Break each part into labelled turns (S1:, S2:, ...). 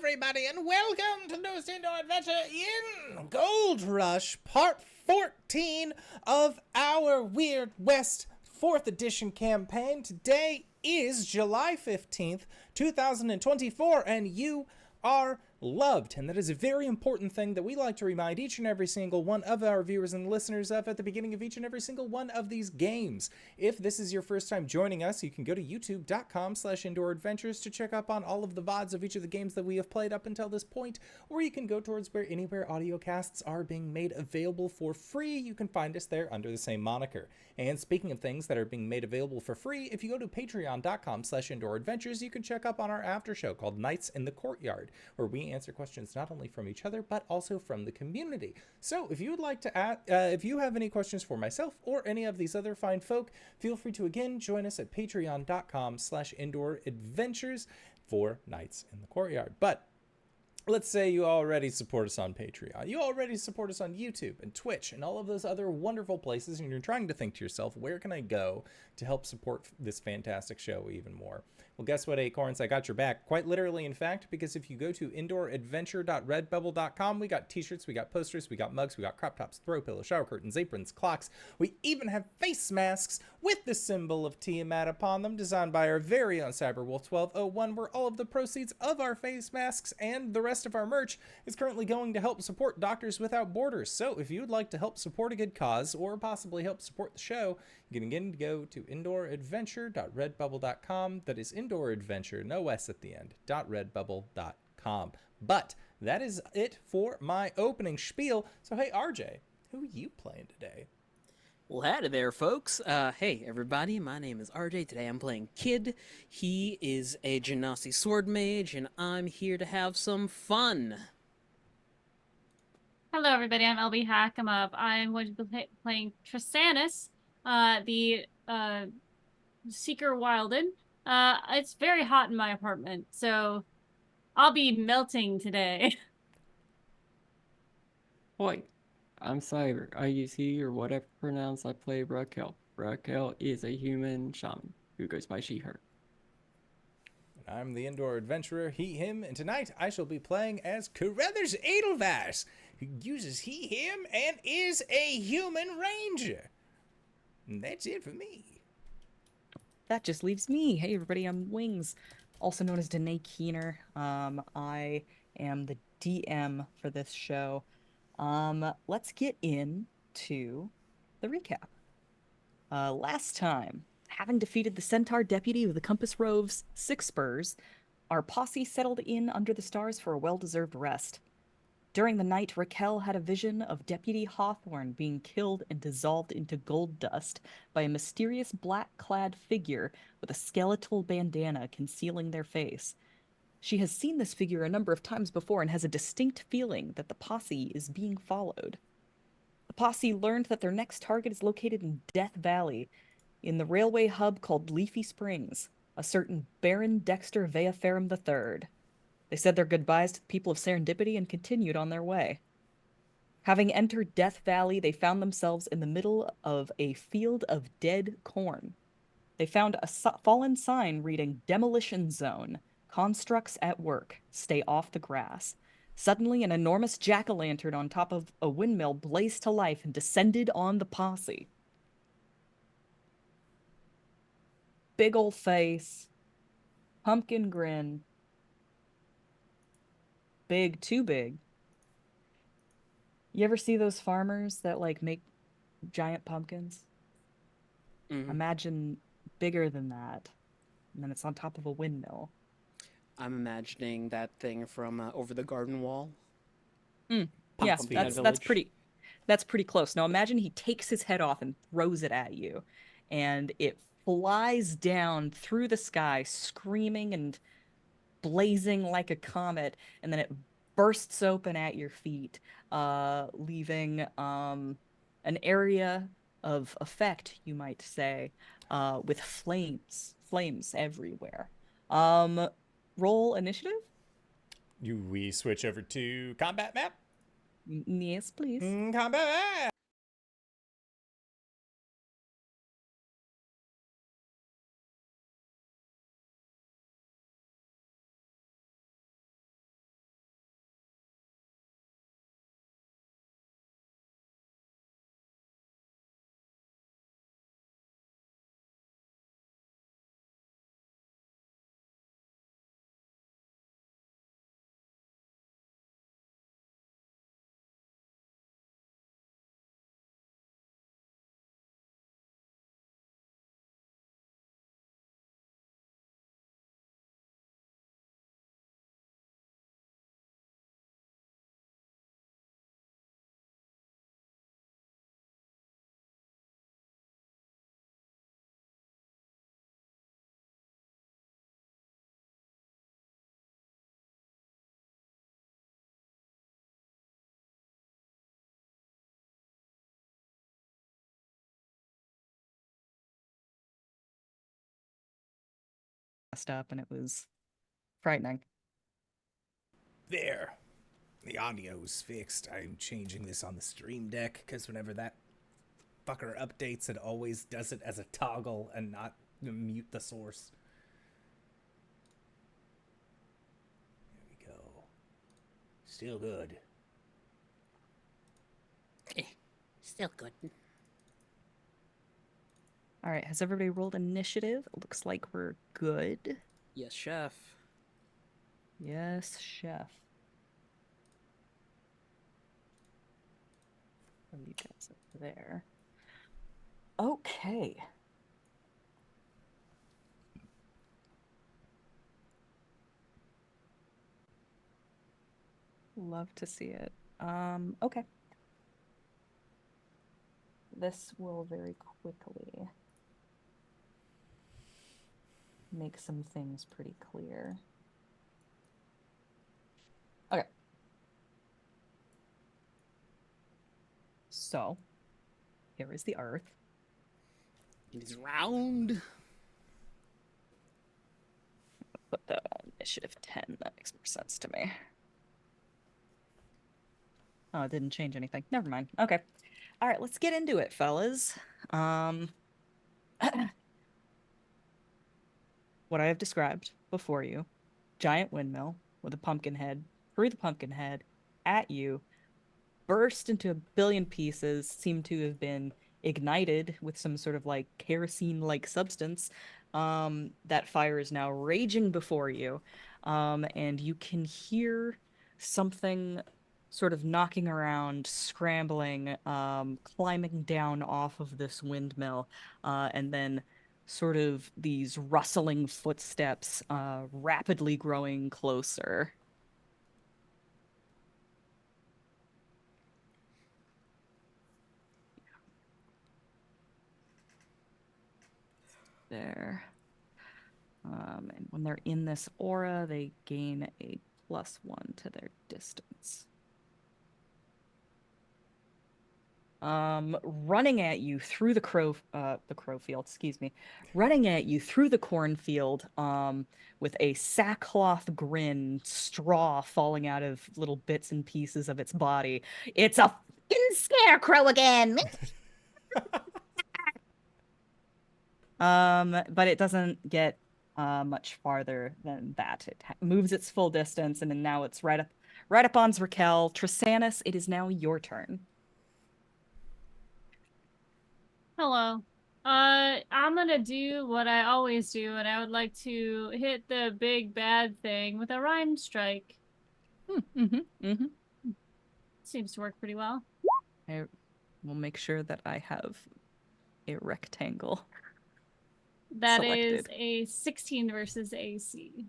S1: everybody, and welcome to Newest Indoor Adventure in Gold Rush, part 14 of our Weird West 4th edition campaign. Today is July 15th, 2024, and you are loved. And that is a very important thing that we like to remind each and every single one of our viewers and listeners of at the beginning of each and every single one of these games. If this is your first time joining us, you can go to youtube.com/indooradventures to check up on all of the VODs of each of the games that we have played up until this point, or you can go towards anywhere audio casts are being made available for free. You can find us there under the same moniker. And speaking of things that are being made available for free, if you go to patreon.com/indooradventures, you can check up on our after show called Nights in the Courtyard, where we answer questions not only from each other, but also from the community. So if you would like to if you have any questions for myself or any of these other fine folk, feel free to again join us at patreon.com/indooradventures for Nights in the Courtyard. But let's say you already support us on Patreon. You already support us on YouTube and Twitch and all of those other wonderful places, and you're trying to think to yourself, where can I go to help support this fantastic show even more? Well, guess what, Acorns? I got your back. Quite literally, in fact, because if you go to indooradventure.redbubble.com, we got t-shirts, we got posters, we got mugs, we got crop tops, throw pillows, shower curtains, aprons, clocks. We even have face masks with the symbol of Tiamat upon them, designed by our very own Cyberwolf1201, where all of the proceeds of our face masks and the rest of our merch is currently going to help support Doctors Without Borders. So if you'd like to help support a good cause or possibly help support the show, you can again go to indooradventure.redbubble.com. That is Indoor Adventure, no S at the end, .redbubble.com. But that is it for my opening spiel. So hey, RJ, who are you playing today?
S2: Well, howdy there, folks. Hey, everybody, my name is RJ. Today I'm playing Kid. He is a Genasi sword mage, and I'm here to have some fun.
S3: Hello, everybody. I'm LBHackEmUp. I'm going to be playing Trisannas, the Seeker Wilden. It's very hot in my apartment, so I'll be melting today.
S4: Hi, I'm Cyber. I use he or whatever pronounce I play Rakel. Rakel is a human shaman who goes by she/her.
S1: I'm the Indoor Adventurer, he, him, and tonight I shall be playing as Carruthers Edelweiss, who uses he, him, and is a human ranger. And that's it for me.
S5: That just leaves me. Hey everybody, I'm Wings, also known as Danae Keener. I am the DM for this show. Let's get into the recap. Last time, having defeated the Centaur deputy with the Compass Rove's 6 spurs, our posse settled in under the stars for a well-deserved rest. During the night, Rakel had a vision of Deputy Hawthorne being killed and dissolved into gold dust by a mysterious black-clad figure with a skeletal bandana concealing their face. She has seen this figure a number of times before and has a distinct feeling that the posse is being followed. The posse learned that their next target is located in Death Valley, in the railway hub called Leafy Springs, a certain Baron Dexter Veaferum III. They said their goodbyes to the people of Serendipity and continued on their way. Having entered Death Valley, they found themselves in the middle of a field of dead corn. They found a fallen sign reading Demolition Zone, constructs at work, stay off the grass. Suddenly, an enormous jack-o'-lantern on top of a windmill blazed to life and descended on the posse. Big ol' face, pumpkin grin, big, too big. You ever see those farmers that like make giant pumpkins?
S2: Mm-hmm.
S5: Imagine bigger than that, and then it's on top of a windmill.
S2: I'm imagining that thing from Over the Garden Wall.
S5: Yeah, that's pretty close. Now imagine he takes his head off and throws it at you, and it flies down through the sky, screaming and blazing like a comet, and then it bursts open at your feet, leaving an area of effect, you might say, with flames everywhere. Roll initiative?
S1: We switch over to combat map?
S5: Yes, please.
S1: Combat map!
S5: messed up, and it was frightening.
S1: There. The audio's fixed. I'm changing this on the stream deck because whenever that fucker updates, it always does it as a toggle and not mute the source. There we go. Still good.
S2: Still good.
S5: All right, has everybody rolled initiative? It looks like we're good.
S2: Yes, chef.
S5: Yes, chef. Oh, you guys up there. Okay. Love to see it. Okay. This will very quickly make some things pretty clear. Okay. So, here is the Earth.
S2: It is round.
S5: Put that on initiative 10. That makes more sense to me. Oh, it didn't change anything. Never mind. Okay. All right, let's get into it, fellas. What I have described before you, giant windmill with a pumpkin head, through the pumpkin head, at you, burst into a billion pieces, seem to have been ignited with some sort of like kerosene-like substance. That fire is now raging before you, and you can hear something sort of knocking around, scrambling, climbing down off of this windmill, and then sort of these rustling footsteps, rapidly growing closer. There. And when they're in this aura, they gain a +1 to their distance. Running at you through the crow field, excuse me, running at you through the cornfield, with a sackcloth grin, straw falling out of little bits and pieces of its body. It's a fucking scarecrow again! But it doesn't get much farther than that. It moves its full distance, and then now it's right up on Rakel. Trisannas, it is now your turn.
S3: Hello. I'm gonna do what I always do, and I would like to hit the big bad thing with a rhyme strike. Seems to work pretty well.
S5: I will make sure that I have a rectangle.
S3: That is
S5: selected.
S3: a 16 versus AC.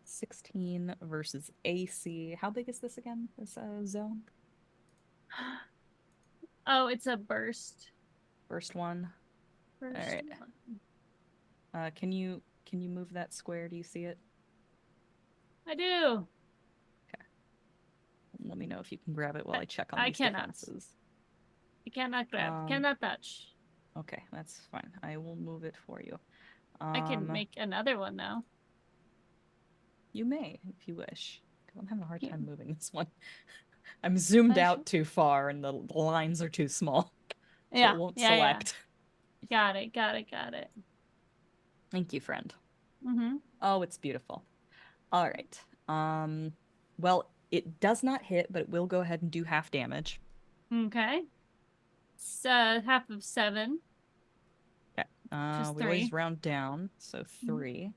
S5: 16 versus AC. How big is this again? This zone?
S3: Oh, it's a burst.
S5: First one.
S3: First
S5: All right.
S3: one.
S5: Can you move that square? Do you see it?
S3: I do.
S5: Okay. Let me know if you can grab it while I check on
S3: I
S5: these
S3: cannot.
S5: defenses.
S3: I cannot grab. Cannot touch.
S5: Okay, that's fine. I will move it for you.
S3: I can make another one now.
S5: You may, if you wish. I'm having a hard time moving this one. I'm zoomed out too far, and the lines are too small. So it won't select.
S3: Got it.
S5: Thank you, friend.
S3: Mm-hmm.
S5: Oh, it's beautiful. All right. Well, it does not hit, but it will go ahead and do half damage.
S3: Okay. It's half of 7.
S5: Okay.
S3: Just
S5: we
S3: 3.
S5: always round down, so 3.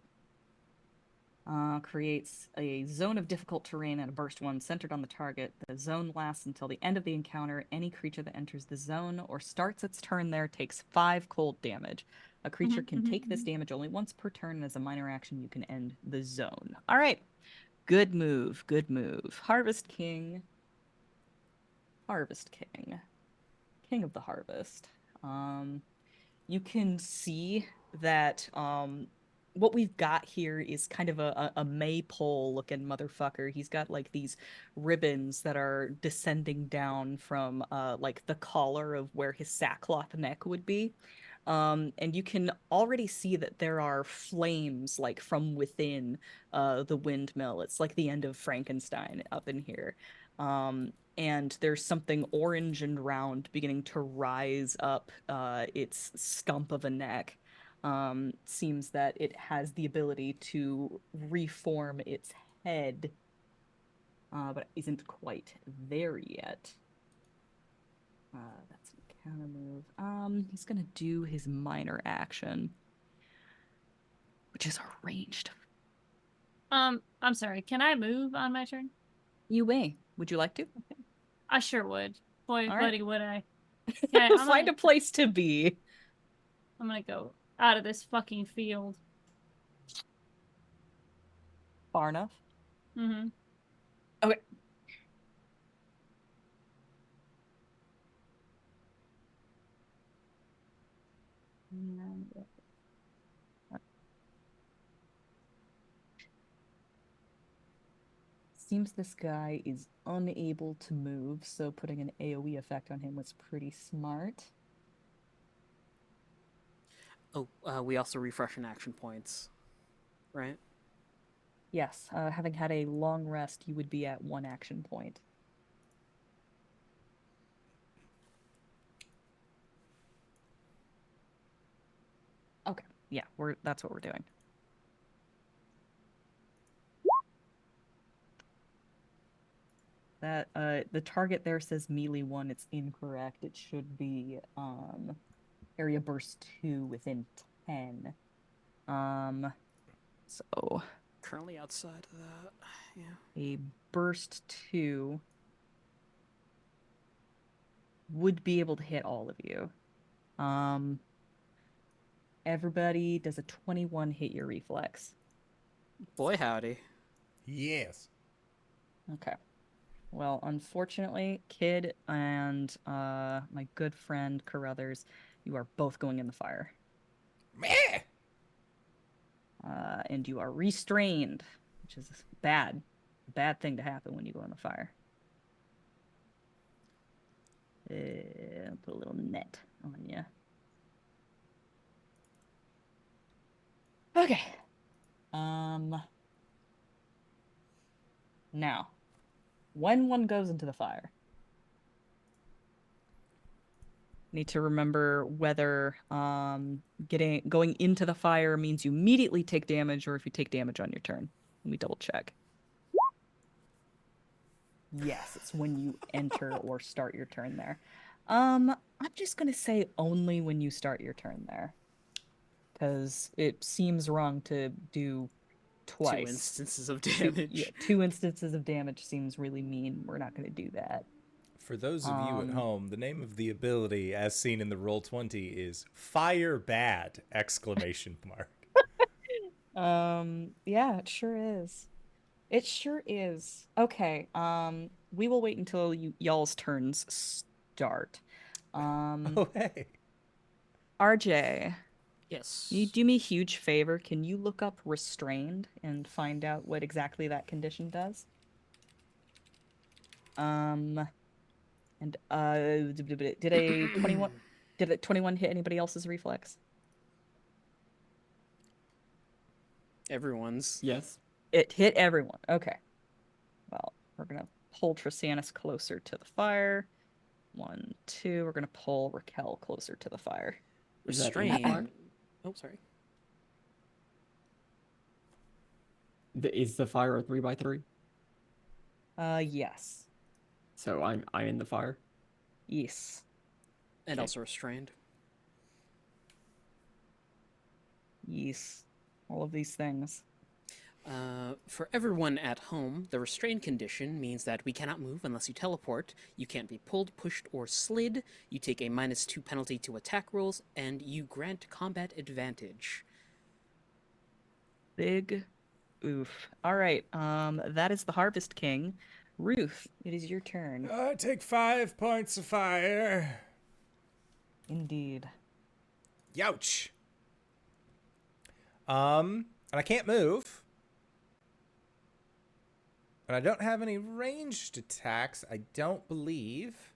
S5: Creates a zone of difficult terrain and a burst 1 centered on the target. The zone lasts until the end of the encounter. Any creature that enters the zone or starts its turn there takes 5 cold damage. A creature can take this damage only once per turn, and as a minor action, you can end the zone. All right. Good move. Good move. Harvest King. Harvest King. King of the Harvest. You can see that what we've got here is kind of a maypole looking motherfucker. He's got like these ribbons that are descending down from like the collar of where his sackcloth neck would be. And you can already see that there are flames like from within the windmill. It's like the end of Frankenstein up in here. And there's something orange and round beginning to rise up its stump of a neck. Seems that it has the ability to reform its head, but isn't quite there yet. That's a counter move. He's gonna do his minor action, which is a ranged.
S3: I'm sorry. Can I move on my turn?
S5: You may. Would you like to?
S3: I sure would. Boy,
S5: All right.
S3: buddy, would I? Okay,
S5: Find a place to be.
S3: I'm gonna go out of this fucking field.
S5: Far enough.
S3: Mm-hmm.
S5: Okay. Seems this guy is unable to move, so putting an AoE effect on him was pretty smart.
S2: Oh, we also refresh in action points, right?
S5: Yes, having had a long rest, you would be at 1 action point. Okay, yeah, that's what we're doing. That the target there says melee 1, it's incorrect. It should be area burst 2 within 10. So
S2: Currently outside of that, yeah.
S5: a burst 2 would be able to hit all of you. Everybody, does a 21 hit your reflex?
S2: Boy howdy.
S1: Yes.
S5: Okay. Well, unfortunately, Kid and my good friend Carruthers, you are both going in the fire.
S1: Meh!
S5: And you are restrained, which is bad. Bad thing to happen when you go in the fire. I'll put a little net on you. Okay. Now, when one goes into the fire, need to remember whether going into the fire means you immediately take damage or if you take damage on your turn. Let me double check. Yes, it's when you enter or start your turn there. I'm just gonna say only when you start your turn there, because it seems wrong to do twice.
S2: 2 instances of damage.
S5: Yeah, 2 instances of damage seems really mean. We're not gonna do that.
S1: For those of you at home, the name of the ability, as seen in the Roll20, is Fire Bad! !
S5: Yeah, it sure is. It sure is. Okay, we will wait until y'all's turns start.
S1: Oh, hey.
S5: RJ,
S2: Yes.
S5: you do me a huge favor. Can you look up restrained and find out what exactly that condition does? And did a 21 hit anybody else's reflex?
S2: Everyone's.
S4: Yes.
S5: It hit everyone. Okay. Well, we're gonna pull Trisannas closer to the fire. 1, 2. We're gonna pull Rakel closer to the fire.
S4: Is that in the
S2: Restrain.
S4: fire?
S2: Oh, sorry.
S4: Is the fire a 3x3?
S5: Yes.
S4: So I'm in the fire.
S5: Yes.
S2: And
S4: Okay.
S2: also restrained.
S5: Yes. All of these things.
S2: For everyone at home, the restrained condition means that we cannot move unless you teleport, you can't be pulled, pushed, or slid, you take a -2 penalty to attack rolls, and you grant combat advantage.
S5: Big oof. All right. That is the Harvest King. Ruth, it is your turn.
S1: I take 5 points of fire.
S5: Indeed.
S1: Youch. And I can't move. And I don't have any ranged attacks, I don't believe.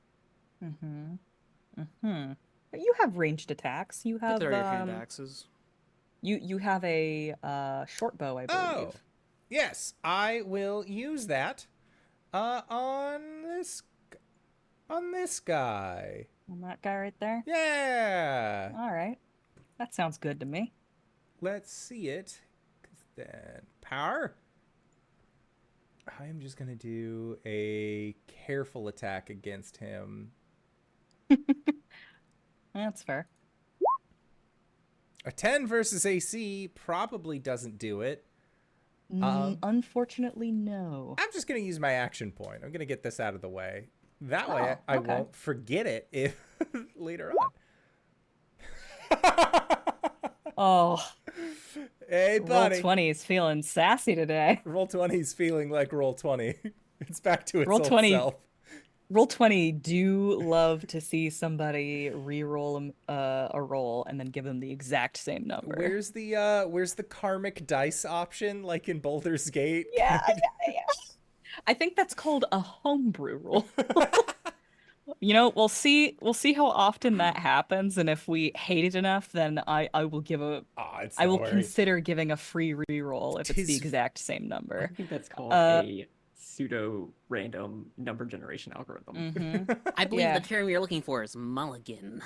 S5: You have ranged attacks. You
S2: But
S5: have
S2: they're your hand axes.
S5: you have a short bow, I
S1: Oh,
S5: believe.
S1: yes, I will use that on this guy.
S5: On that guy right there.
S1: Yeah.
S5: All right, that sounds good to me.
S1: Let's see it. Then power. I am just gonna do a careful attack against him.
S5: That's fair.
S1: A 10 versus AC probably doesn't do it.
S5: Unfortunately, no.
S1: I'm just gonna use my action point. I'm gonna get this out of the way. That way I
S5: okay.
S1: won't forget it if later on.
S5: Oh,
S1: Hey, buddy.
S5: Roll20 is feeling sassy today.
S1: Roll20 is feeling like Roll20. It's back to its old
S5: Roll20
S1: self.
S5: Roll20 do love to see somebody re-roll a roll and then give them the exact same number.
S1: Where's the karmic dice option like in Baldur's Gate?
S5: Yeah. I think that's called a homebrew roll. We'll see how often that happens, and if we hate it enough, then I will I will consider giving a free re-roll if it's the exact same number.
S4: I think that's called a pseudo-random number generation algorithm.
S2: I believe the term you're looking for is mulligan.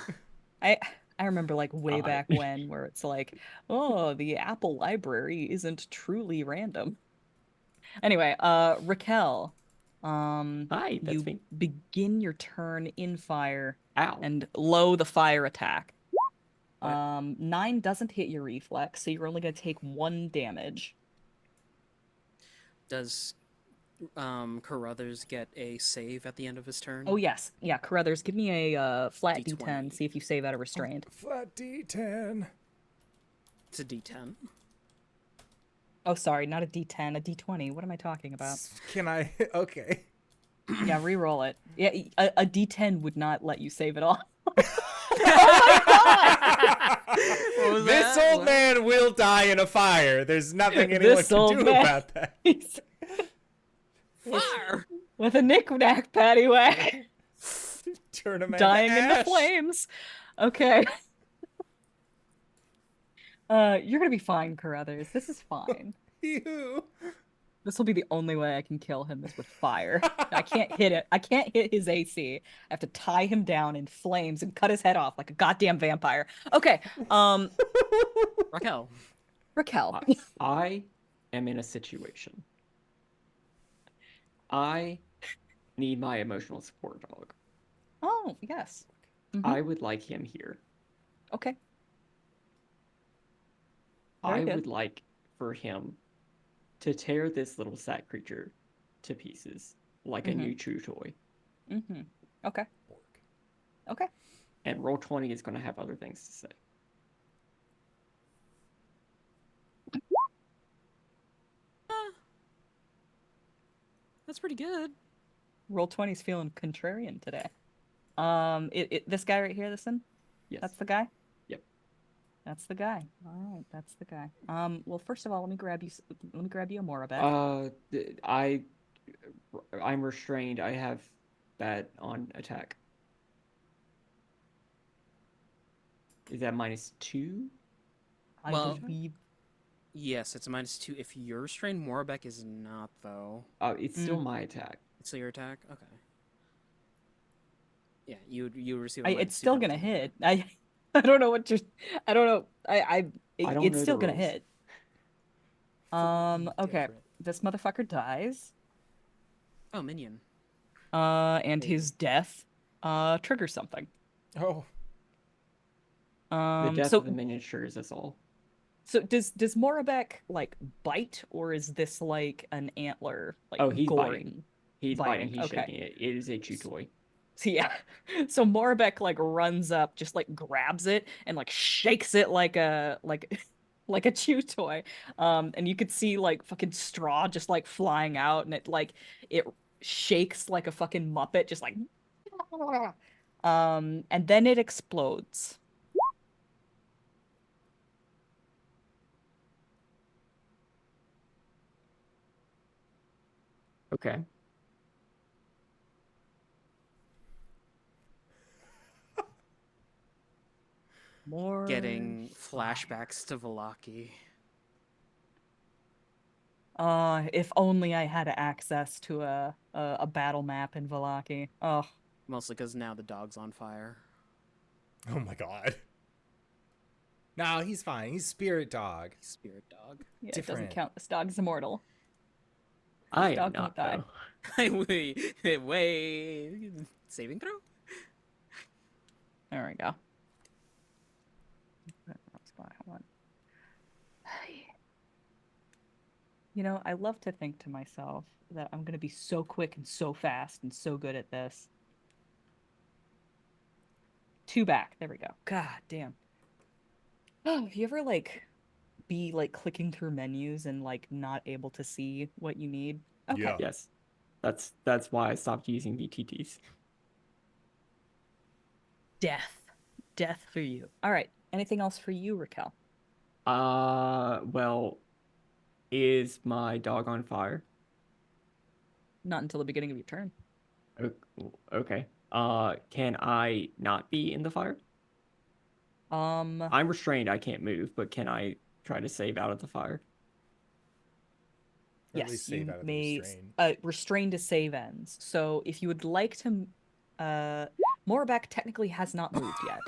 S5: I remember like way back when where it's like, oh, the Apple library isn't truly random. Anyway, Rakel,
S4: Hi, that's
S5: you
S4: me.
S5: begin your turn in fire.
S4: Ow.
S5: And low the fire attack.
S2: What?
S5: 9 doesn't hit your reflex, so you're only gonna take 1 damage.
S2: Does Carruthers get a save at the end of his turn?
S5: Oh yes, yeah. Carruthers, give me a flat
S2: D20.
S5: D10. See if you save out of restrained.
S1: Flat D10.
S2: It's a D10.
S5: Oh, sorry, not a D10, a D20. What am I talking about?
S1: Can I? Okay.
S5: Yeah, re-roll it. Yeah, a D10 would not let you save it all.
S1: This old man will die in a fire. There's nothing anyone can do about that.
S2: Fire!
S5: With a knick-knack paddywhack.
S1: Turn him
S5: Dying
S1: into
S5: in the
S1: ash.
S5: flames. Okay. You're gonna be fine, Carruthers. This is fine.
S1: Ew.
S5: This will be the only way I can kill him is with fire. I can't hit it. I can't hit his AC. I have to tie him down in flames and cut his head off like a goddamn vampire. Okay.
S2: Rakel.
S5: Rakel.
S4: I am in a situation. I need my emotional support dog.
S5: Oh, yes.
S4: I would like him here.
S5: Okay. Very
S4: I
S5: good.
S4: would like for him to tear this little sack creature to pieces like a new chew toy.
S5: Okay. Okay.
S4: And Roll20 is going to have other things to say.
S2: That's pretty good.
S5: Roll20's feeling contrarian today. This guy right here, listen?
S4: Yes.
S5: That's the guy?
S4: Yep.
S5: That's the guy. All right, that's the guy. Well, first of all, let me grab you a Morabek.
S4: I'm restrained. I have that on attack. Is that -2?
S5: I
S2: well-
S5: believe
S2: Yes, it's a -2. If you're restrained, Morabek is not, though.
S4: It's still my attack.
S2: It's still your attack? Okay. Yeah, you would receive
S5: it's still gonna hit. I don't know what you're. I don't know. It's still gonna hit. Okay. This motherfucker dies.
S2: Oh, minion.
S5: And his death triggers something.
S1: Oh.
S4: The death
S5: So
S4: of the minion triggers us all.
S5: so does Morabek like bite, or is this like an antler like
S4: Oh, he's
S5: goring?
S4: biting. He's biting. He's
S5: Okay.
S4: shaking it. It is a chew toy.
S5: So yeah. So Morabek like runs up, just like grabs it and like shakes it like a like a chew toy. And you could see like fucking straw just like flying out, and it shakes like a fucking Muppet, just like and then it explodes.
S4: Okay.
S5: More
S2: Getting
S5: fire.
S2: flashbacks to Velaki.
S5: If only I had access to a battle map in Velaki. Oh,
S2: Mostly because now the dog's on fire.
S1: Oh my god. No, he's fine. He's spirit dog.
S2: Spirit dog.
S5: yeah, it
S1: Different.
S5: doesn't count. This dog's immortal.
S4: I am
S5: dog
S4: not
S5: won't die.
S4: though.
S2: Wait. Saving throw?
S5: There we go. Hold on. You know, I love to think to myself that I'm gonna be so quick and so fast and so good at this. 2 back. There we go. God damn. Oh, have you ever be clicking through menus and not able to see what you need? Okay.
S1: Yeah.
S4: Yes. That's why I stopped using VTTs.
S5: Death for you. All right. Anything else for you, Raquel?
S4: Well, is my dog on fire?
S5: Not until the beginning of your turn.
S4: Okay. Can I not be in the fire?
S5: Um,
S4: I'm restrained, I can't move, but can I try to save out of the fire?
S1: Or at least
S5: yes,
S1: save
S5: you
S1: out of the
S5: may
S1: restrain.
S5: Restrain to save ends. So if you would like to, Morbeck technically has not moved yet.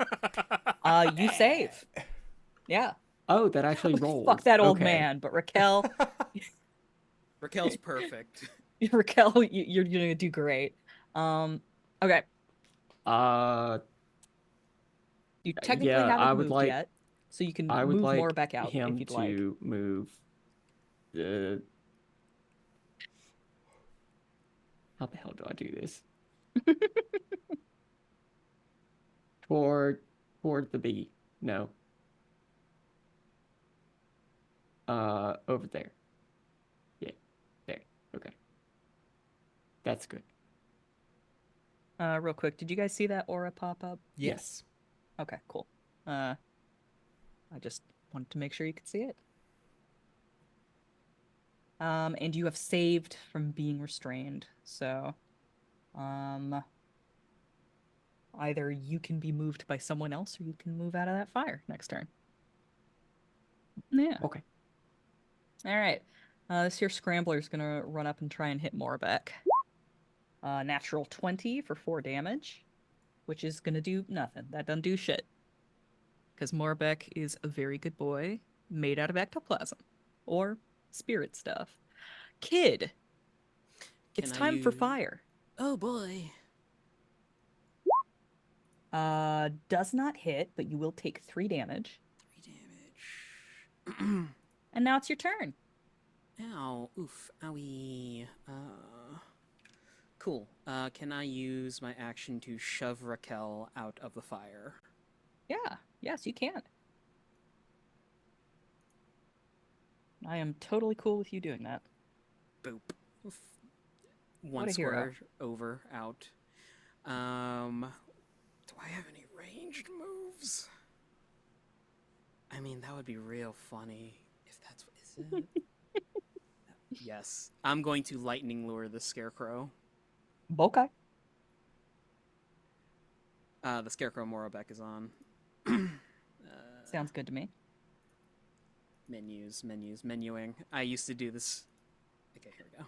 S5: You save. Yeah.
S4: Oh, that actually rolls.
S5: Fuck that old
S4: Okay.
S5: man. But Raquel,
S2: Raquel's perfect.
S5: Raquel, you're gonna do great. Okay. You technically
S4: Yeah,
S5: haven't moved yet, so you can
S4: I would
S5: move
S4: like
S5: Morbeck out if
S4: him
S5: you'd like.
S4: to move the. How the hell do I do this? toward the bee. No. Over there. Yeah, there. Okay. That's good.
S5: Real quick, did you guys see that aura pop up?
S1: Yes.
S5: Okay, cool. I just wanted to make sure you could see it. And you have saved from being restrained, so either you can be moved by someone else or you can move out of that fire next turn. Yeah.
S4: Okay.
S5: All right. This here scrambler is gonna run up and try and hit Morbeck. Natural 20 for 4 damage, which is gonna do nothing. That doesn't do shit. Because Morbeck is a very good boy made out of ectoplasm or spirit stuff. Kid, it's
S2: Can I
S5: time for
S2: use-
S5: fire.
S2: Oh boy.
S5: Does not hit, but you will take 3 damage.
S2: 3 damage.
S5: And now it's your turn.
S2: Ow. Oof. Owie. Cool. Can I use my action to shove Rakel out of the fire?
S5: Yeah, yes, you can. I am totally cool with you doing that.
S2: Boop. Oof.
S5: What
S2: One
S5: a hero.
S2: square over, out. Do I have any ranged moves? I mean, that would be real funny if that's what is it. Yes. I'm going to lightning lure the scarecrow.
S5: Okay.
S2: The scarecrow Morbeck is on.
S5: Sounds good to me.
S2: Menuing. I used to do this. Okay, here we go.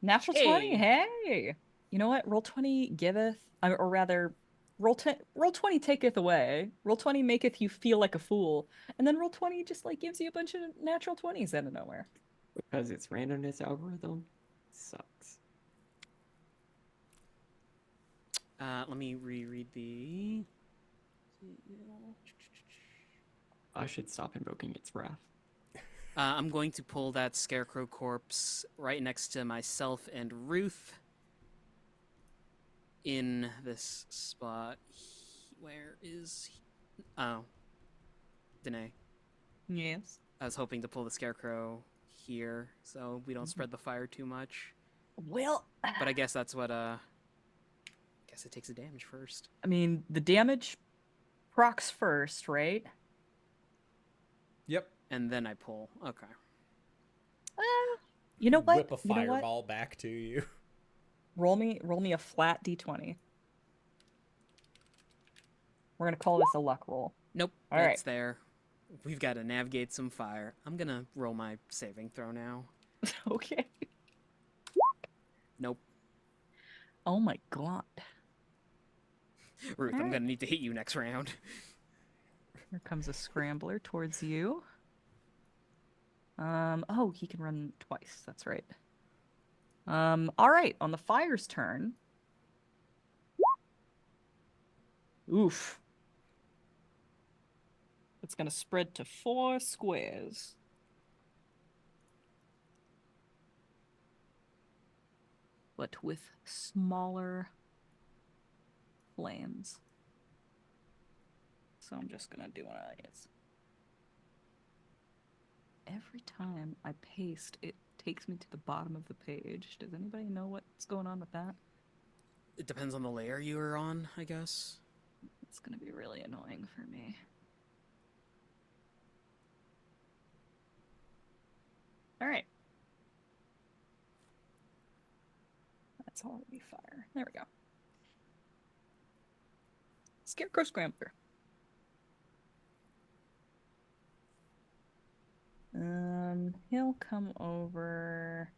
S5: Natural 20, hey! You know what? Roll 20 giveth, or rather, roll 20 taketh away. Roll 20 maketh you feel like a fool. And then roll 20 just gives you a bunch of natural 20s out of nowhere.
S4: Because its randomness algorithm sucks.
S2: Let me reread the...
S4: I should stop invoking its wrath.
S2: I'm going to pull that scarecrow corpse right next to myself and Ruth in this spot. Where is he? Oh. Danae.
S5: Yes.
S2: I was hoping to pull the scarecrow here so we don't spread the fire too much.
S5: Well,
S2: But I guess that's what, guess it takes the damage first.
S5: I mean, the damage procs first, right?
S1: Yep.
S2: And then I pull. Okay.
S5: You know what?
S1: Whip a
S5: You know what?
S1: fireball back to you.
S5: Roll me a flat d20. We're gonna call this a luck roll.
S2: Nope,
S5: All
S2: that's
S5: right.
S2: there. We've got to navigate some fire. I'm gonna roll my saving throw now.
S5: Okay.
S2: Nope.
S5: Oh my god.
S2: Ruth,
S5: All
S2: I'm
S5: right.
S2: gonna need to hit you next round.
S5: Here comes a scrambler towards you. Oh, he can run twice. That's right. All right. On the fire's turn. Oof. It's gonna spread to 4 squares. But with smaller flames. So I'm just gonna do one of these. Every time I paste, it takes me to the bottom of the page. Does anybody know what's going on with that?
S2: It depends on the layer you are on, I guess.
S5: It's gonna be really annoying for me. All right. That's already fire. There we go. Scarecrow Scrambler. He'll come over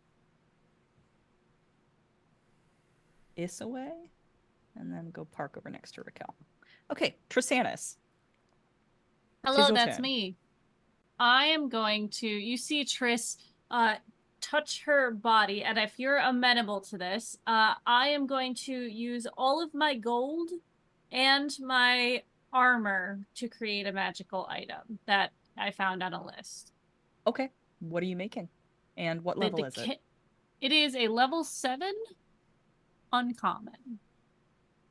S5: this way and then go park over next to Rakel. Okay, Trisannas.
S3: Hello,
S5: your
S3: that's
S5: turn.
S3: me. I am going to, you see Triss touch her body, and if you're amenable to this, I am going to use all of my gold and my armor to create a magical item that I found on a list.
S5: Okay, what are you making? And what level is it?
S3: It is a level 7 uncommon.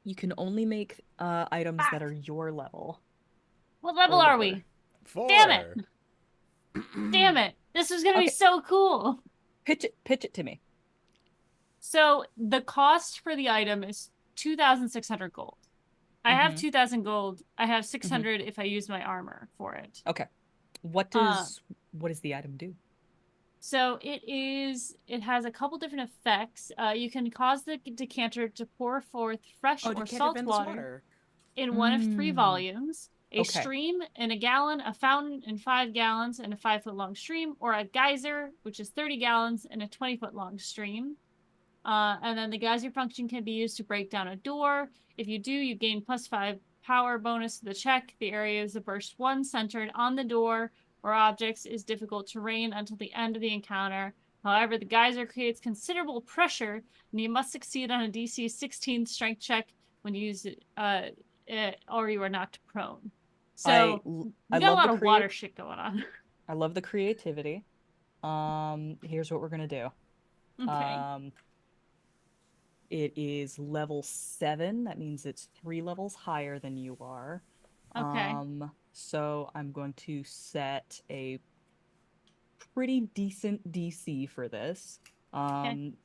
S5: You can only make items that are your level.
S3: What level
S5: or
S3: are
S5: lower.
S3: we?
S1: 4.
S3: Damn it! Damn it! This is gonna be
S5: Okay.
S3: so cool.
S5: Pitch it to me.
S3: So the cost for the item is 2,600 gold. I have 2,000 gold. I have 600 if I use my armor for it.
S5: Okay. What does the item do?
S3: So it has a couple different effects. You can cause the decanter to pour forth fresh or salt water in one of 3 volumes. A stream in a gallon, a fountain in 5 gallons and a 5-foot long stream, or a geyser, which is 30 gallons and a 20-foot long stream. And then the geyser function can be used to break down a door. If you do, you gain +5 power bonus to the check. The area is a burst 1 centered on the door or objects is difficult terrain until the end of the encounter. However, the geyser creates considerable pressure, and you must succeed on a DC 16 strength check when you use it, or you are knocked prone. So we got a lot of water shit going on.
S5: I love the creativity. Here's what we're gonna do.
S3: Okay.
S5: It is level 7. That means it's 3 levels higher than you are.
S3: Okay.
S5: So I'm going to set a pretty decent DC for this.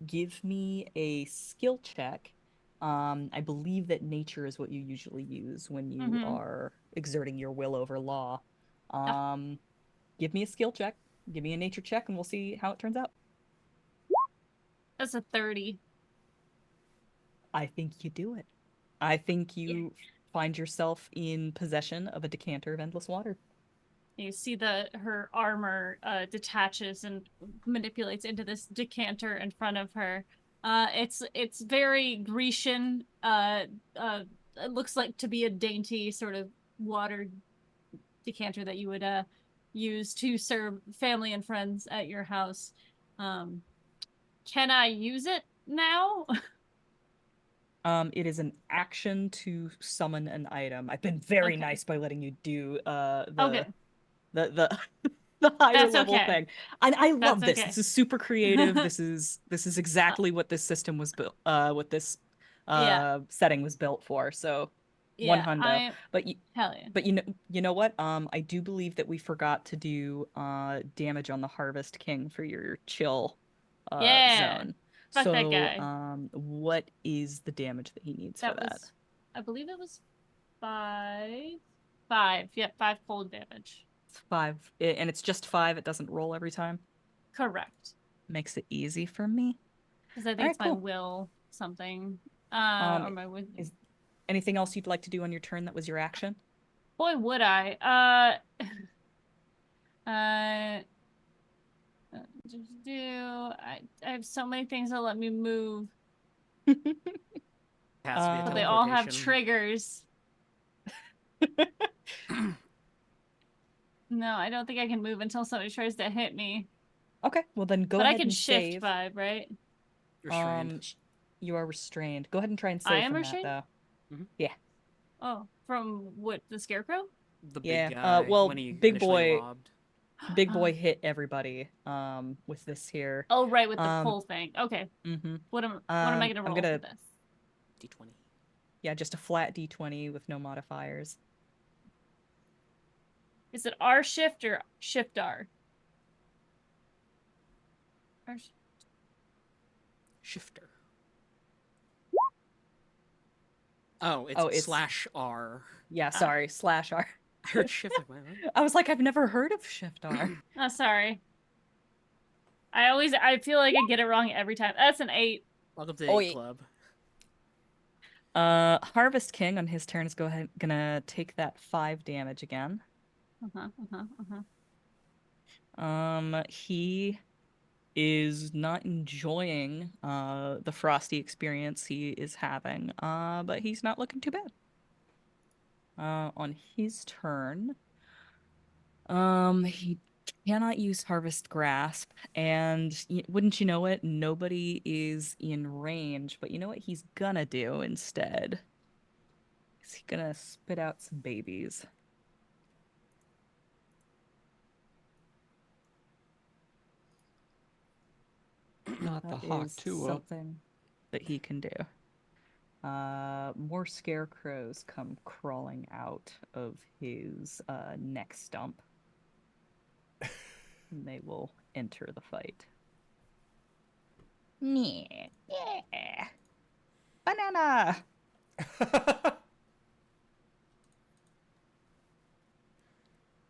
S5: Give me a skill check. I believe that nature is what you usually use when you are exerting your will over law. Give me a skill check. Give me a nature check, and we'll see how it turns out.
S3: That's a 30.
S5: I think you do it. I think you find yourself in possession of a decanter of endless water.
S3: You see her armor detaches and manipulates into this decanter in front of her. It's very Grecian. It looks like to be a dainty sort of water decanter that you would use to serve family and friends at your house. Can I use it now?
S5: It is an action to summon an item. I've been very nice by letting you do the higher level thing. And I love this. This is super creative. This is exactly what this system was built what this setting was built for. So one hundo. But you know what? I do believe that we forgot to do damage on the Harvest King for your chill zone.
S3: Fuck that guy.
S5: What is the damage that he needs for that?
S3: I believe it was 5. 5. Yeah, 5 cold damage.
S5: It's 5, and it's just 5. It doesn't roll every time.
S3: Correct.
S5: Makes it easy for me.
S3: Because I think it's my will something. Or my wisdom.
S5: Anything else you'd like to do on your turn that was your action?
S3: Boy, would I. Uh, I have so many things that let me move,
S2: Has to be a
S3: but they all have
S2: teleportation.
S3: triggers. No, I don't think I can move until somebody tries to hit me.
S5: Okay, well then go
S3: But I
S5: ahead
S3: can
S5: and
S3: shift
S5: save.
S3: 5, right?
S2: Restrained.
S5: You are restrained. Go ahead and try and
S3: I
S5: save
S3: am
S5: from
S3: restrained?
S5: that, though.
S2: Mhm.
S5: Yeah.
S3: Oh, from what, the scarecrow?
S2: The
S5: Yeah,
S2: big guy
S5: well,
S2: when he
S5: big
S2: initially
S5: boy-
S2: lobbed.
S5: Big boy hit everybody with this here.
S3: Oh, right, with the
S5: Um,
S3: pull thing. Okay.
S5: Mm-hmm.
S3: What am I gonna roll for this?
S2: D20.
S5: Yeah, just a flat D20 with no modifiers.
S3: Is it R shift or shift R?
S2: Shifter. Oh, it's
S5: it's-
S2: /R.
S5: Yeah, sorry, /R.
S2: I heard shift. Like, what?
S5: I was like, I've never heard of Shift R.
S3: Oh, sorry. I feel like I get it wrong every time. That's an 8.
S2: Welcome to
S5: Oh,
S2: 8
S5: yeah.
S2: Club.
S5: Harvest King on his turn is gonna take that 5 damage again. He is not enjoying the frosty experience he is having, but he's not looking too bad. On his turn, he cannot use Harvest Grasp, and wouldn't you know it, nobody is in range, but you know what he's gonna do instead? He's gonna spit out some babies.
S4: Not the
S5: That
S4: hawk
S5: is
S4: too.
S5: something that he can do. More scarecrows come crawling out of his neck stump. And they will enter the fight. Yeah. Banana!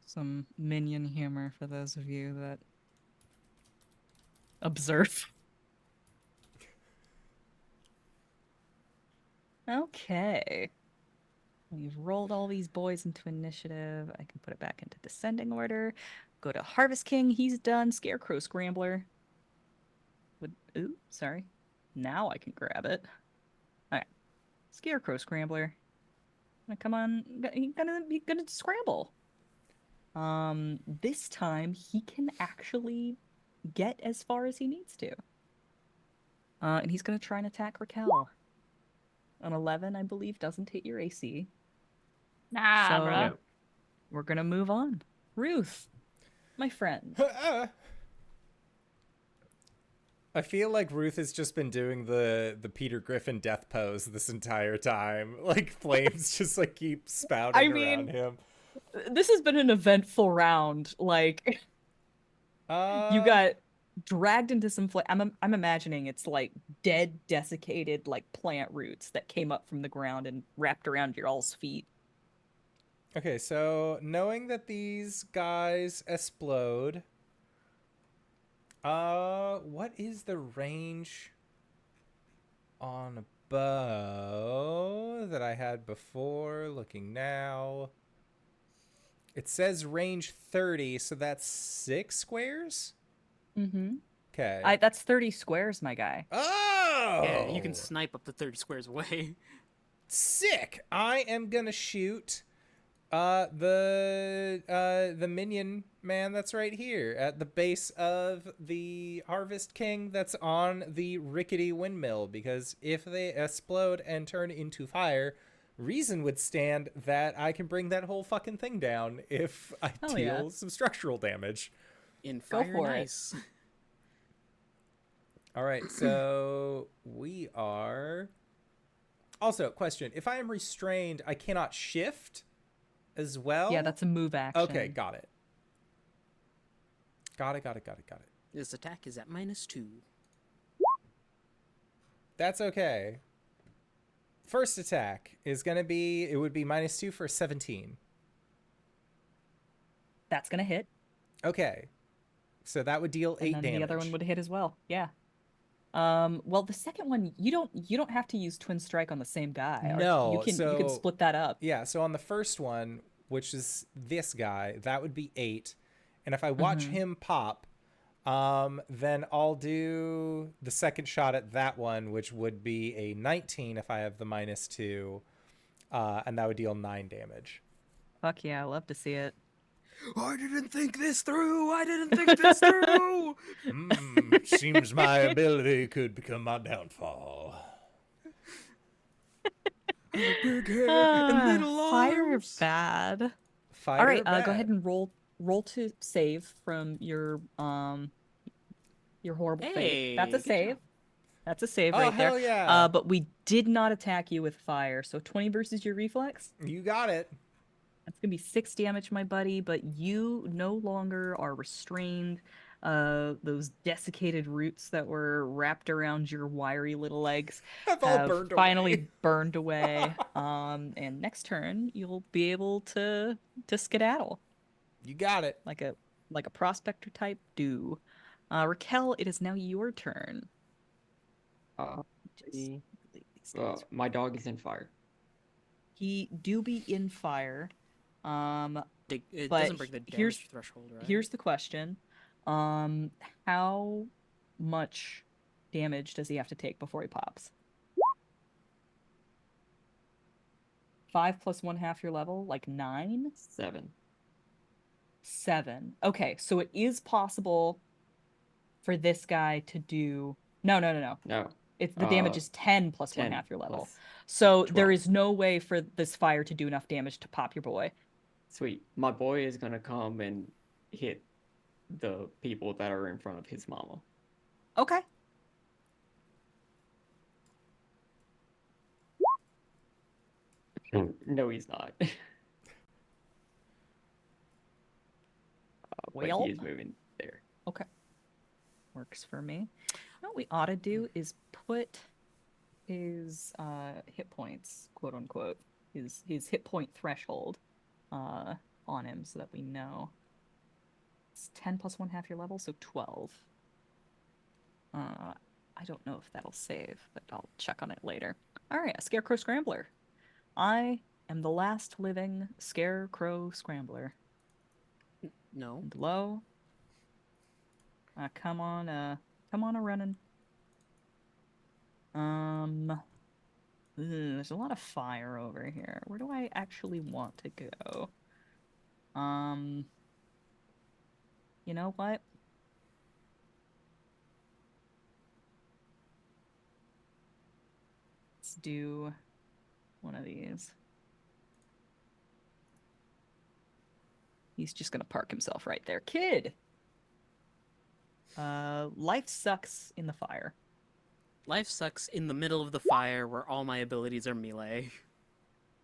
S5: Some minion humor for those of you that observe. Okay. We've rolled all these boys into initiative. I can put it back into descending order. Go to Harvest King. He's done. Scarecrow Scrambler. Ooh, sorry. Now I can grab it. Alright. Scarecrow Scrambler. Come on. He's gonna scramble. This time he can actually get as far as he needs to. And he's gonna try and attack Rakel. An 11, I believe, doesn't hit your AC.
S3: Nah,
S5: So,
S3: bro.
S5: we're gonna move on. Ruth, my friend.
S1: I feel like Ruth has just been doing the Peter Griffin death pose this entire time. Like, flames just, like, keep spouting around him.
S5: This has been an eventful round. Like, you got dragged into some I'm imagining it's, like, dead, desiccated, like, plant roots that came up from the ground and wrapped around your all's feet.
S1: Okay, so knowing that these guys explode, what is the range on a bow that I had before? Looking now, it says range 30, so that's 6 squares.
S5: Mm-hmm.
S1: Okay.
S5: That's 30 squares, my guy.
S1: Oh,
S2: Yeah, you can snipe up to 30 squares away.
S1: Sick. I am gonna shoot the minion man that's right here at the base of the Harvest King that's on the rickety windmill, because if they explode and turn into fire, reason would stand that I can bring that whole fucking thing down if I deal some structural damage.
S2: In fire
S5: for
S2: and
S5: it.
S2: ice.
S1: All right, so we are... Also, question. If I am restrained, I cannot shift as well?
S5: Yeah, that's a move action.
S1: Okay, got it. Got it.
S2: This attack is at -2.
S1: That's okay. First attack is going to be... It would be -2 for 17.
S5: That's gonna hit.
S1: Okay. So that would deal 8
S5: and then
S1: damage.
S5: the other one would hit as well. Yeah. Well, the second one, you don't have to use Twin Strike on the same guy. Or you
S1: No,
S5: can
S1: so
S5: split that up.
S1: yeah, so on the first one, which is this guy, that would be 8. And if I watch him pop, then I'll do the second shot at that one, which would be a 19 if I have the -2, and that would deal 9 damage.
S5: Fuck yeah, I love to see it.
S2: I didn't think this through. I didn't think this through.
S1: Seems my ability could become my downfall.
S2: Big hair and little
S5: Fire
S2: arms.
S5: bad.
S1: Fighter
S5: All right,
S1: bad.
S5: go ahead and roll to save from your horrible fate. That's a
S2: Hey, good
S5: save.
S2: job.
S5: That's a save
S1: Oh,
S5: right there.
S1: hell yeah.
S5: But we did not attack you with fire, so 20 versus your reflex.
S1: You got it.
S5: That's gonna be 6 damage, my buddy, but you no longer are restrained. Those desiccated roots that were wrapped around your wiry little legs
S1: Have all
S5: have
S1: burned
S5: finally
S1: away.
S5: burned away. And next turn you'll be able to skedaddle
S1: You got it.
S5: like a prospector type do. Rakel, it is now your turn.
S4: Uh,
S5: Just
S4: the-
S5: delete these guys.
S4: my dog is in fire.
S5: He do be in fire.
S2: It
S5: But
S2: doesn't break the
S5: here's-
S2: damage threshold, right?
S5: Here's the question. How much damage does he have to take before he pops? 5 plus 1/2 your level, like 9?
S4: 7.
S5: 7. Okay, so it is possible for this guy to do... No.
S4: No.
S5: It's the damage
S4: Uh,
S5: is 10 plus
S4: 10
S5: 1/2 your level.
S4: plus
S5: So there
S4: 12.
S5: is no way for this fire to do enough damage to pop your boy.
S4: Sweet. My boy is gonna come and hit the people that are in front of his mama.
S5: Okay.
S4: No, he's not. But
S5: Well.
S4: he is moving there.
S5: Okay. Works for me. What we ought to do is put his hit points, quote unquote, his hit point threshold on him so that we know. It's 10 plus 1/2 your level, so 12. I don't know if that'll save, but I'll check on it later. All right, a Scarecrow Scrambler. I am the last living Scarecrow Scrambler.
S2: No.
S5: And low. Come on a running. There's a lot of fire over here. Where do I actually want to go? You know what? Let's do one of these. He's just gonna park himself right there. Kid! Life sucks in the fire.
S2: Life sucks in the middle of the fire where all my abilities are melee.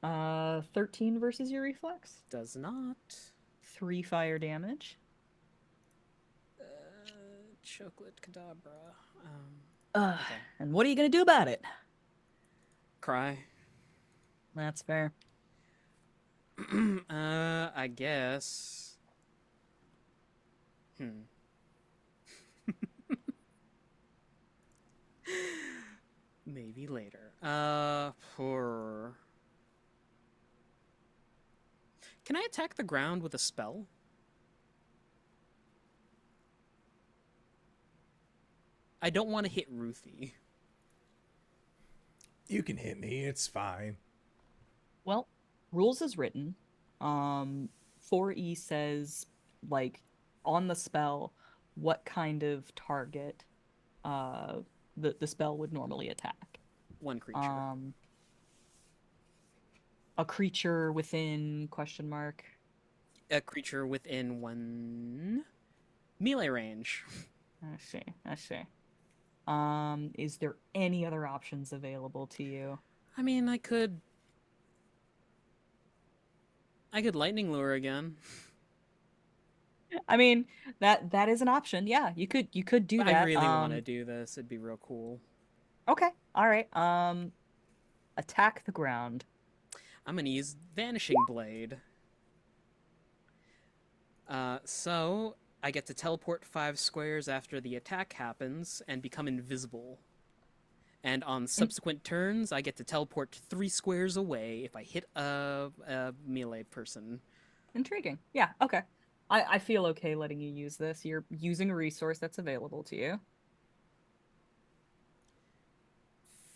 S5: 13 versus your reflex.
S2: Does not.
S5: 3 fire damage.
S2: Chocolate Cadabra.
S5: Okay.
S2: Okay.
S5: And what are you gonna do about it?
S2: Cry.
S5: That's fair.
S2: I guess. Maybe later. Poor. Can I attack the ground with a spell? I don't want to hit Ruthie.
S1: You can hit me. It's fine.
S5: Well, rules as written. 4E says, like, on the spell, what kind of target the spell would normally attack.
S2: One creature.
S5: A creature within question mark.
S2: A creature within 1 melee range.
S5: I see. Is there any other options available to you?
S2: I mean, I could lightning lure again.
S5: I mean, that is an option. Yeah, you could do
S2: But
S5: that.
S2: I really want to do this. It'd be real cool.
S5: Okay. All right. Attack the ground.
S2: I'm gonna use Vanishing Blade. So I get to teleport 5 squares after the attack happens and become invisible. And on subsequent turns, I get to teleport 3 squares away if I hit a melee person.
S5: Intriguing. Yeah, okay. I feel okay letting you use this. You're using a resource that's available to you.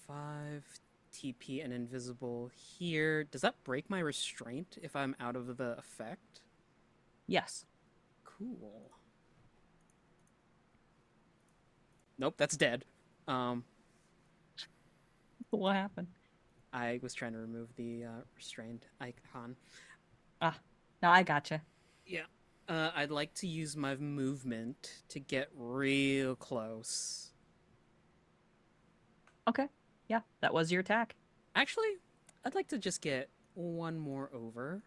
S2: 5 TP and invisible here. Does that break my restraint if I'm out of the effect?
S5: Yes.
S2: Cool. Nope, that's dead.
S5: What happened?
S2: I was trying to remove the restrained icon.
S5: Ah, no, I gotcha.
S2: Yeah. I'd like to use my movement to get real close.
S5: Okay. Yeah, that was your attack.
S2: Actually, I'd like to just get one more over.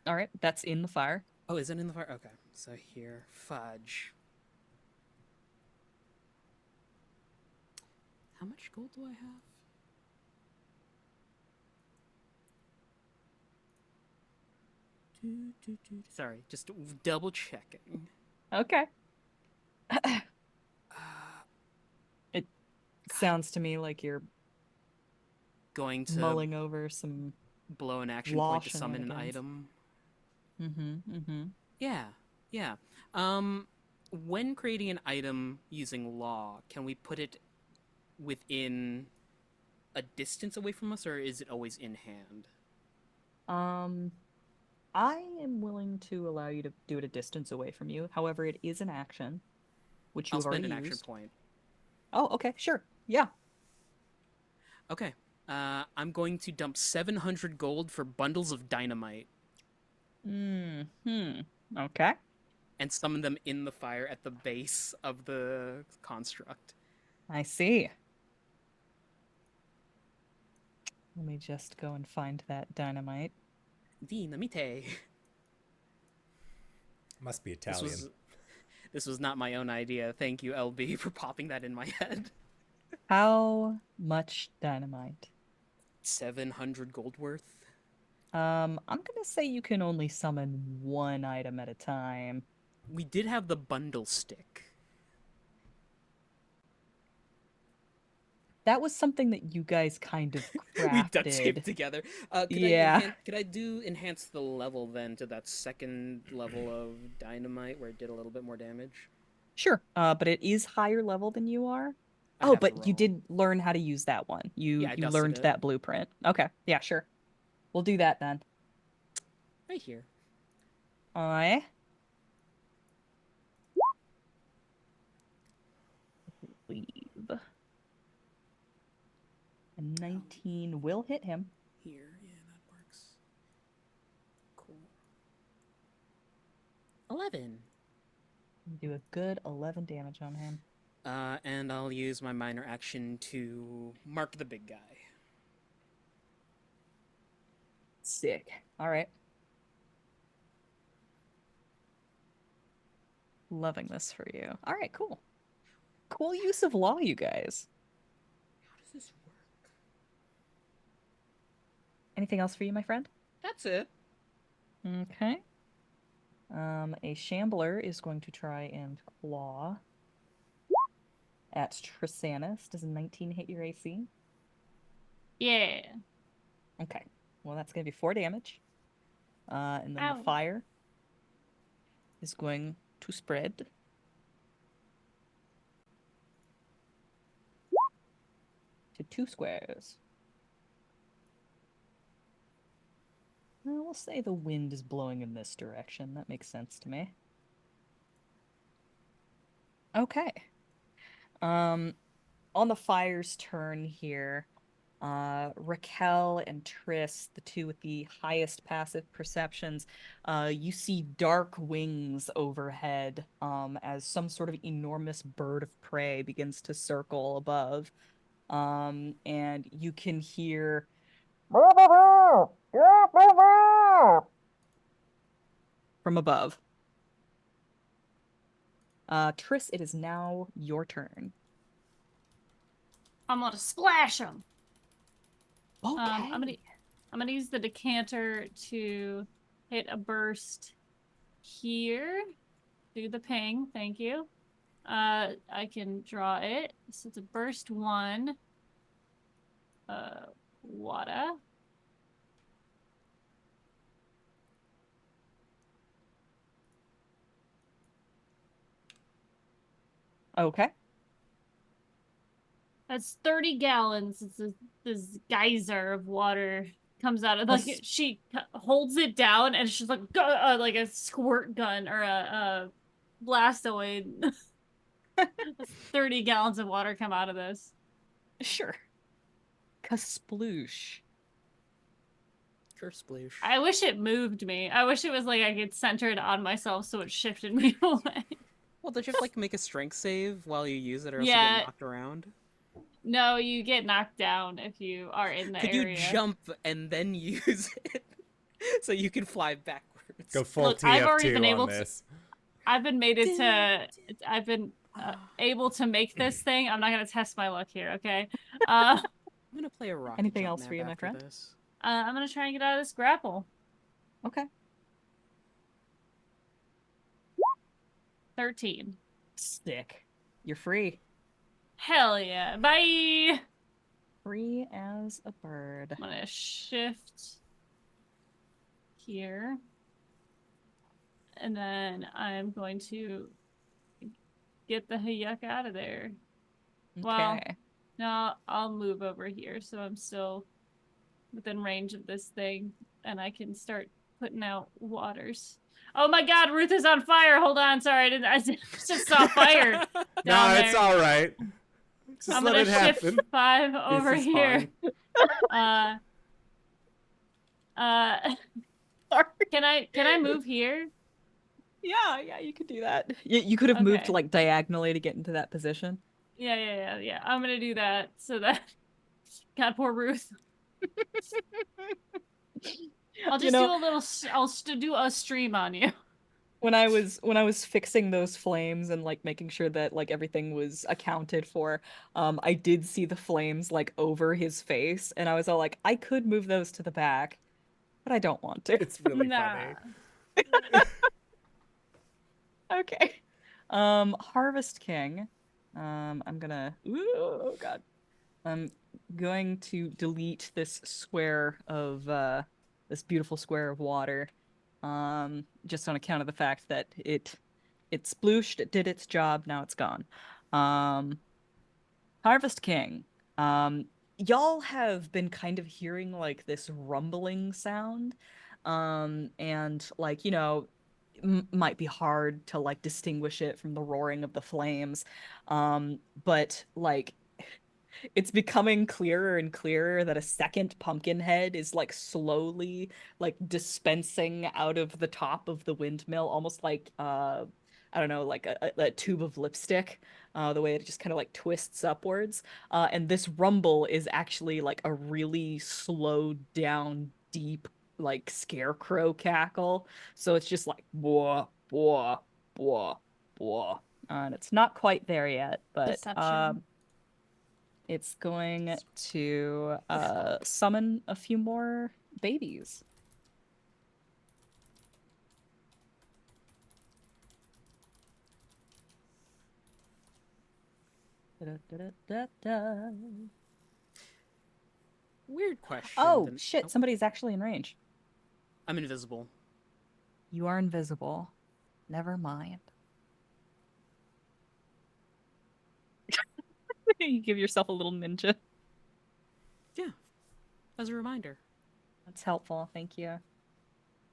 S5: All right, that's in the fire.
S2: Oh, is it in the fire? Okay, so here, fudge. How much gold do I have? Sorry, just double checking.
S5: Okay. It sounds to me like you're
S2: Going to
S5: mulling over some
S2: blow an action
S5: law
S2: point to summon an
S5: shenanigans.
S2: item.
S5: Mm-hmm.
S2: Yeah. When creating an item using law, can we put it within a distance away from us, or is it always in hand?
S5: I am willing to allow you to do it a distance away from you. However, it is an action, which you
S2: I'll
S5: have already
S2: spend an action
S5: used.
S2: point.
S5: Oh, okay, sure. Yeah.
S2: Okay. I'm going to dump 700 gold for bundles of dynamite
S5: Okay.
S2: and summon them in the fire at the base of the construct.
S5: I see. Let me just go and find that dynamite.
S2: Dynamite.
S1: Must be Italian.
S2: This was not my own idea. Thank you, LB, for popping that in my head.
S5: How much dynamite?
S2: 700 gold worth.
S5: I'm gonna say you can only summon one item at a time.
S2: We did have the bundle stick.
S5: That was something that you guys kind of crafted.
S2: We duct taped together.
S5: Yeah.
S2: Could I enhance the level then to that second level of dynamite where it did a little bit more damage?
S5: Sure, but it is higher level than you are.
S2: I'd
S5: Oh,
S2: have to
S5: but you
S2: roll.
S5: did learn how to use that one.
S2: Yeah, I
S5: You
S2: dusted
S5: learned
S2: it.
S5: that blueprint. Okay, yeah, sure. We'll do that then.
S2: Right here.
S5: I leave. A 19 will hit him.
S2: Here, yeah, that works. Cool. 11.
S5: Do a good 11 damage on him.
S2: And I'll use my minor action to mark the big guy.
S5: Sick. All right. Loving this for you. All right, cool. Cool use of law, you guys.
S2: How does this work?
S5: Anything else for you, my friend?
S2: That's it.
S5: Okay. A shambler is going to try and claw at Trisannas. Does a 19 hit your AC?
S3: Yeah.
S5: Okay. Well, that's going to be 4 damage. And then
S3: Ow.
S5: the fire is going to spread. To 2 squares. We'll say the wind is blowing in this direction. That makes sense to me. Okay. On the fire's turn here, Rakel and Triss, the two with the highest passive perceptions, you see dark wings overhead as some sort of enormous bird of prey begins to circle above. And you can hear from above. Triss, it is now your turn.
S3: I'm gonna splash him.
S5: Okay.
S3: I'm gonna use the decanter to hit a burst here. Do the ping, thank you. I can draw it. So it's a burst 1. Water.
S5: Okay.
S3: That's 30 gallons. It's this geyser of water comes out of, like, she holds it down and it's just like like a squirt gun or a blastoid. 30 gallons of water come out of this.
S5: Sure. Kasploosh.
S2: Kersploosh.
S3: I wish it moved me. I wish it was like I could center it on myself so it shifted me away.
S2: Well, don't you have to, like, make a strength save while you use it or else you
S3: Yeah.
S2: get knocked around?
S3: No, you get knocked down if you are in the
S2: Could
S3: area.
S2: you jump and then use it so you can fly backwards?
S1: Go full
S3: Look, I've already
S1: TF2
S3: been able
S1: on
S3: to-
S1: this.
S3: I've been able to make this thing. I'm not gonna test my luck here, okay?
S2: I'm gonna play a rocket
S5: Anything
S2: jump
S5: else
S2: map
S5: for you, my
S2: after
S5: friend?
S2: this.
S3: I'm gonna try and get out of this grapple.
S5: Okay.
S3: 13.
S5: Sick. You're free.
S3: Hell yeah. Bye!
S5: Free as a bird.
S3: I'm gonna shift here. And then I'm going to get the yuck out of there. Well,
S5: Okay.
S3: no, I'll move over here so I'm still within range of this thing and I can start putting out waters. Oh my god, Ruth is on fire. Hold on, sorry, I just saw fire.
S1: No,
S3: down
S1: it's
S3: there.
S1: all right. Just
S3: I'm
S1: let
S3: gonna
S1: it happen.
S3: shift 5 over
S4: is
S3: here.
S4: fine.
S3: Can I move here?
S5: Yeah, you could do that. You could have moved
S3: Okay.
S5: like diagonally to get into that position.
S3: Yeah. I'm gonna do that so that God, poor Ruth. I'll just do a little. I'll do a stream on you.
S5: When I was fixing those flames and like making sure that like everything was accounted for, I did see the flames like over his face, and I was all like, I could move those to the back, but I don't want to.
S1: It's really
S3: Nah.
S1: funny.
S5: Okay. Harvest King. I'm gonna. Ooh, oh god. I'm going to delete this square of this beautiful square of water. Just on account of the fact that it splooshed, it did its job, now it's gone. Harvest King. Y'all have been kind of hearing like this rumbling sound. And like, you know, might be hard to like distinguish it from the roaring of the flames. But like it's becoming clearer and clearer that a second pumpkin head is like slowly like dispensing out of the top of the windmill, almost like I don't know, like a tube of lipstick, the way it just kind of like twists upwards. And this rumble is actually like a really slowed down, deep, like scarecrow cackle. So it's just like bwah, bwah, bwah, bwah. And it's not quite there yet, but
S3: Deception.
S5: it's going to summon a few more babies. Da-da-da-da-da.
S2: Weird question.
S5: Oh,
S2: then-
S5: shit, somebody's actually in range.
S2: I'm invisible.
S5: You are invisible. Never mind. You give yourself a little ninja.
S2: Yeah. As a reminder.
S5: That's helpful, thank you.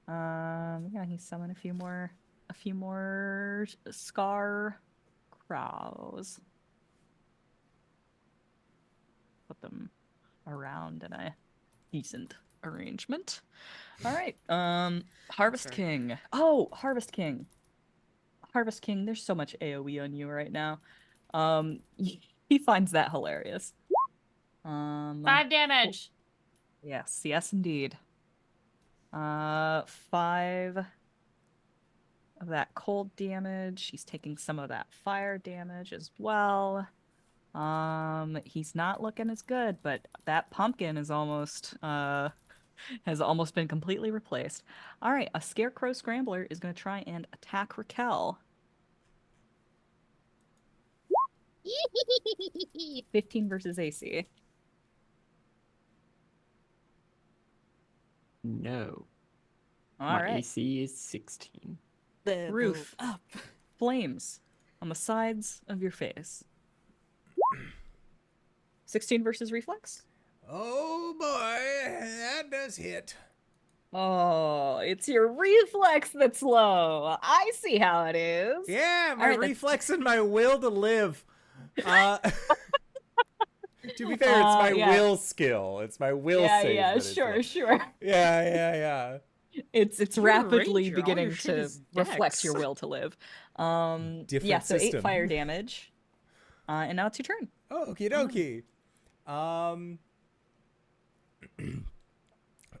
S5: Yeah, he summoned a few more scar crows. Put them around in a decent arrangement. All right. Harvest
S2: Sorry.
S5: King. Oh, Harvest King. Harvest King, there's so much AoE on you right now. He finds that hilarious.
S3: 5 damage.
S5: Yes, indeed. 5 of that cold damage. He's taking some of that fire damage as well. He's not looking as good, but that pumpkin is almost has almost been completely replaced. All right, a Scarecrow Scrambler is going to try and attack Rakel. 15 versus AC.
S4: No.
S5: All
S4: My
S5: right.
S4: AC is 16.
S5: Ruth, flames on the sides of your face. 16 versus reflex.
S1: Oh boy, that does hit.
S5: Oh, it's your reflex that's low. I see how it is.
S1: Yeah, my
S5: All right,
S1: reflex and my will to live. To be fair, it's my
S5: yeah.
S1: will skill. It's my will save.
S5: Yeah,
S1: that is
S5: sure,
S1: low.
S5: sure.
S1: Yeah.
S5: It's
S2: You're a
S5: rapidly
S2: ranger. All your
S5: beginning
S2: shit
S5: to
S2: is
S5: reflect
S2: dex.
S5: your will to live.
S1: Different
S5: Yeah, so 8
S1: system.
S5: fire damage. And now it's your turn.
S1: Oh, okie dokie.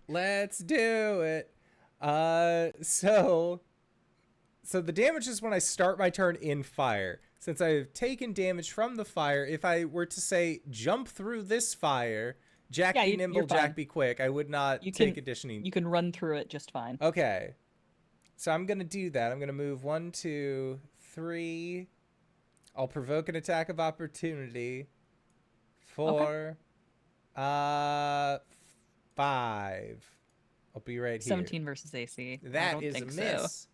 S1: Let's do it. So the damage is when I start my turn in fire. Since I've taken damage from the fire, if I were to say jump through this fire, Jack be nimble,
S5: you're fine.
S1: Jack be quick, I would not take additioning.
S5: You can run through it just fine.
S1: Okay. So I'm going to do that. I'm going to move 1, 2, 3. I'll provoke an attack of opportunity. 4. 5. I'll be right here.
S5: 17 versus AC.
S1: That is a miss.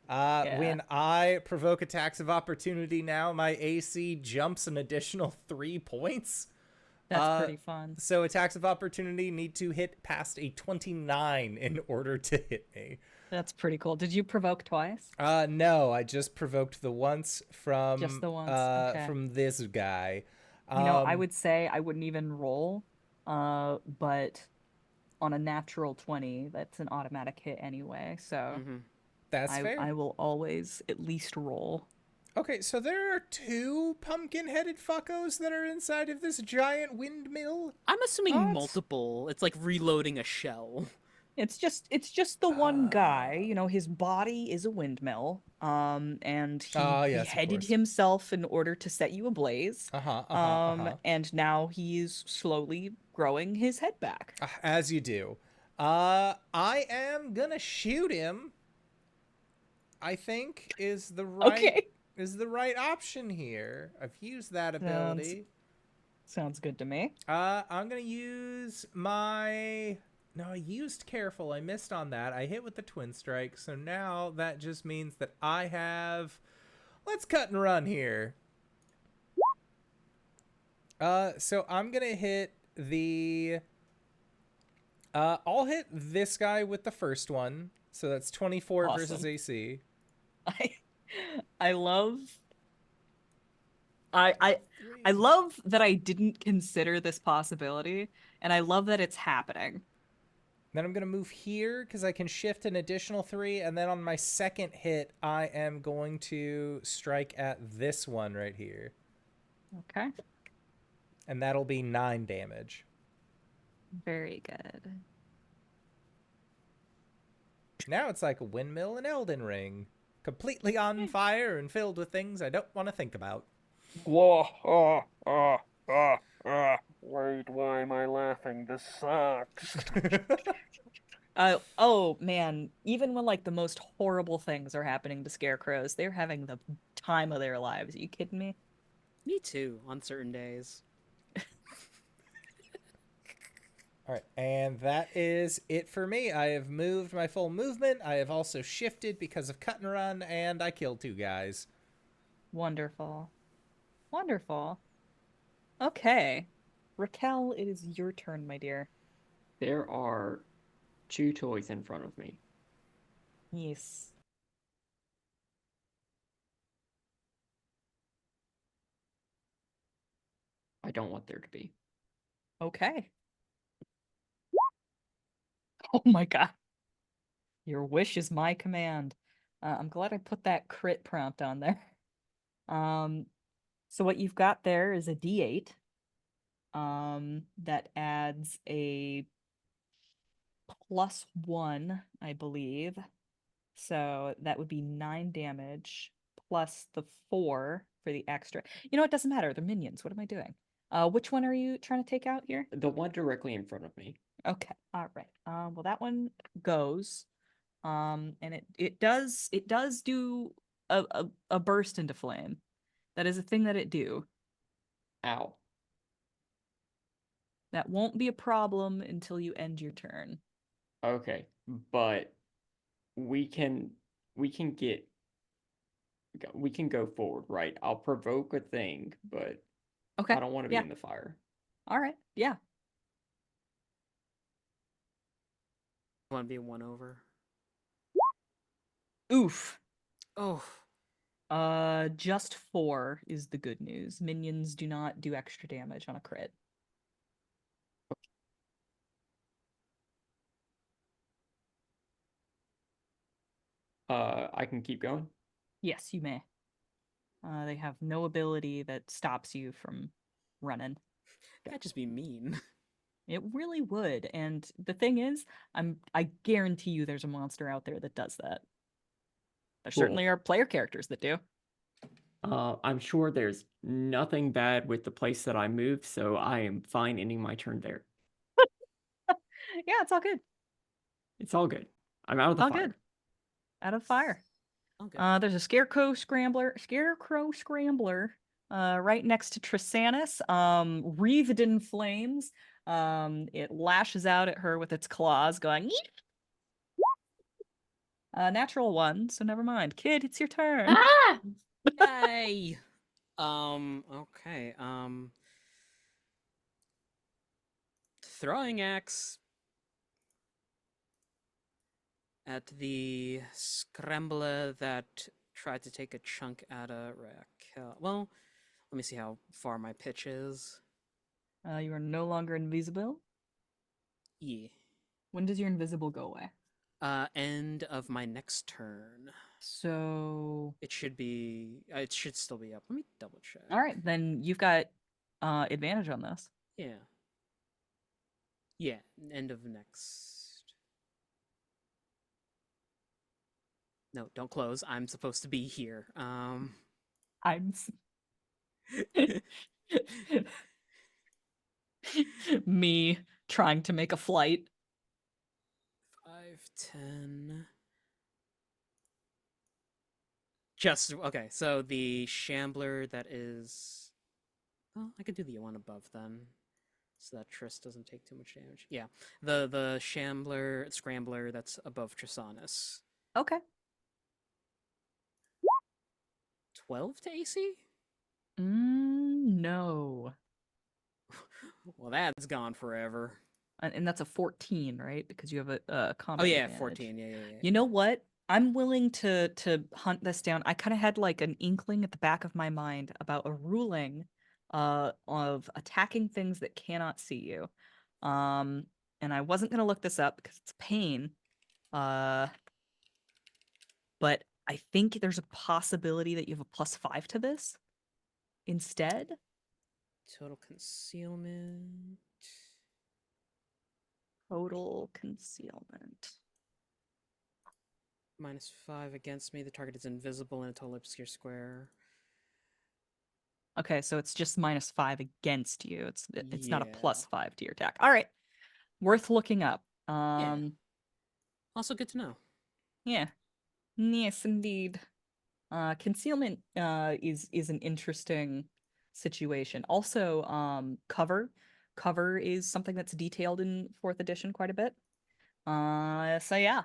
S5: So.
S1: When I provoke attacks of opportunity now, my AC jumps an additional 3 points.
S5: That's pretty fun.
S1: So attacks of opportunity need to hit past a 29 in order to hit me.
S5: That's pretty cool. Did you provoke twice?
S1: No, I just provoked the once from
S5: Just the once. Okay.
S1: from this guy.
S5: I would say I wouldn't even roll, but on a natural 20, that's an automatic hit anyway. So
S1: that's fair.
S5: I will always at least roll.
S1: Okay, so there are 2 pumpkin-headed fuckos that are inside of this giant windmill.
S2: I'm assuming multiple. It's like reloading a shell.
S5: It's just the one guy. His body is a windmill. And he beheaded himself in order to set you ablaze. And now he's slowly growing his head back.
S1: As you do. I am gonna shoot him. I think is the right option here. I've used that ability.
S5: Sounds good to me.
S1: I'm gonna use my. No, I used careful. I missed on that. I hit with the twin strike. So now that just means that I have. Let's cut and run here. So I'm gonna hit the. I'll hit this guy with the first one. So that's 24 versus AC.
S5: I love I love that I didn't consider this possibility, and I love that it's happening.
S1: Then I'm going to move here because I can shift an additional 3, and then on my second hit, I am going to strike at this one right here.
S5: Okay.
S1: And that'll be 9 damage.
S5: Very good.
S1: Now it's like a windmill in Elden Ring. Completely on fire and filled with things I don't want to think about.
S6: Wait, why am I laughing? This sucks.
S5: Oh man, even when like the most horrible things are happening to scarecrows, they're having the time of their lives. Are you kidding me?
S2: Me too, on certain days.
S1: All right, and that is it for me. I have moved my full movement. I have also shifted because of cut and run, and I killed 2 guys.
S5: Wonderful. Wonderful. Okay. Rakel, it is your turn, my dear.
S4: There are 2 toys in front of me.
S5: Yes.
S4: I don't want there to be.
S5: Okay. Oh my god. Your wish is my command. I'm glad I put that crit prompt on there. So what you've got there is a D8. That adds a +1, I believe. So that would be 9 damage plus the 4 for the extra. It doesn't matter. They're minions. What am I doing? Which one are you trying to take out here?
S4: The one directly in front of me.
S5: Okay. All right. Well, that one goes. And it does do a burst into flame. That is a thing that it do.
S4: Ow.
S5: That won't be a problem until you end your turn.
S4: Okay, but we can get we can go forward, right? I'll provoke a thing, but
S5: Okay.
S4: I don't want to be
S5: Yeah.
S4: in the fire.
S5: All right. Yeah.
S2: Want to be 1 over?
S5: Oof.
S2: Oh,
S5: Just 4 is the good news. Minions do not do extra damage on a crit.
S4: I can keep going.
S5: Yes, you may. They have no ability that stops you from running.
S2: that'd just be mean.
S5: It really would. And the thing is, I guarantee you there's a monster out there that does that. There
S4: Cool.
S5: certainly are player characters that do.
S4: I'm sure there's nothing bad with the place that I moved, so I am fine ending my turn there.
S5: Yeah, it's all good.
S4: It's all good. I'm out of the
S5: All
S4: fire.
S5: good. Out of fire.
S2: Okay.
S5: There's a scarecrow scrambler right next to Trisannas, wreathed in flames. It lashes out at her with its claws, going natural 1, so never mind. Kid, it's your turn.
S3: Ah!
S2: Yay! Okay. Throwing axe at the scrambler that tried to take a chunk out of Rakel. Well, let me see how far my pitch is.
S5: You are no longer invisible.
S2: Yeah.
S5: When does your invisible go away?
S2: End of my next turn.
S5: So,
S2: It should be. It should still be up. Let me double check.
S5: all right, then you've got advantage on this.
S2: Yeah. Yeah. End of next. No, don't close. I'm supposed to be here.
S5: I'm me trying to make a flight.
S2: 5, 10. Just okay. So the shambler that is. Well, I could do the one above then, so that Triss doesn't take too much damage. Yeah, the shambler scrambler that's above Trisannas.
S5: Okay.
S2: 12 to AC.
S5: No.
S2: Well, that's gone forever.
S5: And that's a 14, right? Because you have a combat
S2: Oh yeah,
S5: advantage.
S2: 14. Yeah.
S5: You know what? I'm willing to hunt this down. I kind of had like an inkling at the back of my mind about a ruling of attacking things that cannot see you. And I wasn't gonna look this up because it's a pain. But I think there's a possibility that you have a +5 to this instead.
S2: Total concealment.
S5: Total concealment.
S2: -5 against me. The target is invisible in a total obscure square.
S5: Okay, so it's just -5 against you. It's not a
S2: Yeah.
S5: +5 to your attack. All right, worth looking up.
S2: Also good to know.
S5: Yeah, yes, indeed. Concealment is an interesting situation. Also, cover is something that's detailed in 4th edition quite a bit. So yeah,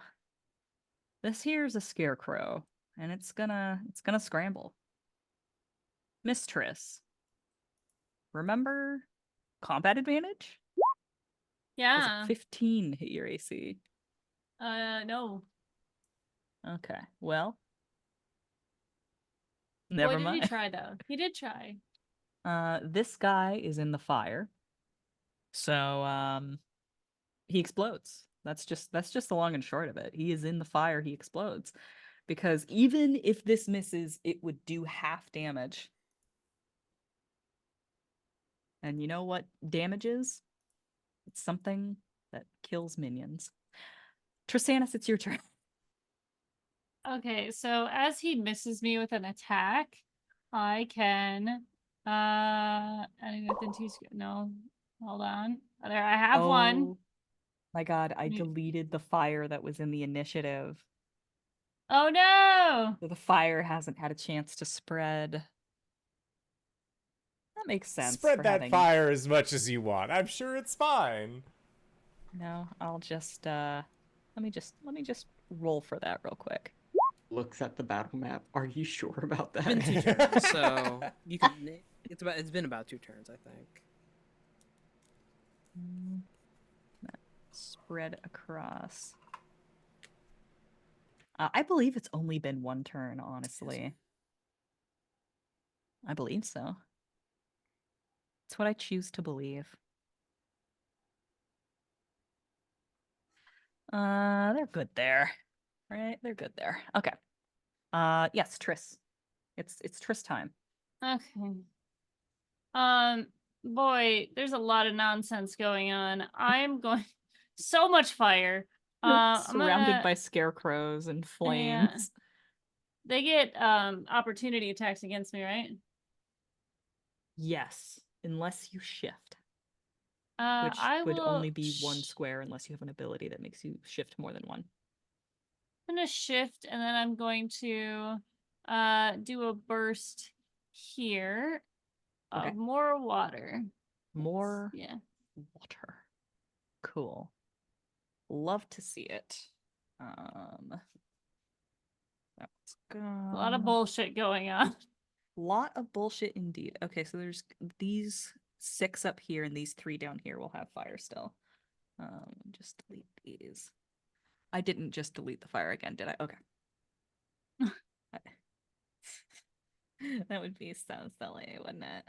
S5: this here's a scarecrow, and it's gonna scramble. Mistress, remember combat advantage? Does
S3: Yeah.
S5: a 15 hit your AC?
S3: No.
S5: Okay, well,
S3: Boy,
S5: never
S3: did
S5: mind.
S3: he try though. He did try.
S5: This guy is in the fire, so he explodes. That's just the long and short of it. He is in the fire. He explodes because even if this misses, it would do half damage. And you know what damage is? It's something that kills minions. Trisannas, it's your turn.
S3: Okay, so as he misses me with an attack, I can and within 2 no, hold on. There, I have one.
S5: My god, I
S3: Me-
S5: deleted the fire that was in the initiative.
S3: Oh no!
S5: So the fire hasn't had a chance to spread. That makes sense
S1: Spread
S5: for
S1: that
S5: having...
S1: fire as much as you want. I'm sure it's fine.
S5: No, I'll just let me just roll for that real quick.
S4: Looks at the battle map. Are you sure about
S2: It's been 2
S4: that?
S2: turns, so you can. It's been about 2 turns, I think.
S5: Spread across. I believe it's only been 1 turn, honestly. I believe so. It's what I choose to believe. They're good there. Right? They're good there. Okay. Yes, Triss. It's Triss time.
S3: Okay. Boy, there's a lot of nonsense going on. I am going so much fire. I'm
S5: Surrounded
S3: gonna,
S5: by scarecrows and
S3: yeah.
S5: flames.
S3: They get opportunity attacks against me, right?
S5: Yes, unless you shift. Which
S3: I
S5: would
S3: will
S5: only be 1 square unless you have an ability that makes you shift more than 1.
S3: I'm gonna shift, and then I'm going to do a burst here of
S5: Okay.
S3: more water.
S5: More
S3: Yeah.
S5: water. Cool. Love to see it. That's
S3: A lot of
S5: gone.
S3: bullshit going on.
S5: Lot of bullshit indeed. Okay, so there's these 6 up here and these 3 down here will have fire still. Just delete these. I didn't just delete the fire again, did I? Okay. That would be so silly, wouldn't it?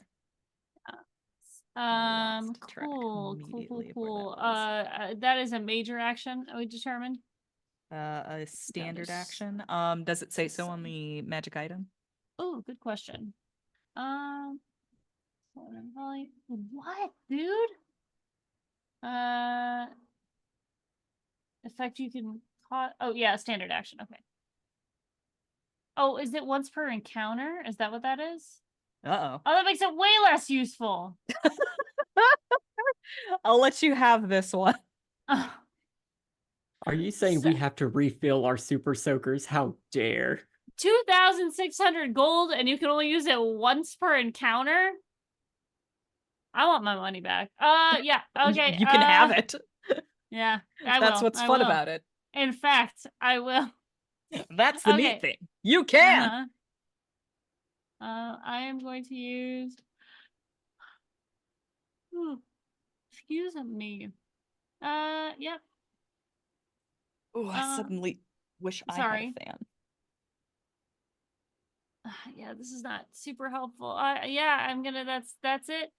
S5: Lost track
S3: Cool.
S5: immediately of where that was.
S3: That is a major action, we determined.
S5: A standard
S3: is-
S5: action. Does it say so on
S3: some-
S5: the magic item?
S3: Oh, good question. What, dude? Effect you can caught. Oh yeah, standard action. Okay. Oh, is it once per encounter? Is that what that is?
S5: Uh-oh.
S3: Oh, that makes it way less useful.
S5: I'll let you have this one.
S3: Oh,
S4: Are you saying we have to refill our super soakers? How dare?
S3: 2,600 gold, and you can only use it once per encounter. I want my money back. Yeah. Okay.
S5: You can have it.
S3: Yeah, I
S5: That's
S3: will.
S5: what's
S3: I
S5: fun
S3: will.
S5: about it.
S3: In fact, I will.
S5: That's the
S3: Okay.
S5: neat thing. You can.
S3: Uh-huh. I am going to use. Ooh, excuse me. Yep.
S5: Oh, I suddenly wish I
S3: sorry.
S5: had a fan.
S3: Yeah, this is not super helpful. Yeah, I'm gonna. That's it.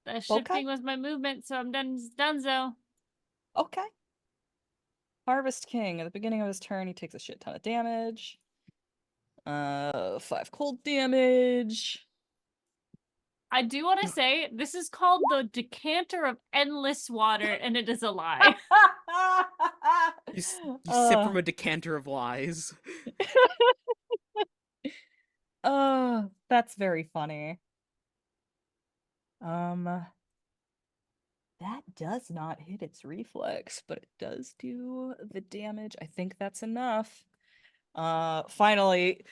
S3: The shifting was my movement, so I'm donezo.
S5: Okay. Harvest King. At the beginning of his turn, he takes a shit ton of damage. 5 cold damage.
S3: I do want to say this is called the Decanter of Endless Water, and it is a lie.
S2: You sip from a decanter of lies.
S5: That's very funny. That does not hit its reflex, but it does do the damage. I think that's enough. Finally,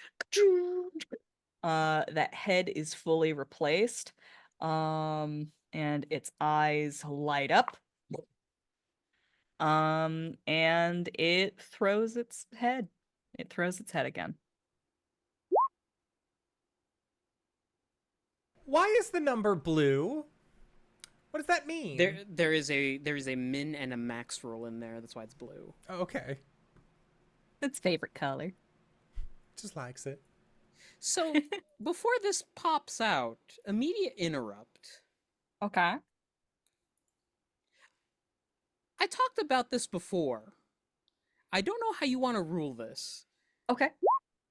S5: that head is fully replaced. And its eyes light up. And it throws its head. It throws its head again.
S1: Why is the number blue? What does that mean?
S2: There is a min and a max roll in there. That's why it's blue.
S1: Oh, okay.
S5: Its favorite color.
S1: Just likes it.
S2: So before this pops out, immediate interrupt.
S5: Okay.
S2: I talked about this before. I don't know how you want to rule this.
S5: Okay.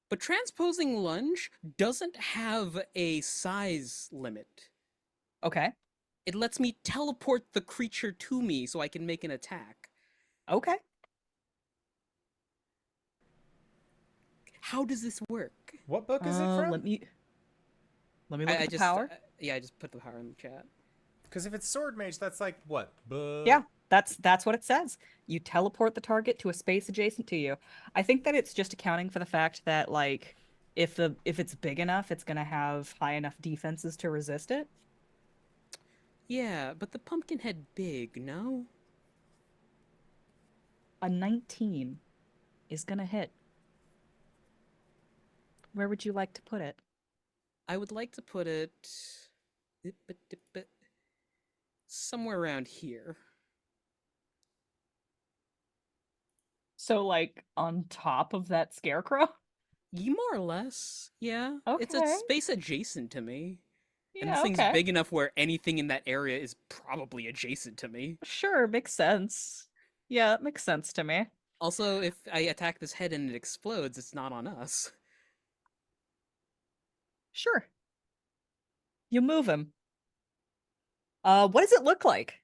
S2: But transposing lunge doesn't have a size limit.
S5: Okay.
S2: It lets me teleport the creature to me so I can make an attack.
S5: Okay.
S2: How does this work?
S1: What book is it from?
S5: Let me look at the
S2: just,
S5: power.
S2: I just put the power in the chat.
S1: Because if it's sword mage, that's like what?
S5: Yeah, that's what it says. You teleport the target to a space adjacent to you. I think that it's just accounting for the fact that like if it's big enough, it's gonna have high enough defenses to resist it.
S2: Yeah, but the Pumpkinhead big, no?
S5: A 19 is gonna hit. Where would you like to put it?
S2: I would like to put it somewhere around here.
S5: So like on top of that scarecrow?
S2: More or less, yeah. It's a
S5: Okay.
S2: space adjacent to me. And this
S5: Yeah,
S2: thing's
S5: okay.
S2: big enough where anything in that area is probably adjacent to me.
S5: Sure, makes sense. Yeah, that makes sense to me.
S2: Also, if I attack this head and it explodes, it's not on us.
S5: Sure. You move him. What does it look like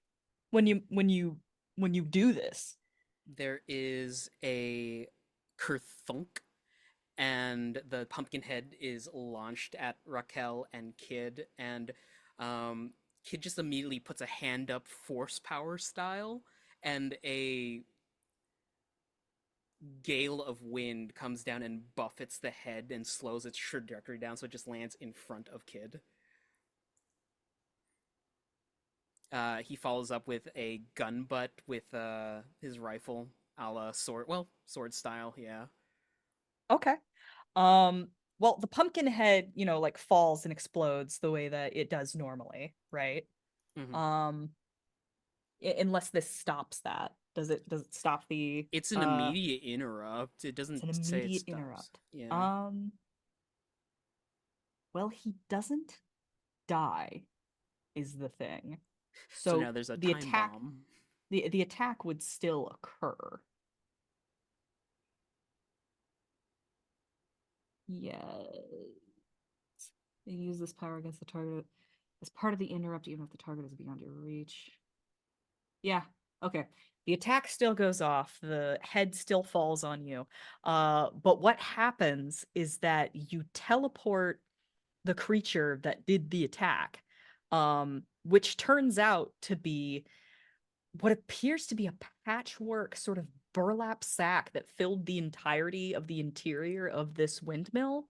S5: when you do this?
S2: There is a kerthunk, and the pumpkin head is launched at Rakel and Kid, and Kid just immediately puts a hand up force power style, and a gale of wind comes down and buffets the head and slows its trajectory down so it just lands in front of Kid. He follows up with a gun butt with his rifle, a la sword, well, sword style, yeah.
S5: Okay. Um, well, the pumpkin head, like falls and explodes the way that it does normally, right?
S2: Hmm.
S5: Um, unless this stops that. Does it stop the
S2: It's an immediate interrupt. It
S5: it's
S2: doesn't
S5: an
S2: say it
S5: immediate
S2: stops.
S5: interrupt.
S2: Yeah.
S5: Well, he doesn't die is the thing.
S2: So
S5: So
S2: now there's a
S5: the
S2: time
S5: attack
S2: bomb.
S5: the attack would still occur. Yeah. They use this power against the target as part of the interrupt, even if the target is beyond your reach. Yeah, okay. The attack still goes off, the head still falls on you. But what happens is that you teleport the creature that did the attack, which turns out to be what appears to be a patchwork sort of burlap sack that filled the entirety of the interior of this windmill.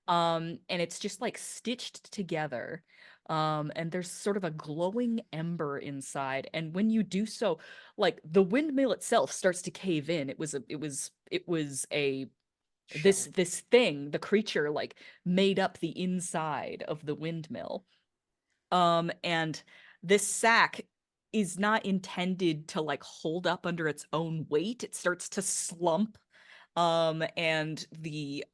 S5: And it's just like stitched together. And there's sort of a glowing ember inside. And when you do so, like the windmill itself starts to cave in. It was a this
S2: Shell.
S5: this thing, the creature like made up the inside of the windmill. And this sack is not intended to like hold up under its own weight. It starts to slump. And the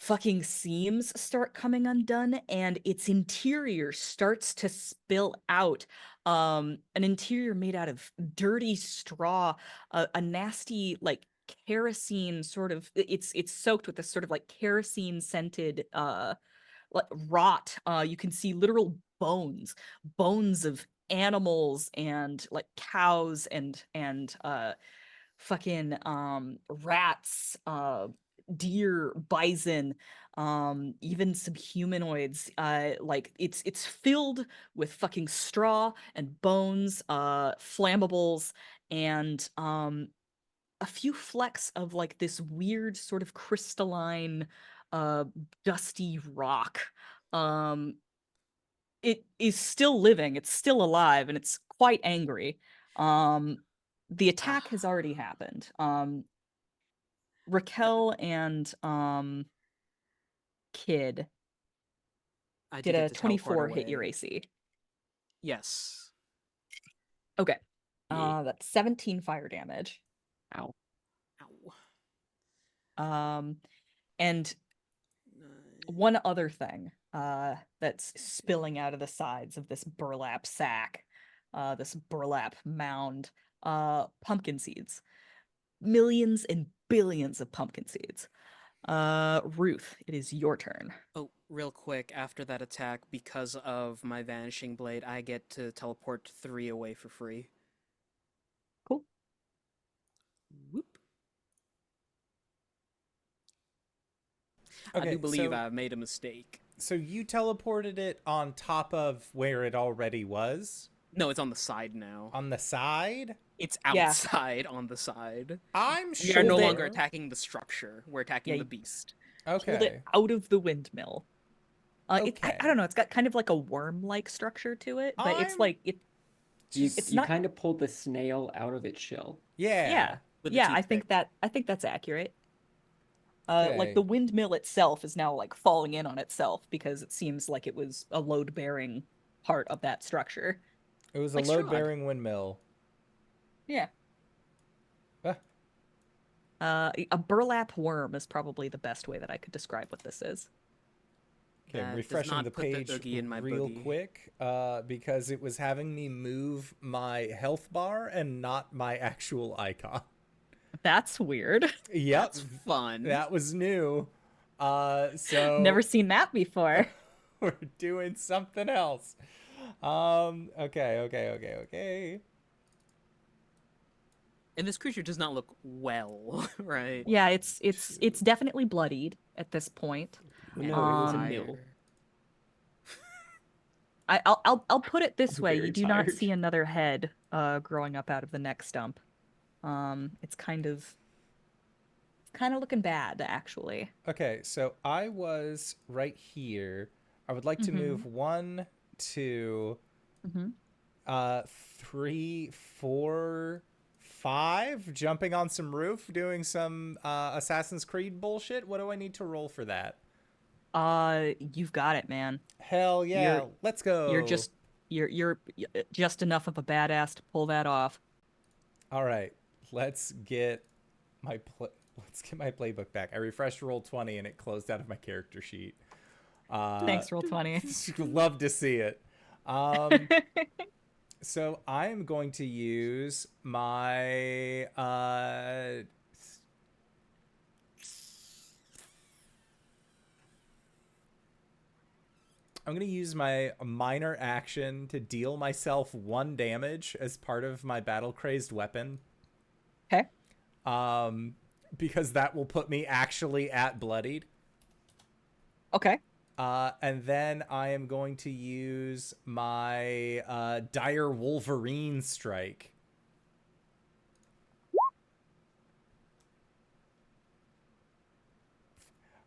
S5: fucking seams start coming undone and its interior starts to spill out. An interior made out of dirty straw, a nasty like kerosene sort of, it's soaked with this sort of like kerosene scented like rot. You can see literal bones of animals and like cows and fucking rats, deer, bison, even some humanoids. Like it's filled with fucking straw and bones, flammables, and a few flecks of like this weird sort of crystalline uh dusty rock. Um it is still living, it's still alive, and it's quite angry. Um the
S2: Ah,
S5: attack has already happened. Raquel and Kid
S2: I do
S5: did
S2: get
S5: a
S2: to teleport
S5: 24 hit your
S2: away.
S5: AC.
S2: Yes.
S5: Okay.
S4: Yeah.
S5: That's 17 fire damage.
S4: Ow.
S2: Ow.
S5: Um and
S2: Nine,
S5: one other thing that's spilling out of the sides of this burlap sack, this burlap mound, pumpkin seeds. Millions and billions of pumpkin seeds. Ruth, it is your turn.
S2: Oh, real quick, after that attack, because of my Vanishing Blade, I get to teleport 3 away for free.
S5: Cool.
S2: Whoop. I
S1: Okay,
S2: do believe
S1: so
S2: I made a mistake.
S1: So you teleported it on top of where it already was?
S2: No, it's on the side now.
S1: On the side?
S2: It's
S5: Yeah.
S2: outside on the side.
S1: I'm
S2: We
S1: sure.
S2: are no
S5: Pulled it-
S2: longer attacking the structure. We're attacking
S5: Yeah,
S2: the beast.
S5: Pulled
S1: Okay.
S5: it out of the windmill. I
S1: Okay.
S5: don't know. It's got kind of like a worm-like structure to it, but it's
S1: I'm
S5: like it.
S4: You
S5: It's
S4: you
S5: not-
S4: kind of pulled the snail out of its shell.
S1: Yeah.
S2: With a
S5: Yeah. I
S2: toothpick.
S5: think that's accurate.
S1: Okay.
S5: Like the windmill itself is now like falling in on itself because it seems like it was a load-bearing part of that structure.
S1: It was
S2: Like
S1: a
S2: Strahd.
S1: load-bearing windmill.
S5: Yeah.
S1: Ah.
S5: A burlap worm is probably the best way that I could describe what this is.
S1: Okay, I'm
S2: That does
S1: refreshing
S2: not
S1: the
S2: put the
S1: page
S2: oogie in my
S1: real
S2: boogie.
S1: quick because it was having me move my health bar and not my actual icon.
S5: That's weird.
S1: Yep,
S2: That's fun.
S1: that was new. So
S5: Never seen that before.
S1: we're doing something else. Okay.
S2: And this creature does not look well, right?
S5: Yeah, it's definitely bloodied at this point.
S4: No, it was a
S5: Um,
S4: mill.
S5: I'll put it this
S4: I'm
S5: way:
S4: very
S5: you do not
S4: tired.
S5: see another head growing up out of the neck stump. It's kind of looking bad, actually.
S1: Okay, so I was right here. I would like to move 1, 2,
S5: Mm-hmm.
S1: 3, 4, 5, jumping on some roof, doing some Assassin's Creed bullshit. What do I need to roll for that?
S5: You've got it, man.
S1: Hell yeah,
S5: You're-
S1: let's go.
S5: You're just enough of a badass to pull that off.
S1: All right, let's get my playbook back. I refreshed Roll20 and it closed out of my character sheet.
S5: Thanks, Roll20.
S1: Love to see it. So I'm going to use my I'm going to use my minor action to deal myself 1 damage as part of my battle crazed weapon.
S5: Okay.
S1: Because that will put me actually at bloodied.
S5: Okay.
S1: And then I am going to use my dire Wolverine strike.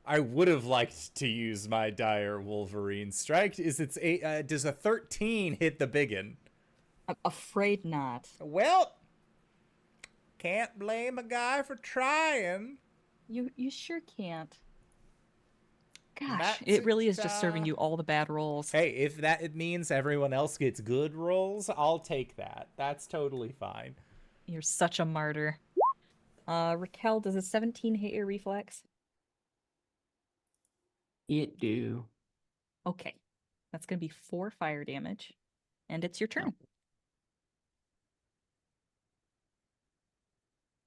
S1: I would have liked to use my dire Wolverine strike. Does a 13 hit the biggin?
S5: I'm afraid not.
S1: Well, can't blame a guy for trying.
S5: You sure can't. Gosh,
S1: That's
S5: it really is just serving
S1: it,
S5: you all the bad rolls.
S1: Hey, if it means everyone else gets good rolls, I'll take that. That's totally fine.
S5: You're such a martyr. Rakel, does a 17 hit your reflex?
S4: It do.
S5: Okay. That's going to be 4 fire damage. And it's your turn.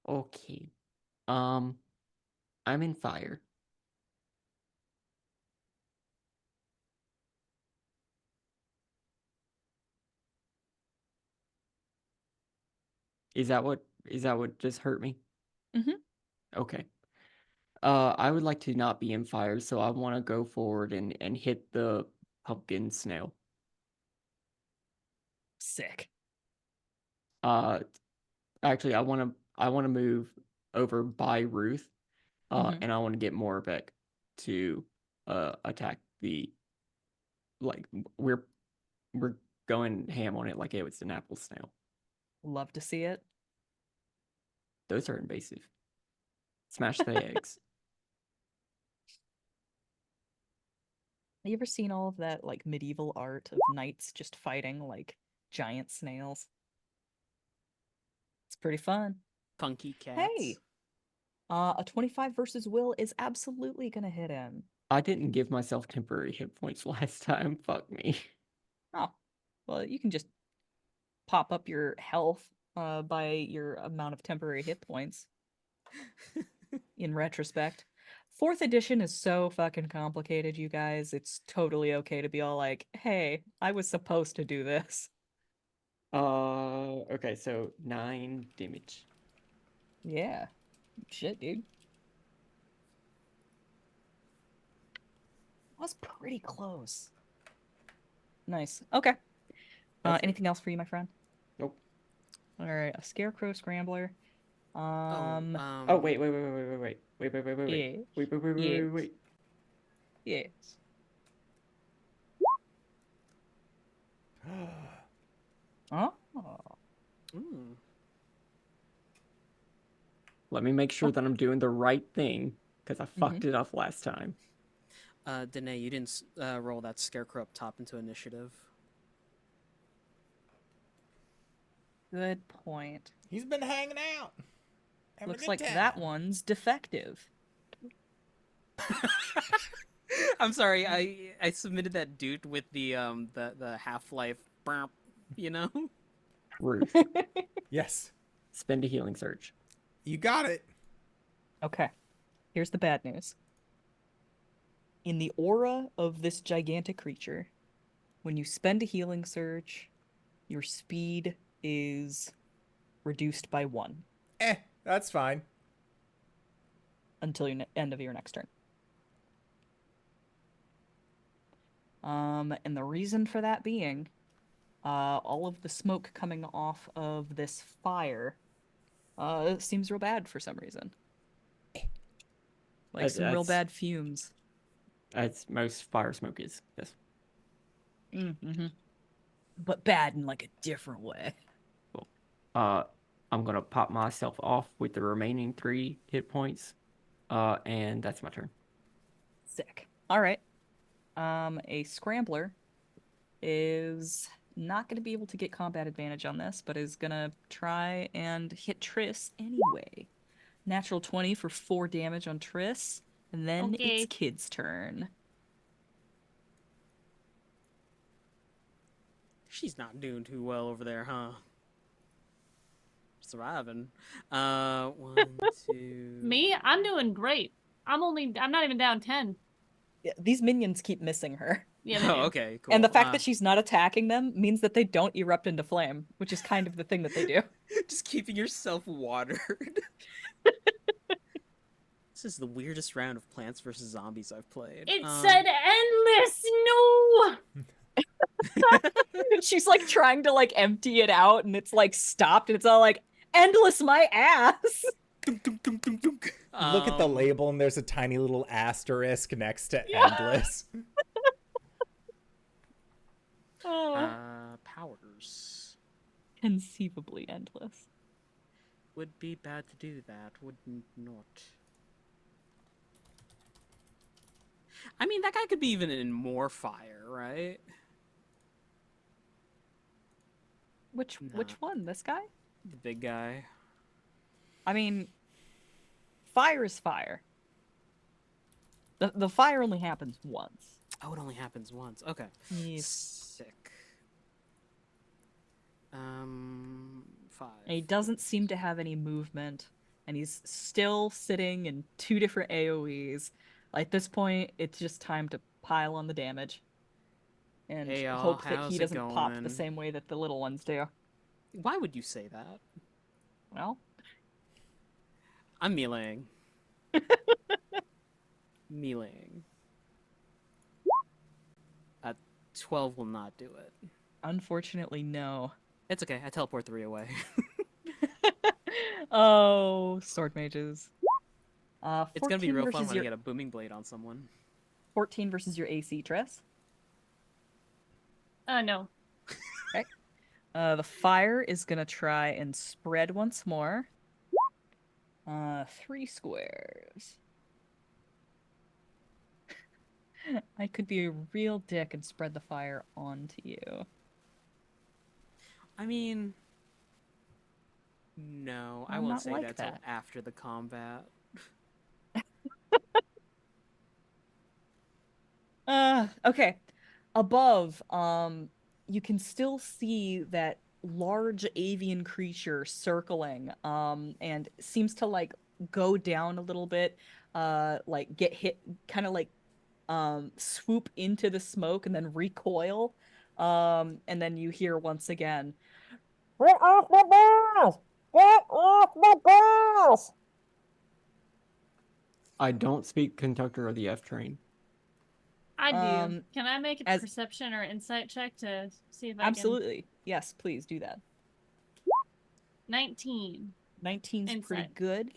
S4: Okay. I'm in fire. Is that what just hurt me?
S5: Mhm.
S4: Okay. I would like to not be in fire, so I want to go forward and hit the pumpkin snail.
S5: Sick.
S4: Actually, I want to move over by Ruth,
S5: Mhm.
S4: and I want to get Moravec to attack the we're going ham on it like it was an apple snail.
S5: Love to see it.
S4: Those are invasive. Smash the eggs.
S5: Have you ever seen all of that like medieval art of knights just fighting like giant snails? It's pretty fun.
S2: Funky cats.
S5: Hey, a 25 versus Will is absolutely gonna hit him.
S4: I didn't give myself temporary hit points last time. Fuck me.
S5: Oh, well, you can just pop up your health by your amount of temporary hit points. In retrospect, 4th edition is so fucking complicated, you guys. It's totally okay to be all like, "Hey, I was supposed to do this."
S4: Okay, so 9 damage.
S5: Yeah, shit, dude. was pretty close. Nice. Okay.
S4: That's it.
S5: Anything else for you, my friend?
S4: Nope.
S5: All right, a scarecrow scrambler.
S4: Oh, wait.
S5: Yes. Yes. Oh.
S2: Mm.
S4: Let me make sure that I'm doing the right thing, because I fucked it up last time.
S2: Danae, you didn't roll that scarecrow up top into initiative.
S5: Good point.
S1: He's been hanging out. Having a
S5: Looks
S1: good
S5: like
S1: time.
S5: that one's defective.
S2: I'm sorry, I submitted that dude with the Half-Life, you know?
S4: Ruth,
S1: Yes,
S4: spend a healing surge.
S1: you got it.
S5: Okay. Here's the bad news. In the aura of this gigantic creature, when you spend a healing surge, your speed is reduced by 1
S1: That's fine.
S5: until the end of your next turn. And the reason for that being, all of the smoke coming off of this fire, seems real bad for some reason. Like some real bad fumes.
S4: As most fire smoke is. Yes.
S5: Mm-hmm. But bad in like a different way.
S4: Cool. I'm gonna pop myself off with the remaining 3 hit points. And that's my turn.
S5: Sick. All right. A scrambler is not going to be able to get combat advantage on this, but is going to try and hit Triss anyway. Natural 20 for 4 damage on Triss, and then
S3: Okay.
S5: it's Kid's turn.
S2: She's not doing too well over there, huh? Surviving. 1, 2...
S3: Me? I'm doing great. I'm not even down 10.
S5: Yeah, these minions keep missing her.
S3: Yeah, they
S2: Oh,
S3: do.
S2: okay, cool.
S5: And the fact that she's not attacking them means that they don't erupt into flame, which is kind of the thing that they do.
S2: Just keeping yourself watered. This is the weirdest round of Plants vs. Zombies I've played.
S3: It said endless! No!
S5: She's like trying to like empty it out and it's like stopped and it's all like, endless my ass!
S1: Look at the label and there's a tiny little asterisk next to endless.
S2: Powers.
S5: Conceivably endless.
S2: Would be bad to do that, would not. I mean, that guy could be even in more fire, right?
S5: Which one? This guy?
S2: The big guy.
S5: I mean, fire is fire. The fire only happens once.
S2: Oh, it only happens once. Okay.
S5: Yes.
S2: Sick. 5.
S5: And he doesn't seem to have any movement, and he's still sitting in 2 different AoEs. At this point, it's just time to pile on the damage. And
S2: Hey, y'all,
S5: hope that
S2: how's
S5: he
S2: it
S5: doesn't pop the
S2: going?
S5: same way that the little ones do.
S2: Why would you say that?
S5: Well,
S2: I'm meleeing. Meleeing. 12 will not do it.
S5: unfortunately, no.
S2: It's okay, I teleport 3 away.
S5: Oh, sword mages.
S2: It's gonna be real fun
S5: versus
S2: when I
S5: your
S2: get a booming blade on someone.
S5: 14 versus your AC, Tress.
S3: No.
S5: Okay. The fire is gonna try and spread once more. 3 squares. I could be a real dick and spread the fire onto you.
S2: I mean... No, I
S5: I'm
S2: won't
S5: not
S2: say
S5: like
S2: that till
S5: that.
S2: after the combat.
S5: Okay. Above, you can still see that large avian creature circling, and seems to like go down a little bit, like get hit, kind of like swoop into the smoke and then recoil. And then you hear once again, "Get off the balls! Get off the balls!"
S4: I don't speak conductor of the F train.
S3: I do. Can I make a
S5: as-
S3: perception or insight check to see if I
S5: Absolutely. Yes, please do that.
S3: can? 19.
S5: 19's pretty
S3: Insight.
S5: good.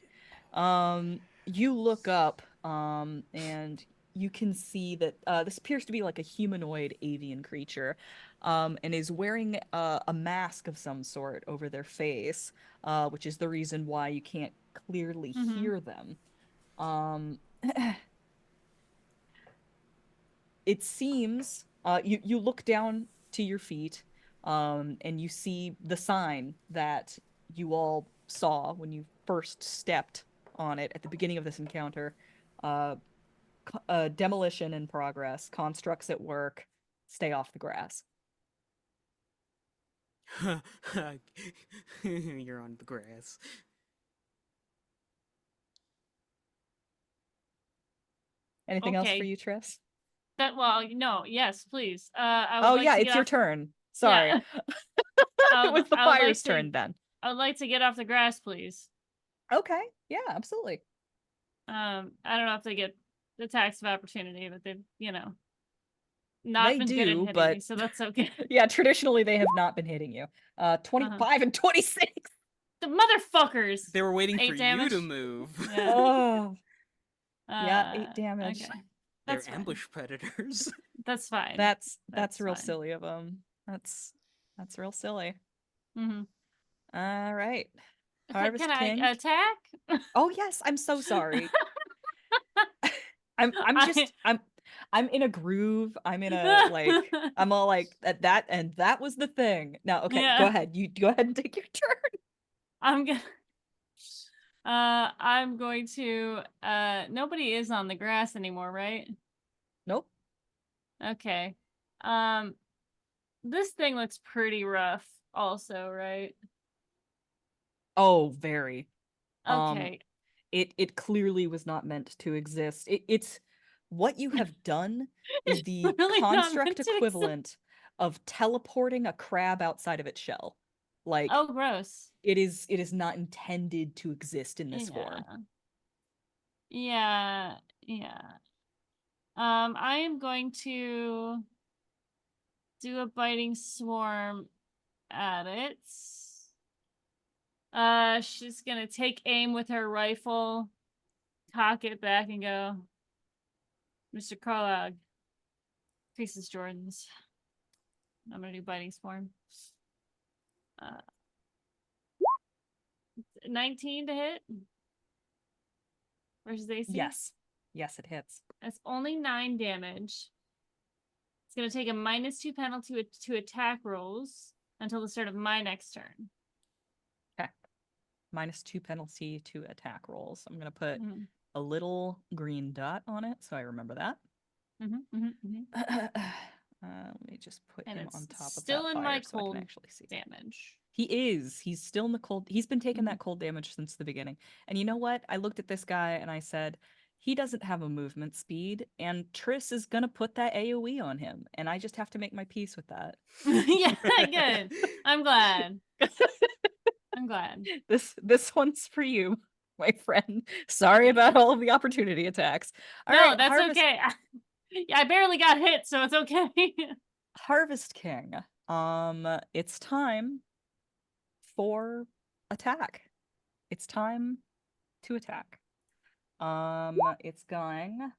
S5: You look up, and you can see that this appears to be like a humanoid avian creature, and is wearing a mask of some sort over their face, which is the reason why you can't clearly hear them. It seems you look down to your feet, and you see the sign that you all saw when you first stepped on it at the beginning of this encounter. Demolition in progress, constructs at work, stay off the grass.
S2: You're on the grass.
S5: Anything else for
S3: Okay.
S5: you, Triss?
S3: No, yes, please. I would
S5: Oh
S3: like
S5: yeah,
S3: to
S5: it's
S3: get
S5: your
S3: off,
S5: turn. Sorry.
S3: Yeah.
S5: It was the
S3: I would like
S5: fire's
S3: to-
S5: turn then.
S3: I would like to get off the grass, please.
S5: Okay, yeah, absolutely.
S3: I don't know if they get attacks of opportunity, but they've, not
S5: They
S3: been good at
S5: do,
S3: hitting
S5: but
S3: me, so that's okay.
S5: yeah, traditionally they have not been hitting you. 25 and 26.
S3: The motherfuckers!
S2: They were waiting
S3: 8
S2: for
S3: damage.
S2: you to move.
S3: Yeah.
S5: Oh, yeah, 8 damage.
S3: Okay.
S2: They're
S3: That's fine.
S2: ambush predators.
S3: That's fine.
S5: That's
S3: That's
S5: real
S3: fine.
S5: silly of them. That's real silly.
S3: Mm-hmm.
S5: All right.
S3: Can
S5: Harvest
S3: I
S5: King.
S3: attack?
S5: Oh yes, I'm so sorry. I'm in a groove. I'm in a like I'm all like that and that was the thing. Now, okay,
S3: Yeah.
S5: go ahead. You go ahead and take your turn.
S3: I'm going to nobody is on the grass anymore, right?
S5: Nope.
S3: Okay. This thing looks pretty rough also, right?
S5: Oh, very.
S3: Okay.
S5: It clearly was not meant to exist. It's what you have done is the
S3: Really not
S5: construct
S3: meant to
S5: equivalent of teleporting a crab outside of its shell. Like
S3: Oh, gross.
S5: it is not intended to exist in this form.
S3: Yeah. I am going to do a biting swarm at it. She's gonna take aim with her rifle, cock it back, and go, Mr. Carlog, Creases Jordans. I'm gonna do biting swarm. 19 to hit versus AC.
S5: Yes, it hits.
S3: That's only 9 damage. It's gonna take a -2 penalty to attack rolls until the start of my next turn.
S5: Okay. -2 penalty to attack rolls. I'm gonna put a little green dot on it so I remember that. Let me just put him on top of that
S3: still in
S5: fire
S3: my
S5: so I
S3: cold
S5: can actually see
S3: damage.
S5: He is. He's still in the cold. He's been taking that cold damage since the beginning. And you know what? I looked at this guy and I said, he doesn't have a movement speed, and Triss is gonna put that AoE on him, and I just have to make my peace with that.
S3: Yeah, good. I'm glad. I'm glad.
S5: This one's for you, my friend. Sorry about all of the opportunity attacks. All
S3: no,
S5: right,
S3: that's okay. I barely got hit, so it's okay.
S5: Harvest King. It's time for attack. It's time to attack. It's going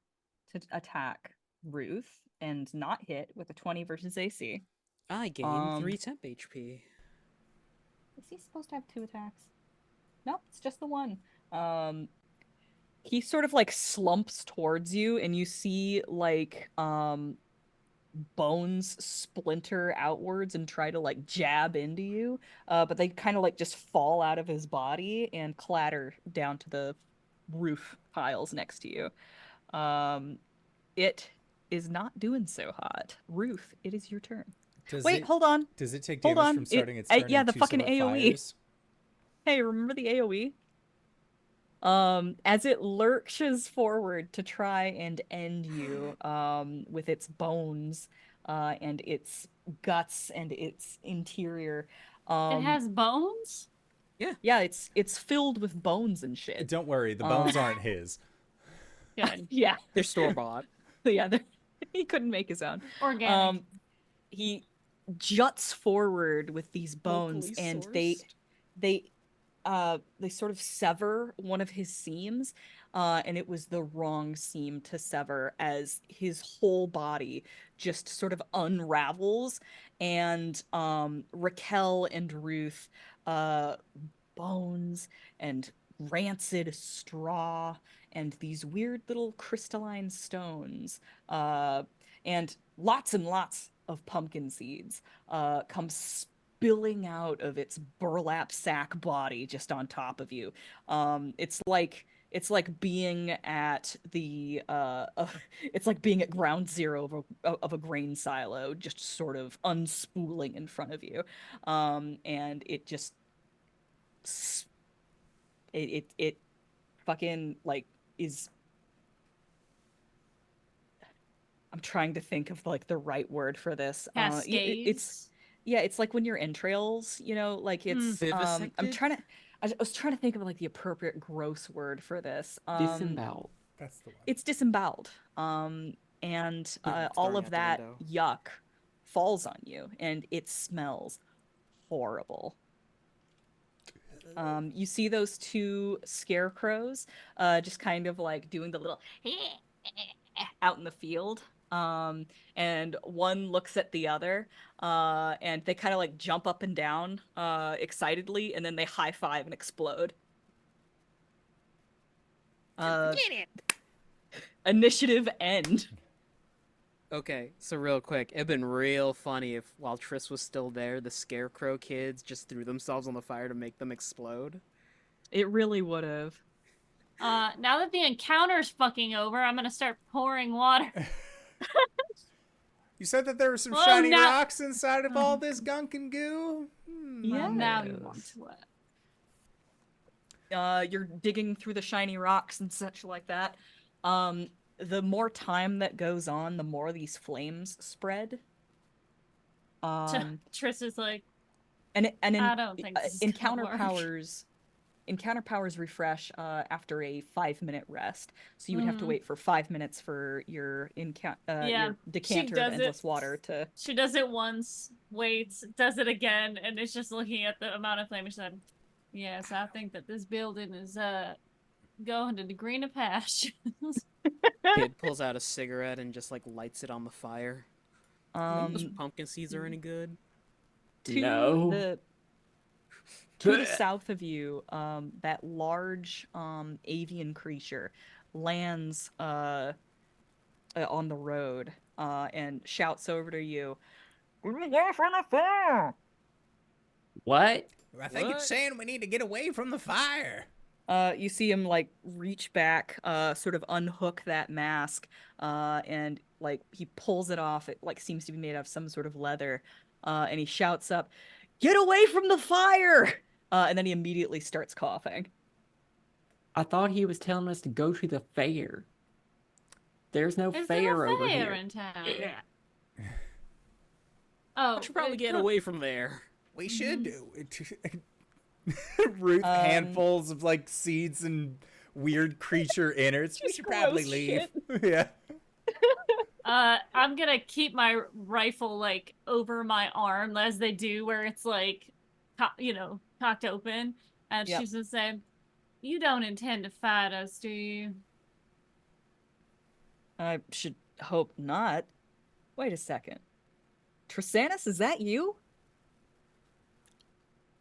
S5: to attack Ruth and not hit with a 20 versus AC.
S2: I gain 3 temp HP.
S5: Is he supposed to have 2 attacks? Nope, it's just the one. He sort of like slumps towards you and you see like bones splinter outwards and try to like jab into you, but they kind of like just fall out of his body and clatter down to the roof tiles next to you. It is not doing so hot. Ruth, it is your turn. Wait, hold on.
S1: Does it take
S5: Hold
S1: damage
S5: on.
S1: from starting its turn
S5: Yeah,
S1: in
S5: the
S1: 2
S5: fucking
S1: separate
S5: AoE.
S1: fires?
S5: Hey, remember the AoE? As it lurches forward to try and end you, with its bones, and its guts and its interior.
S3: It has bones?
S5: Yeah, it's filled with bones and shit.
S1: Don't worry, the bones aren't his.
S3: Good.
S5: Yeah,
S2: They're store-bought.
S5: yeah, He couldn't make his own.
S3: Organic.
S5: He juts forward with these bones,
S2: Locally
S5: and
S2: sourced.
S5: they sort of sever one of his seams, and it was the wrong seam to sever, as his whole body just sort of unravels, and Rakel and Ruth, bones and rancid straw and these weird little crystalline stones, and lots of pumpkin seeds come spilling out of its burlap sack body just on top of you. It's like being at the it's like being at ground zero of a grain silo, just sort of unspooling in front of you. And it just it fucking like is. I'm trying to think of like the right word for this. It's
S3: Cascades.
S5: yeah, it's like when your entrails, like it's
S2: Vivisected?
S5: I was trying to think of like the appropriate gross word for this.
S4: Disemboweled.
S1: That's the one.
S5: It's disemboweled. And all
S2: Throwing
S5: of
S2: out the
S5: that
S2: window.
S5: yuck falls on you, and it smells horrible. You see those two scarecrows, just kind of like doing the little out in the field. And one looks at the other, and they kind of like jump up and down, excitedly, and then they high five and explode. Initiative end.
S2: Okay, so real quick, it'd been real funny if while Triss was still there, the Scarecrow kids just threw themselves on the fire to make them explode.
S5: It really would have.
S3: Now that the encounter's fucking over, I'm gonna start pouring water.
S1: You said that there were some
S3: Oh,
S1: shiny
S3: no.
S1: rocks inside of all this gunk and goo?
S5: Yeah.
S3: Now you want sweat.
S5: You're digging through the shiny rocks and such like that. The more time that goes on, the more these flames spread.
S3: Triss is like,
S5: And
S3: I don't think this is
S5: encounter
S3: gonna work.
S5: powers refresh after a 5-minute rest. So you would have to
S3: Mhm.
S5: wait for 5 minutes for your
S3: Yeah,
S5: your decanter of
S3: does
S5: endless
S3: it.
S5: water to.
S3: She does it once, waits, does it again, and is just looking at the amount of flame. She said, "Yes, I think that this building is going to the greener pastures."
S2: Kid pulls out a cigarette and just like lights it on the fire. Those pumpkin seeds are any good?
S5: To
S4: No.
S5: the south of you, that large avian creature lands on the road, and shouts over to you.
S4: What?
S1: I think
S2: What?
S1: it's saying we need to get away from the fire.
S5: You see him like reach back, sort of unhook that mask, and like he pulls it off. It like seems to be made out of some sort of leather, and he shouts up, "Get away from the fire!" And then he immediately starts coughing.
S4: I thought he was telling us to go to the fair. There's no
S3: Is
S4: fair
S3: there a
S4: over
S3: fair
S4: here.
S3: in town? Oh,
S2: I should probably get
S3: cool.
S2: away from there.
S1: We should do it. Ruth, handfuls of like seeds and weird creature innards. We
S5: Just
S1: should probably
S5: gross
S1: leave.
S5: shit.
S1: Yeah.
S3: I'm gonna keep my rifle like over my arm as they do, where it's like, cocked open, and
S5: Yep.
S3: she's gonna say, "You don't intend to fight us, do you?"
S5: I should hope not. Wait a second. Trisannas, is that you?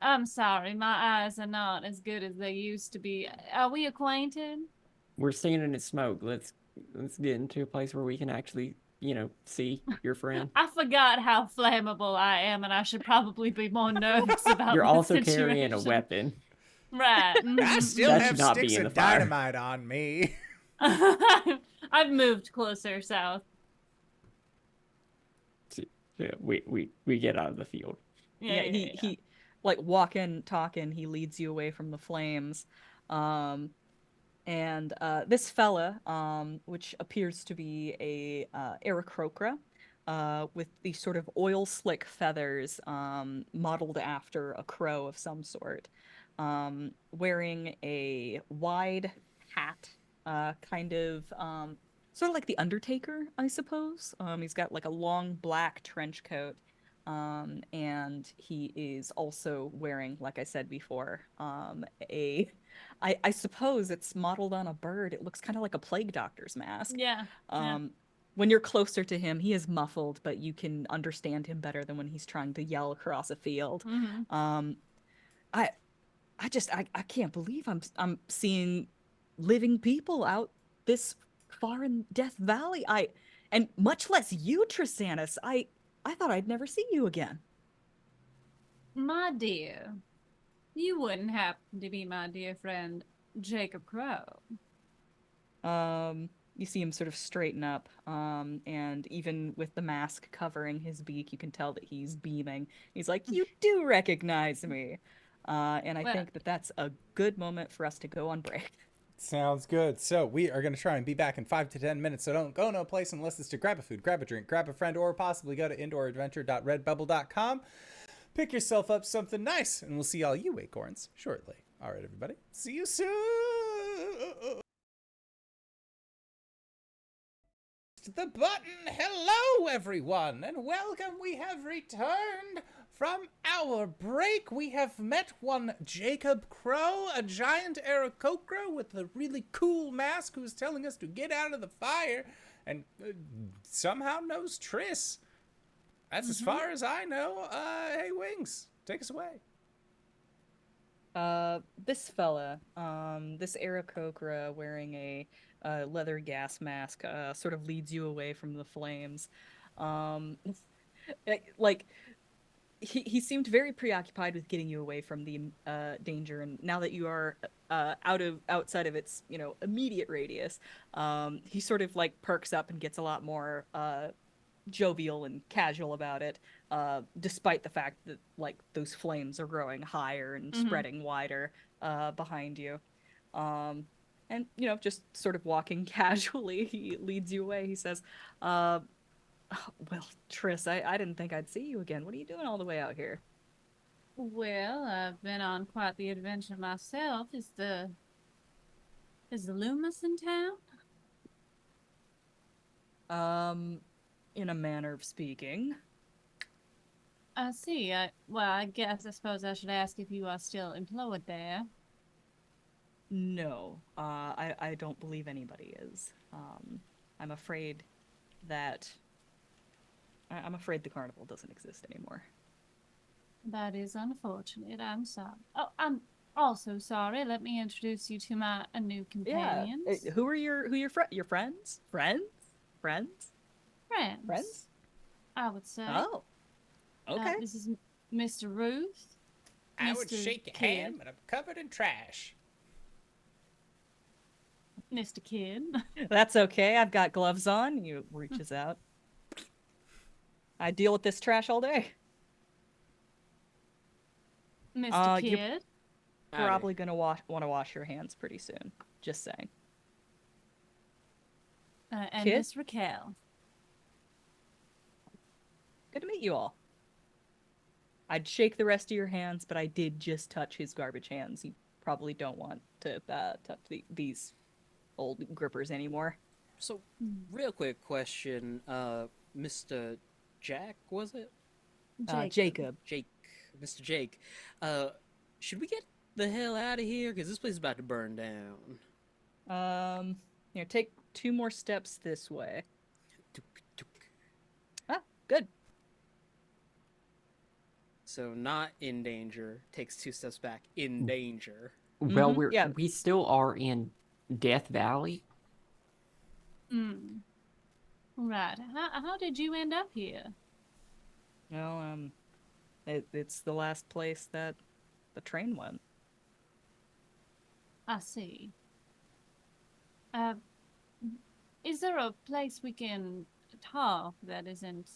S3: I'm sorry, my eyes are not as good as they used to be. Are we acquainted?
S4: We're standing in smoke. Let's get into a place where we can actually, see your friend.
S3: I forgot how flammable I am, and I should probably be more nervous about
S4: You're
S3: this
S4: also
S3: situation.
S4: carrying a weapon.
S3: Right.
S1: I still
S4: That
S1: have
S4: should not be
S1: sticks
S4: in
S1: of
S4: the fire.
S1: dynamite on me.
S3: I've moved closer south.
S4: Yeah, we get out of the field.
S3: Yeah,
S5: He like walking, talking, he leads you away from the flames. And this fella, which appears to be a Aarakocra, with these sort of oil slick feathers, modeled after a crow of some sort, wearing a wide hat, kind of sort of like the Undertaker, I suppose. He's got like a long black trench coat. And he is also wearing, like I said before, I suppose it's modeled on a bird. It looks kind of like a plague doctor's mask.
S3: Yeah.
S5: When you're closer to him, he is muffled, but you can understand him better than when he's trying to yell across a field.
S3: Mm-hmm.
S5: I I can't believe I'm seeing living people out this far in Death Valley. And much less you, Trisannas. I thought I'd never see you again.
S3: My dear, you wouldn't happen to be my dear friend Jacob Crow.
S5: You see him sort of straighten up, and even with the mask covering his beak, you can tell that he's beaming. He's like, "You do recognize me," and I
S3: Well-
S5: think that that's a good moment for us to go on break.
S1: Sounds good. So we are going to try and be back in 5 to 10 minutes. So don't go no place unless it's to grab a food, grab a drink, grab a friend, or possibly go to indooradventure.redbubble.com. Pick yourself up something nice, and we'll see all you acorns shortly. All right, everybody. See you soon. The button. Hello, everyone, and welcome. We have returned from our break. We have met one Jacob Crow, a giant Aarakocra with a really cool mask who's telling us to get out of the fire and somehow knows Triss. That's as far as I know. Hey, Wings, take us away.
S5: This fella, this Aarakocra wearing a leather gas mask, sort of leads you away from the flames. Like he seemed very preoccupied with getting you away from the danger, and now that you are outside of its immediate radius, he sort of like perks up and gets a lot more jovial and casual about it, despite the fact that like those flames are growing higher and spreading wider behind you. And just sort of walking casually, he leads you away. He says, well, Triss, I didn't think I'd see you again. What are you doing all the way out here?
S3: Well, I've been on quite the adventure myself. Is the Loomis in town?
S5: In a manner of speaking.
S3: I see. I suppose I should ask if you are still employed there.
S5: No, I don't believe anybody is. I'm afraid that I'm afraid the carnival doesn't exist anymore.
S3: That is unfortunate. I'm sorry. Oh, I'm also sorry. Let me introduce you to my new companions.
S5: Yeah. Who are your friends? Friends?
S3: Friends? I would say.
S5: Oh. Okay.
S3: This is Mr. Ruth.
S1: I would
S3: Mr.
S1: shake your
S3: Kid.
S1: hand, but I'm covered in trash.
S3: Mr. Kid.
S5: That's okay. I've got gloves on. He reaches out. I deal with this trash all day.
S3: Mr.
S5: You're
S3: Kid.
S5: probably gonna want to wash your hands pretty soon. Just saying.
S3: And
S5: Kid?
S3: Miss Rakel.
S5: Good to meet you all. I'd shake the rest of your hands, but I did just touch his garbage hands. You probably don't want to touch these old grippers anymore.
S2: So, real quick question, Mr. Jack, was it?
S5: Jacob.
S2: Jake, Mr. Jake. Should we get the hell out of here? Because this place is about to burn down.
S5: Take 2 more steps this way. Ah, good.
S2: So, not in danger. Takes 2 steps back. In danger.
S4: Well,
S5: yeah.
S4: we still are in Death Valley.
S3: Right. How did you end up here?
S5: Well, it's the last place that the train went.
S3: I see. Is there a place we can talk that isn't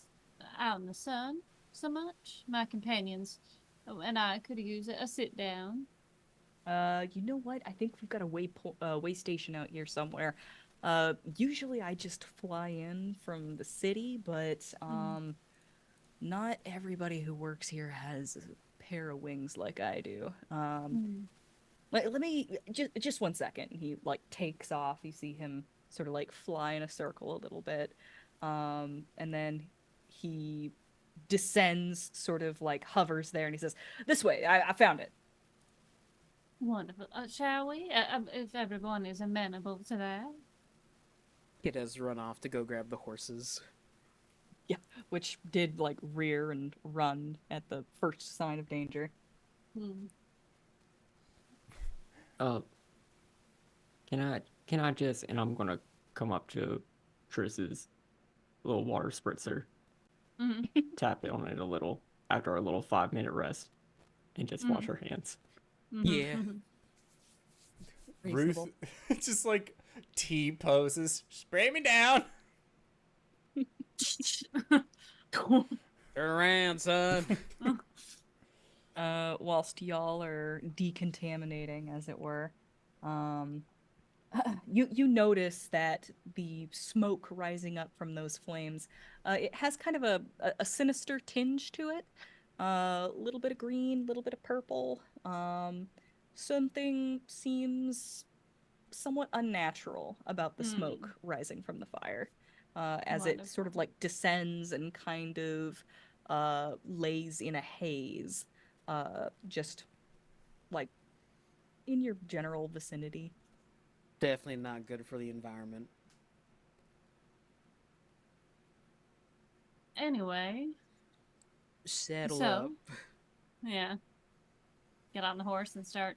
S3: out in the sun so much? My companions and I could use a sit down.
S5: You know what? I think we've got a way station out here somewhere. Usually I just fly in from the city, but not everybody who works here has a pair of wings like I do. Let me just 1 second. He like takes off. You see him sort of like fly in a circle a little bit. And then he descends, sort of like hovers there, and he says, "This way, I found it."
S3: Wonderful. Shall we? If everyone is amenable to that.
S2: Kid has run off to go grab the horses.
S5: Yeah, which did like rear and run at the first sign of danger.
S3: Hmm.
S4: Can I just, and I'm gonna come up to Triss's little water spritzer,
S3: Mhm.
S4: tap it on it a little after our little 5-minute rest, and just wash her hands.
S2: Yeah.
S1: Ruth
S5: Reasonable.
S1: just like T poses. Spray me down.
S2: Turn around, son.
S5: Whilst y'all are decontaminating, as it were, you notice that the smoke rising up from those flames, it has kind of a sinister tinge to it. A little bit of green, a little bit of purple. Something seems somewhat unnatural about the smoke rising from the fire, as it sort of
S3: Wonderful.
S5: like descends and kind of lays in a haze, just like in your general vicinity.
S2: Definitely not good for the environment.
S3: Anyway,
S2: Saddle
S3: so
S2: up.
S3: yeah, get on the horse and start.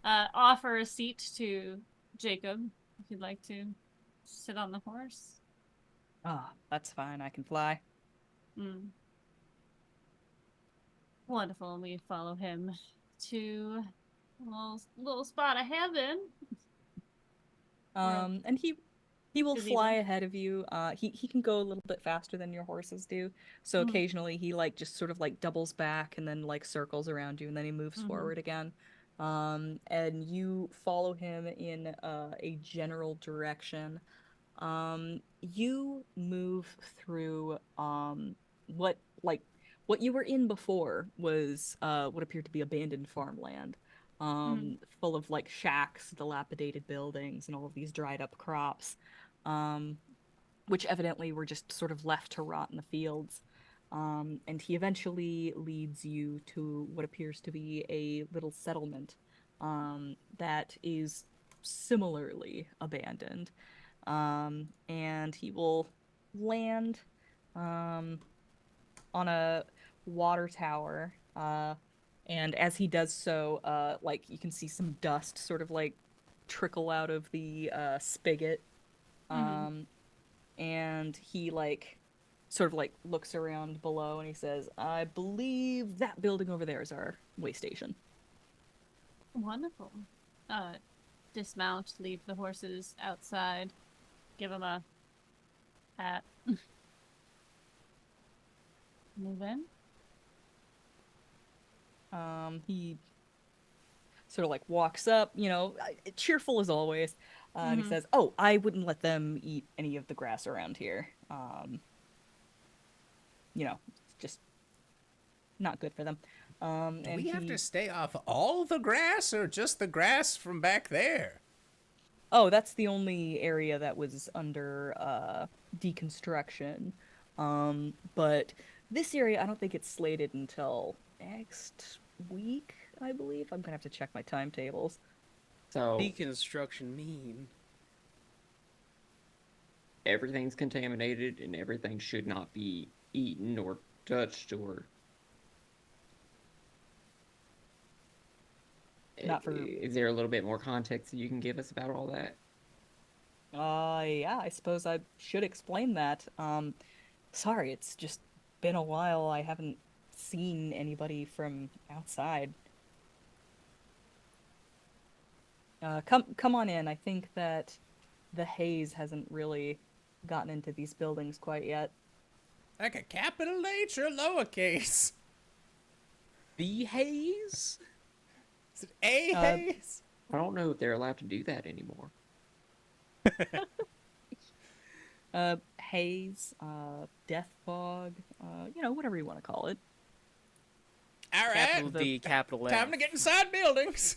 S3: Offer a seat to Jacob if you'd like to sit on the horse.
S5: Ah, that's fine. I can fly.
S3: Mm. Wonderful. And we follow him to a little spot of heaven.
S5: And he will
S3: Is he
S5: fly
S3: there?
S5: ahead of you. He can go a little bit faster than your horses do. So
S3: Mhm.
S5: occasionally he like just sort of like doubles back and then like circles around you and then he moves forward again. And you follow him in a general direction. You move through what like what you were in before was what appeared to be abandoned farmland, full of like shacks, dilapidated buildings, and all of these dried up crops, um, which evidently were just sort of left to rot in the fields. And he eventually leads you to what appears to be a little settlement that is similarly abandoned. And he will land um, on a water tower. And as he does so, like you can see some dust sort of like trickle out of the spigot. Um, and he like sort of like looks around below and he says, "I believe that building over there is our way station."
S3: Wonderful. Uh, dismount, leave the horses outside, give them a pat. Move in.
S5: He sort of like walks up, cheerful as always, and he says, "Oh, I wouldn't let them eat any of the grass around here. It's just not good for them."
S1: Do
S5: And
S1: we have to
S5: he,
S1: stay off all the grass or just the grass from back there?
S5: oh, that's the only area that was under deconstruction. But this area, I don't think it's slated until next week, I believe. I'm gonna have to check my timetables.
S4: So
S2: Deconstruction mean.
S4: everything's contaminated and everything should not be eaten or touched or.
S5: Not for
S4: Is there a little bit more context that you can give us about all that?
S5: Yeah, I suppose I should explain that. Sorry, it's just been a while. I haven't seen anybody from outside. Come on in. I think that the haze hasn't really gotten into these buildings quite yet.
S1: Like a capital H or lowercase?
S2: The haze?
S1: Is it a haze?
S4: I don't know if they're allowed to do that anymore.
S5: Haze, death fog, whatever you want to call it.
S1: All right.
S2: Capital D, capital F.
S1: Time to get inside buildings.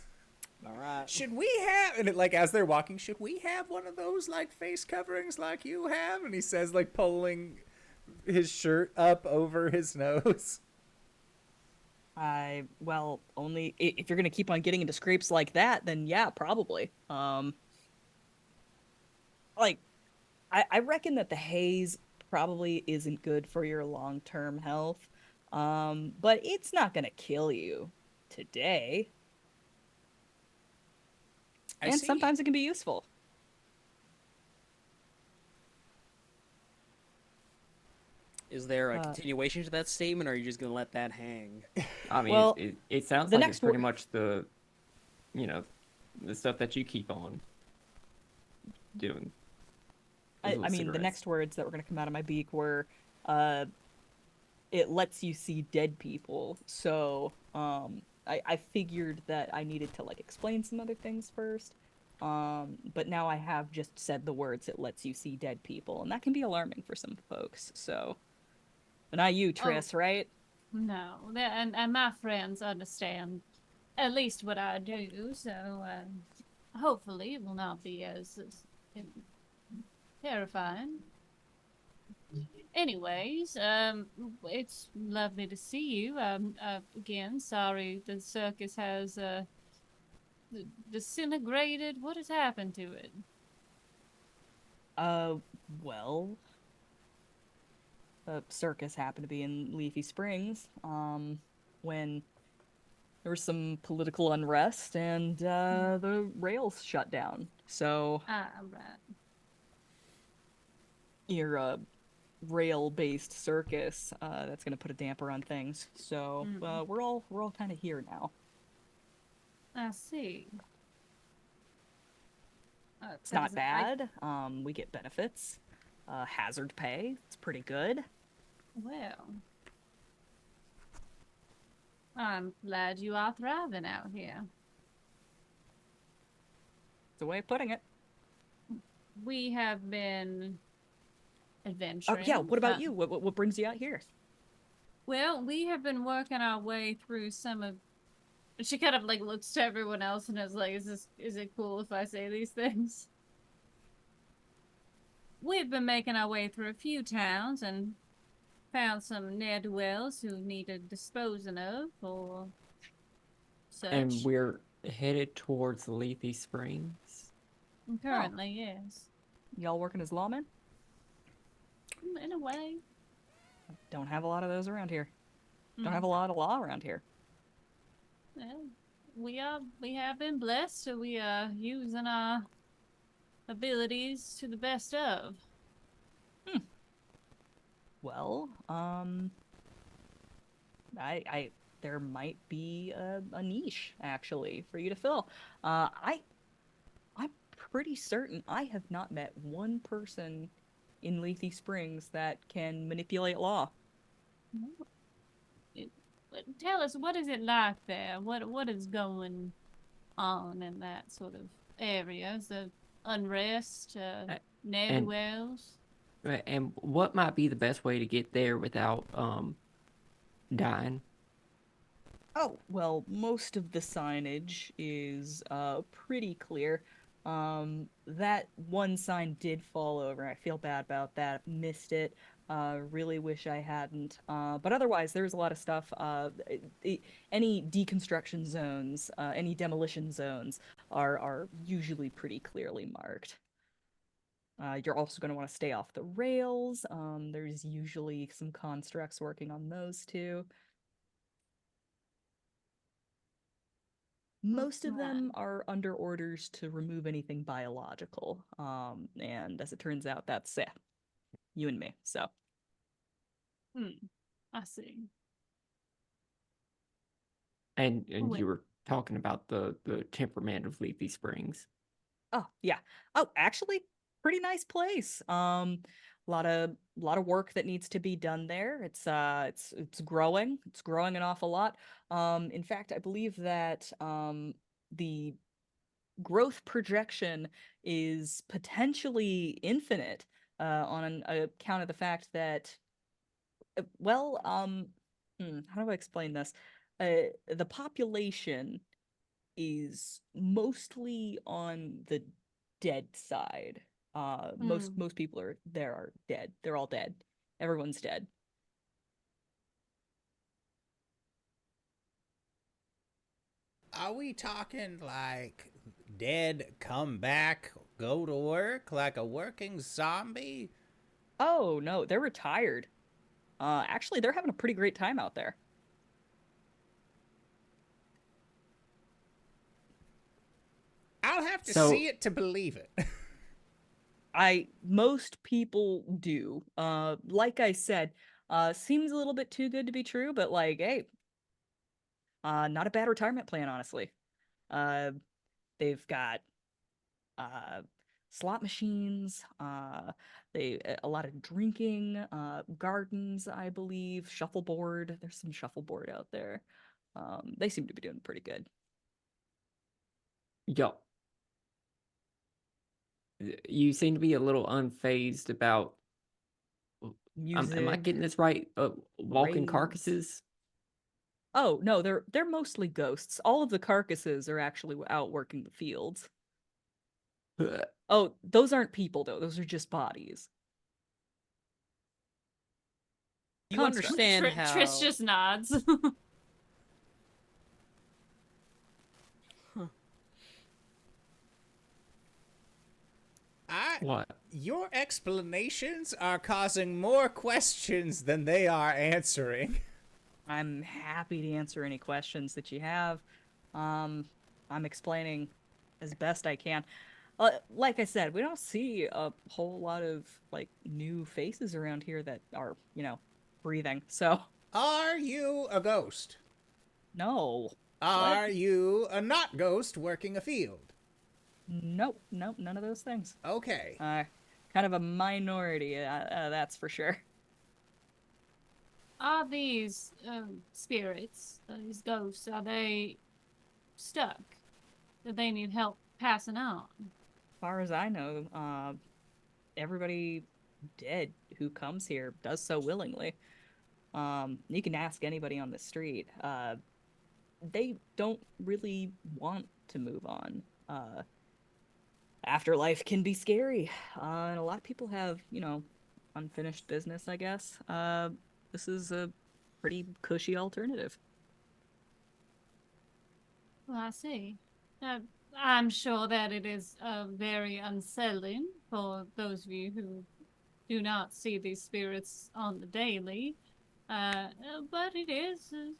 S2: All right.
S1: Should we have, and it, like, as they're walking, should we have one of those, like, face coverings like you have? And he says, like, pulling his shirt up over his nose.
S5: Well, only if you're gonna keep on getting into scrapes like that, then yeah, probably. Like, I reckon that the haze probably isn't good for your long-term health. But it's not gonna kill you today.
S1: I
S5: And
S1: see.
S5: sometimes it can be useful.
S2: Is there a
S5: Uh,
S2: continuation to that statement, or are you just gonna let that hang?
S4: I mean,
S5: Well,
S4: it sounds
S5: the
S4: like it's
S5: next
S4: pretty
S5: wor-
S4: much the, you know, the stuff that you keep on doing. Those
S5: I
S4: little
S5: mean, the
S4: cigarettes.
S5: next words that were gonna come out of my beak were, uh, it lets you see dead people. So, I figured that I needed to like explain some other things first. But now I have just said the words, it lets you see dead people, and that can be alarming for some folks. So, but not you,
S3: Oh,
S5: Triss, right?
S3: no. And my friends understand at least what I do, so hopefully it will not be as terrifying. Anyways, it's lovely to see you. Again, sorry the circus has disintegrated. What has happened to it?
S5: Uh, well, the circus happened to be in Leafy Springs, when there was some political unrest and the rails shut down. So
S3: Ah, right.
S5: your rail-based circus, that's gonna put a damper on things. So
S3: Mm,
S5: we're all kind of here now.
S3: I see.
S5: It's
S3: That
S5: not
S3: doesn't like.
S5: bad. We get benefits, hazard pay. It's pretty good.
S3: Well, I'm glad you are thriving out here.
S5: It's a way of putting it.
S3: We have been
S5: Oh yeah.
S3: adventuring.
S5: What about you? What brings you out here?
S3: Well, we have been working our way through some of. She kind of like looks to everyone else and is like, is it cool if I say these things?" We've been making our way through a few towns and found some ne'er-do-wells who needed disposing of or
S4: And
S3: such.
S4: we're headed towards Leafy Springs.
S5: Oh,
S3: Currently, yes.
S5: y'all working as lawmen?
S3: In a way.
S5: Don't have a lot of those around here. Don't have
S3: Mm.
S5: a lot of law around here.
S3: Well, we have been blessed, so we are using our abilities to the best of.
S5: Well, I there might be a niche actually for you to fill. I'm pretty certain I have not met one person in Leafy Springs that can manipulate law.
S3: It, tell us, what is it like there? What is going on in that sort of area? Is the unrest,
S4: Uh, And
S3: ne'er-do-wells?
S4: and what might be the best way to get there without dying?
S5: Oh, well, most of the signage is pretty clear. That one sign did fall over. I feel bad about that. Missed it. Really wish I hadn't. But otherwise, there's a lot of stuff. Any deconstruction zones, any demolition zones are usually pretty clearly marked. You're also going to want to stay off the rails. There's usually some constructs working on those too. Most of
S3: Right.
S5: them are under orders to remove anything biological. And as it turns out, that's you and me. So,
S3: I see.
S4: And
S3: Wait.
S4: you were talking about the temperament of Leafy Springs.
S5: oh yeah. Oh, actually, pretty nice place. A lot of work that needs to be done there. It's growing. It's growing an awful lot. In fact, I believe that the growth projection is potentially infinite on an account of the fact that well how do I explain this? The population is mostly on the dead side. Most people are dead. They're all dead. Everyone's dead.
S1: Are we talking like dead, come back, go to work like a working zombie?
S5: Oh no, they're retired. Actually, they're having a pretty great time out there.
S1: I'll have to
S4: So-
S1: see it to believe it.
S5: Most people do. Like I said, seems a little bit too good to be true, but like, hey, not a bad retirement plan, honestly. They've got slot machines, a lot of drinking, gardens, I believe, shuffleboard. There's some shuffleboard out there. They seem to be doing pretty good.
S4: Yo, you seem to be a little unfazed about. Am I
S5: Music,
S4: getting this right? Walking
S5: parades.
S4: carcasses.
S5: Oh, no, they're mostly ghosts. All of the carcasses are actually out working the fields.
S4: Ugh.
S5: Oh, those aren't people though. Those are just bodies.
S2: You
S5: Construct.
S2: understand how
S3: Trish just nods.
S4: What?
S1: Your explanations are causing more questions than they are answering.
S5: I'm happy to answer any questions that you have. I'm explaining as best I can. Like I said, we don't see a whole lot of like new faces around here that are, breathing. So,
S1: Are you a ghost?
S5: no.
S1: Are you a not ghost working a field?
S5: Nope, none of those things.
S1: Okay.
S5: Kind of a minority, that's for sure.
S3: Are these spirits, these ghosts, are they stuck? Do they need help passing on?
S5: As far as I know, everybody dead who comes here does so willingly. You can ask anybody on the street. They don't really want to move on. Afterlife can be scary, and a lot of people have, unfinished business, I guess. This is a pretty cushy alternative.
S3: Well, I see. I'm sure that it is very unsettling for those of you who do not see these spirits on the daily. But it is a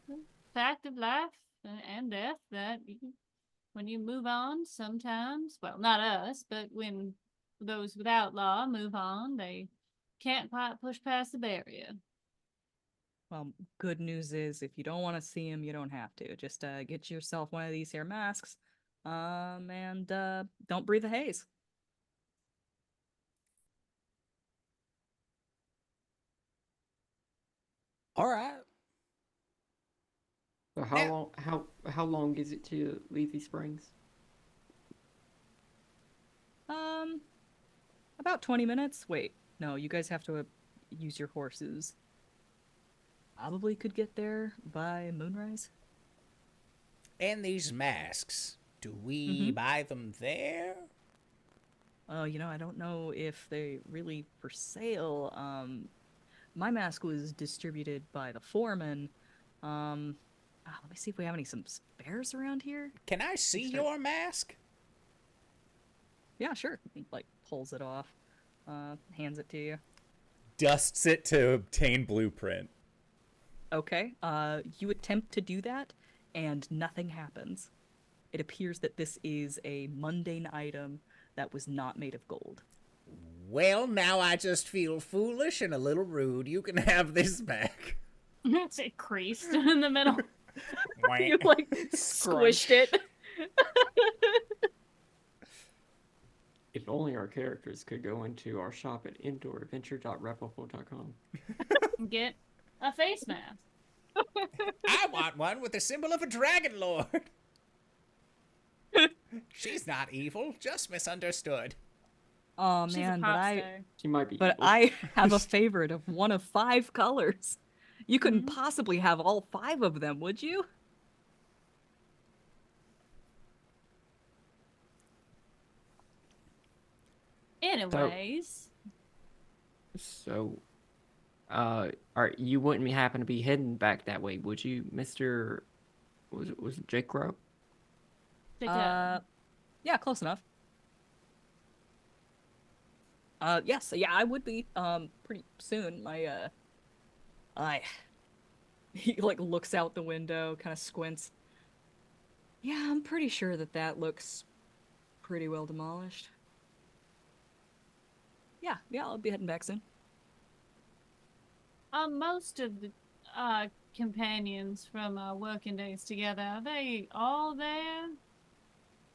S3: fact of life and death that when you move on, sometimes, well, not us, but when those without law move on, they can't quite push past the barrier.
S5: Well, good news is if you don't want to see him, you don't have to. Just get yourself one of these here masks, and don't breathe the haze.
S1: All right.
S4: So how long is it to Lethe Springs?
S5: About 20 minutes. Wait, no, you guys have to use your horses. Probably could get there by moonrise.
S1: And these masks, do we buy them there?
S5: Oh, I don't know if they really for sale. My mask was distributed by the foreman. Let me see if we have some spares around here.
S1: Can I see
S5: Sure.
S1: your mask?
S5: Yeah, sure. He, pulls it off, hands it to you.
S1: Dusts it to obtain blueprint.
S5: Okay, you attempt to do that, and nothing happens. It appears that this is a mundane item that was not made of gold.
S1: Well, now I just feel foolish and a little rude. You can have this back.
S3: That's it creased in the middle.
S5: You, squished it.
S4: If only our characters could go into our shop at indooradventure.replicable.com.
S3: Get a face mask.
S1: I want one with the symbol of a dragon lord. She's not evil, just misunderstood.
S5: Oh
S3: She's a
S5: man,
S3: pop star.
S4: She might be
S5: but
S4: evil.
S5: I have a favorite of one of 5 colors. You couldn't possibly have all 5 of them, would you?
S3: Anyways,
S4: So, you wouldn't happen to be heading back that way, would you, Mister? Was it Jake Crow?
S5: Yeah, close enough. Yes, yeah, I would be, pretty soon. He, like, looks out the window, kind of squints. Yeah, I'm pretty sure that looks pretty well demolished. Yeah, I'll be heading back soon.
S3: most of the companions from our working days together, are they all there?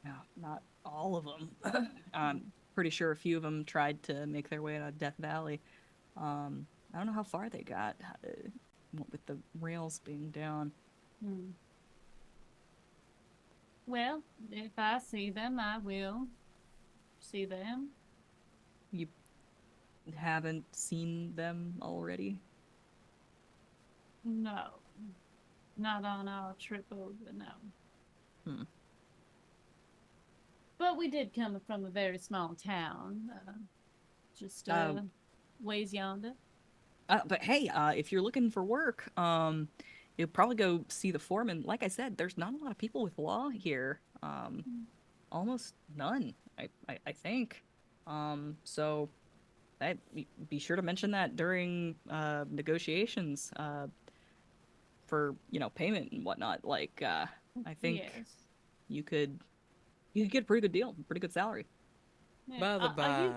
S5: No, not all of them. I'm pretty sure a few of them tried to make their way out of Death Valley. I don't know how far they got with the rails being down.
S3: Hmm. Well, if I see them, I will see them.
S5: You haven't seen them already?
S3: No. Not on our trip over, no.
S5: Hmm.
S3: But we did come from a very small town. Just ways yonder.
S5: But hey, if you're looking for work, you'll probably go see the foreman. Like I said, there's not a lot of people with law here. Almost none, I think. So be sure to mention that during negotiations, for payment and whatnot. Like, I think
S3: Yes.
S5: you could get a pretty good deal, pretty good salary.
S3: Yeah.
S2: By the
S3: Are you...
S2: by,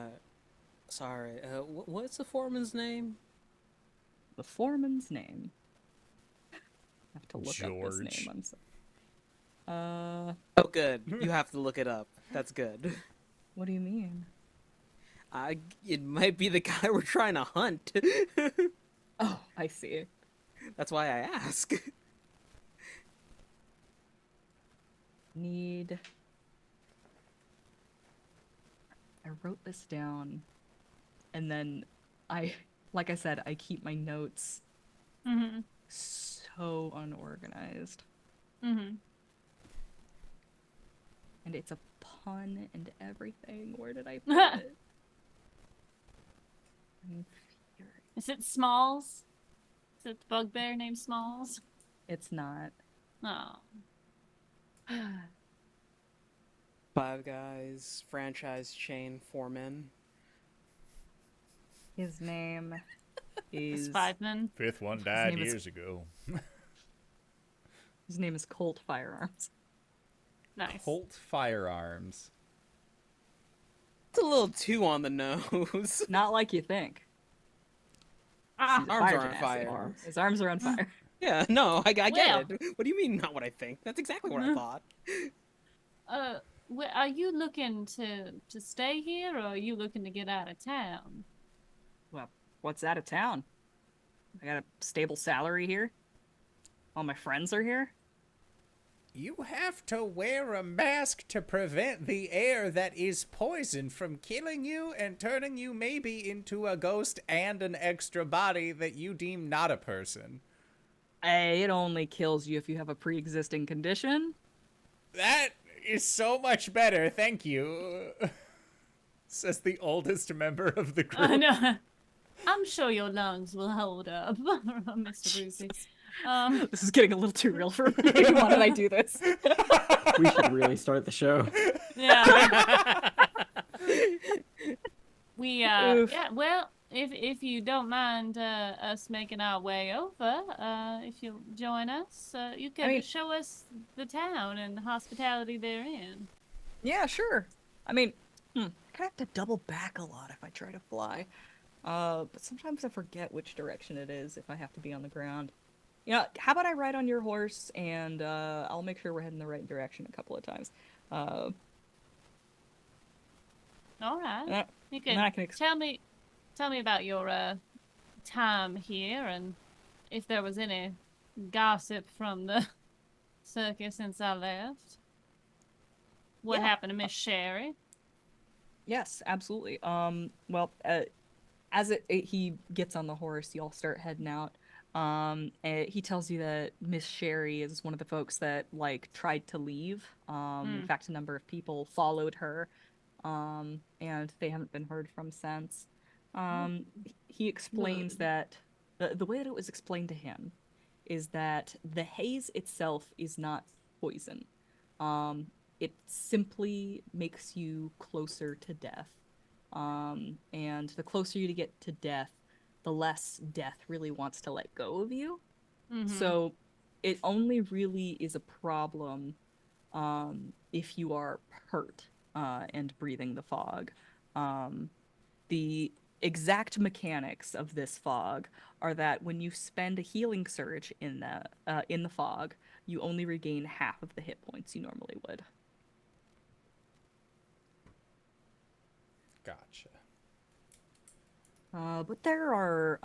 S2: sorry. What's the foreman's name?
S5: The foreman's name. I have to look up this
S1: George.
S5: name.
S2: Oh, good. You have to look it up. That's good.
S5: What do you mean?
S2: It might be the guy we're trying to hunt.
S5: Oh, I see.
S2: That's why I ask.
S5: I wrote this down, and then like I said, I keep my notes
S3: Mm-hmm.
S5: so unorganized.
S3: Mm-hmm.
S5: And it's a pun and everything. Where did I put it? I'm furious.
S3: Is it Smalls? Is it the bugbear named Smalls?
S5: It's not.
S3: Oh.
S2: Five Guys franchise chain foreman.
S5: His name is
S3: Spideman.
S1: Fifth one
S5: His
S1: died
S5: name is-
S1: years ago.
S5: His name is Colt Firearms.
S3: Nice.
S1: Colt Firearms.
S2: It's a little too on the nose.
S5: Not like you think.
S3: Ah,
S5: He's a
S2: Arms
S5: fire
S2: are on
S5: genasi.
S2: fire.
S5: His arms are on fire.
S2: Yeah, no, I get
S3: Well.
S2: it. What do you mean, not what I think? That's exactly what I thought.
S3: are you looking to stay here, or are you looking to get out of town?
S5: Well, what's out of town? I got a stable salary here. All my friends are here.
S1: You have to wear a mask to prevent the air that is poison from killing you and turning you maybe into a ghost and an extra body that you deem not a person.
S5: It only kills you if you have a pre-existing condition.
S1: That is so much better, thank you. Says the oldest member of the group.
S3: No. I'm sure your lungs will hold up, Mr. Brucey.
S5: This is getting a little too real for me. Why did I do this?
S4: We should really start the show.
S3: Yeah.
S5: Oof.
S3: Yeah, well, if you don't mind us making our way over, if you'll join us, you can show us the town and the hospitality therein.
S5: Yeah, sure. I mean, I kind of have to double back a lot if I try to fly. But sometimes I forget which direction it is if I have to be on the ground. You know, how about I ride on your horse and I'll make sure we're heading the right direction a couple of times.
S3: All right.
S5: And
S3: You
S5: then I
S3: can
S5: can
S3: tell me about your time here and if there was any gossip from the circus since I left. What
S5: Yeah.
S3: happened to Miss Sherry?
S5: Yes, absolutely. Well, as he gets on the horse, y'all start heading out. And he tells you that Miss Sherry is one of the folks that like tried to leave. In fact, a number of people followed her. and they haven't been heard from since. He explains that the way that it was explained to him is that the haze itself is not poison. It simply makes you closer to death. And the closer you get to death, the less death really wants to let go of you. So it only really is a problem if you are hurt and breathing the fog. The exact mechanics of this fog are that when you spend a healing surge in the fog, you only regain half of the hit points you normally would.
S1: Gotcha.
S5: But there are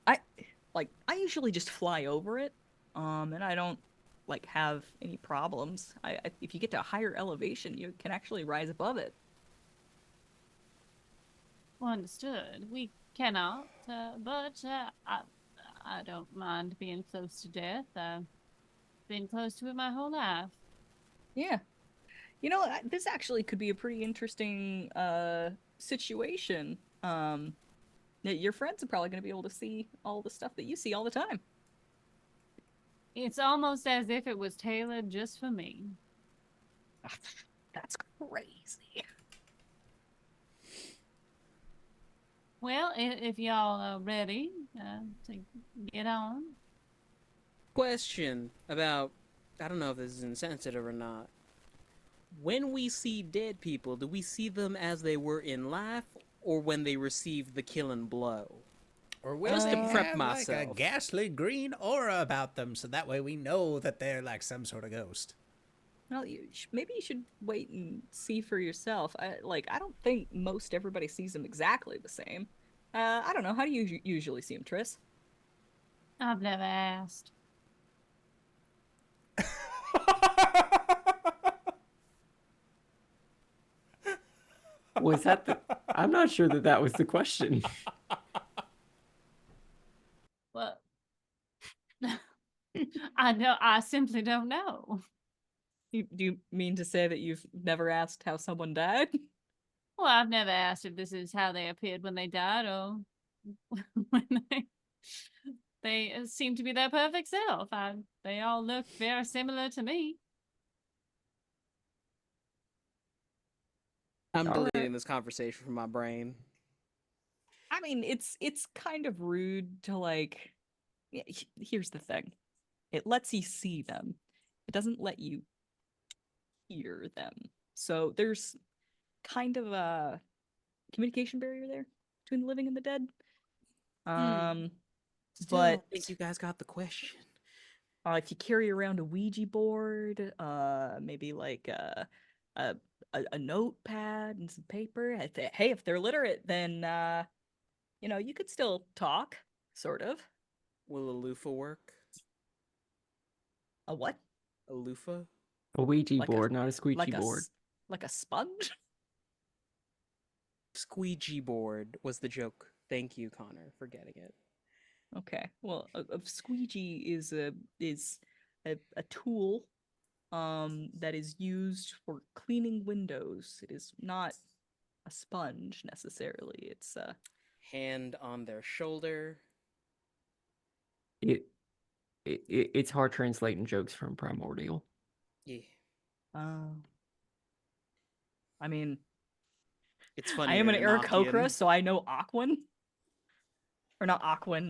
S5: I usually just fly over it, and I don't like have any problems. If you get to a higher elevation, you can actually rise above it.
S3: Well, understood. We cannot, but I don't mind being close to death. I've been close to it my whole life.
S5: Yeah. You know, this actually could be a pretty interesting situation. Your friends are probably going to be able to see all the stuff that you see all the time.
S3: It's almost as if it was tailored just for me.
S5: That's crazy.
S3: Well, if y'all are ready to get on.
S2: Question about, I don't know if this is insensitive or not. When we see dead people, do we see them as they were in life, or when they received the killing blow?
S1: Or will
S2: Just
S1: they
S2: to prep
S1: have like a
S2: myself.
S1: ghastly green aura about them, so that way we know that they're like some sort of ghost?
S5: Well, maybe you should wait and see for yourself. I don't think most everybody sees them exactly the same. I don't know. How do you usually see them, Triss?
S3: I've never asked.
S4: Was that the? I'm not sure that was the question.
S3: Well, I simply don't know.
S5: Do you mean to say that you've never asked how someone died?
S3: Well, I've never asked if this is how they appeared when they died or when they seem to be their perfect self. They all look very similar to me.
S2: I'm
S5: All
S2: deleting
S5: right.
S2: this conversation from my brain.
S5: I mean, it's kind of rude to like. Yeah, here's the thing. It lets you see them. It doesn't let you hear them. So there's kind of a communication barrier there between the living and the dead.
S2: Still
S5: But
S2: don't think you guys got the question.
S5: if you carry around a Ouija board, maybe like a notepad and some paper. If they're literate, then you could still talk, sort of.
S2: Will a loofah work?
S5: A what?
S2: A loofah?
S4: A Ouija
S5: Like
S4: board, not a squeegee
S5: like
S4: board.
S5: like a sponge?
S2: Squeegee board was the joke. Thank you, Connor, for getting it.
S5: Okay. Well, a squeegee is a tool that is used for cleaning windows. It is not a sponge necessarily. It's
S2: Hand on their shoulder.
S4: It's hard translating jokes from Primordial.
S2: Yeah.
S5: I mean,
S2: It's funny.
S5: I am an Aarakocra, so I know Aquan. Or not Aquan,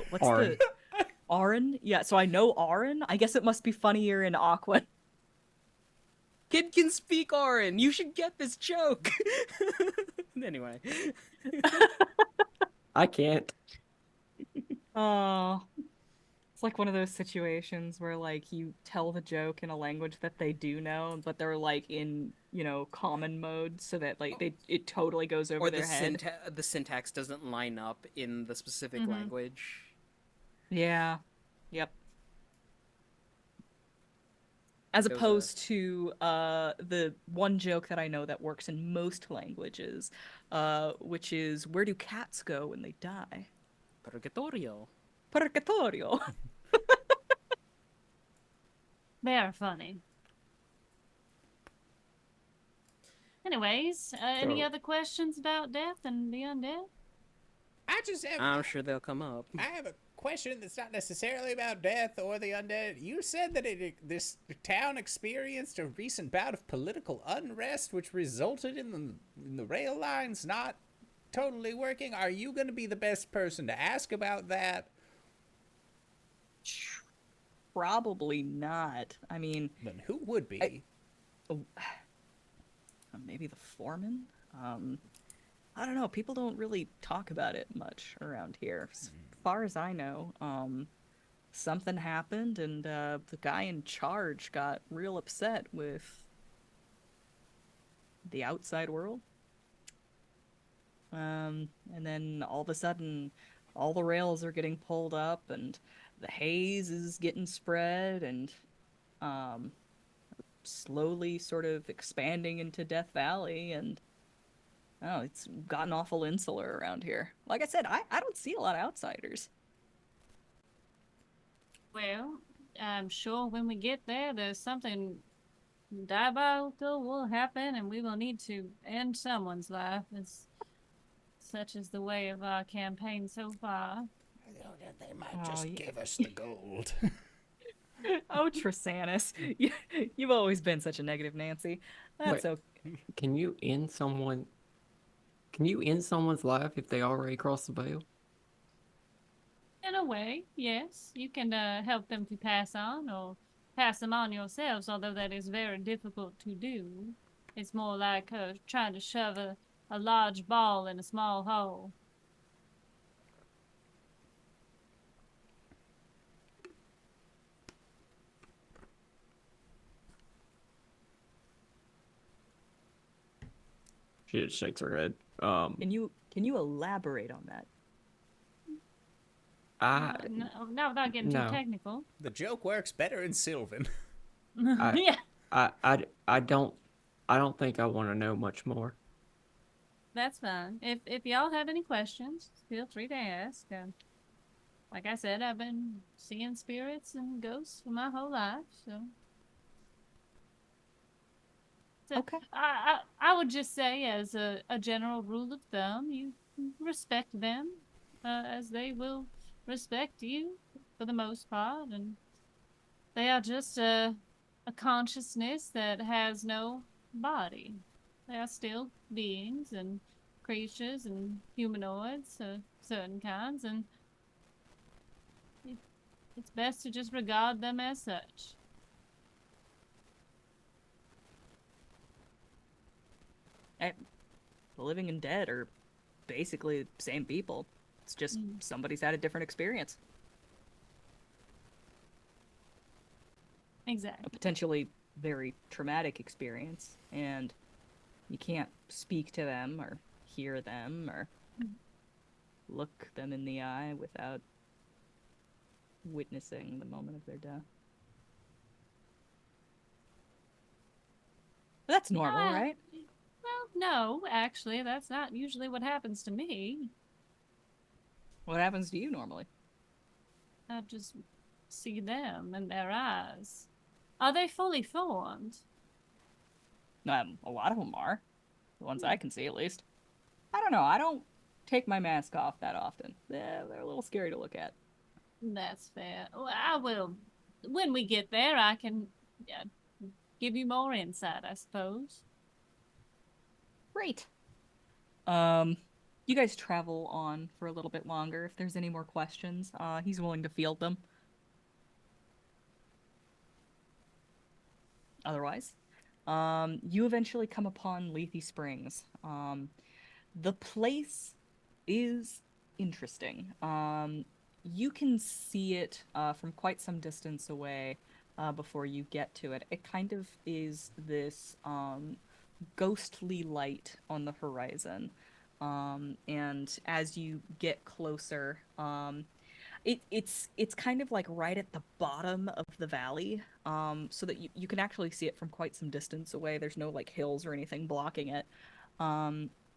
S5: what's
S4: Arin.
S5: the Arin? Yeah, so I know Arin. I guess it must be funnier in Aquan.
S2: Kid can speak Arin. You should get this joke. Anyway.
S4: I can't.
S5: Oh. It's like one of those situations where like you tell the joke in a language that they do know, but they're like in, common mode so that like it totally goes over their head.
S2: The syntax doesn't line up in the specific language.
S5: Yeah. Yep. As opposed to the one joke that I know that works in most languages, which is, where do cats go when they die?
S2: Purgatorio.
S5: Purgatorio.
S3: Very funny. Anyways, any
S4: So-
S3: other questions about death and the undead?
S1: I just have.
S2: I'm sure they'll come up.
S1: I have a question that's not necessarily about death or the undead. You said that this town experienced a recent bout of political unrest, which resulted in the rail lines not totally working. Are you going to be the best person to ask about that?
S5: Probably not. I mean,
S1: Then who would be?
S5: maybe the foreman? I don't know. People don't really talk about it much around here. As far as I know, something happened and the guy in charge got real upset with the outside world. And then all of a sudden, all the rails are getting pulled up and the haze is getting spread and slowly sort of expanding into Death Valley, and oh, it's gotten awful insular around here. Like I said, I don't see a lot of outsiders.
S3: Well, I'm sure when we get there, there's something diabolical will happen, and we will need to end someone's life. Such is the way of our campaign so far.
S1: They might
S5: Oh,
S1: just
S5: yeah.
S1: give us the gold.
S5: Oh, Trisannas, you've always been such a negative Nancy. That's
S4: Wait.
S5: okay.
S4: Can you end someone? Can you end someone's life if they already crossed the veil?
S3: In a way, yes. You can help them to pass on or pass them on yourselves, although that is very difficult to do. It's more like trying to shove a large ball in a small hole.
S4: She just shakes her head.
S5: Can you elaborate on that?
S3: No, without getting
S4: No.
S3: too technical.
S1: The joke works better in Sylvan.
S3: Yeah,
S4: I don't think I want to know much more.
S3: that's fine. If y'all have any questions, feel free to ask. Like I said, I've been seeing spirits and ghosts for my whole life, so.
S5: Okay.
S3: I would just say, as a general rule of thumb, you respect them as they will respect you for the most part, and they are just a consciousness that has no body. They are still beings and creatures and humanoids of certain kinds, and it's best to just regard them as such.
S5: The living and dead are basically the same people. It's just somebody's had a different experience.
S3: Exactly.
S5: A potentially very traumatic experience, and you can't speak to them or hear them or look them in the eye without witnessing the moment of their death. That's normal,
S3: Ah.
S5: right?
S3: Well, no, actually, that's not usually what happens to me.
S5: What happens to you normally?
S3: I just see them and their eyes. Are they fully formed?
S5: A lot of them are. The ones I can see, at least. I don't know. I don't take my mask off that often. They're a little scary to look at.
S3: That's fair. Well, I will. When we get there, I can give you more insight, I suppose.
S5: Great. You guys travel on for a little bit longer. If there's any more questions, he's willing to field them. Otherwise, you eventually come upon Lethe Springs. The place is interesting. You can see it from quite some distance away before you get to it. It kind of is this ghostly light on the horizon. And as you get closer, it's kind of like right at the bottom of the valley, so that you can actually see it from quite some distance away. There's no like hills or anything blocking it.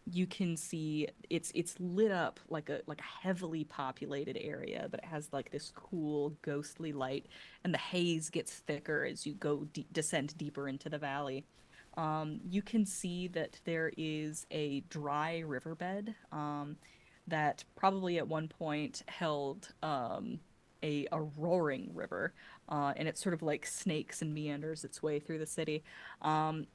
S5: You can see it's lit up like a heavily populated area, but it has like this cool ghostly light, and the haze gets thicker as you go descend deeper into the valley. You can see that there is a dry riverbed that probably at one point held a roaring river, and it sort of like snakes and meanders its way through the city.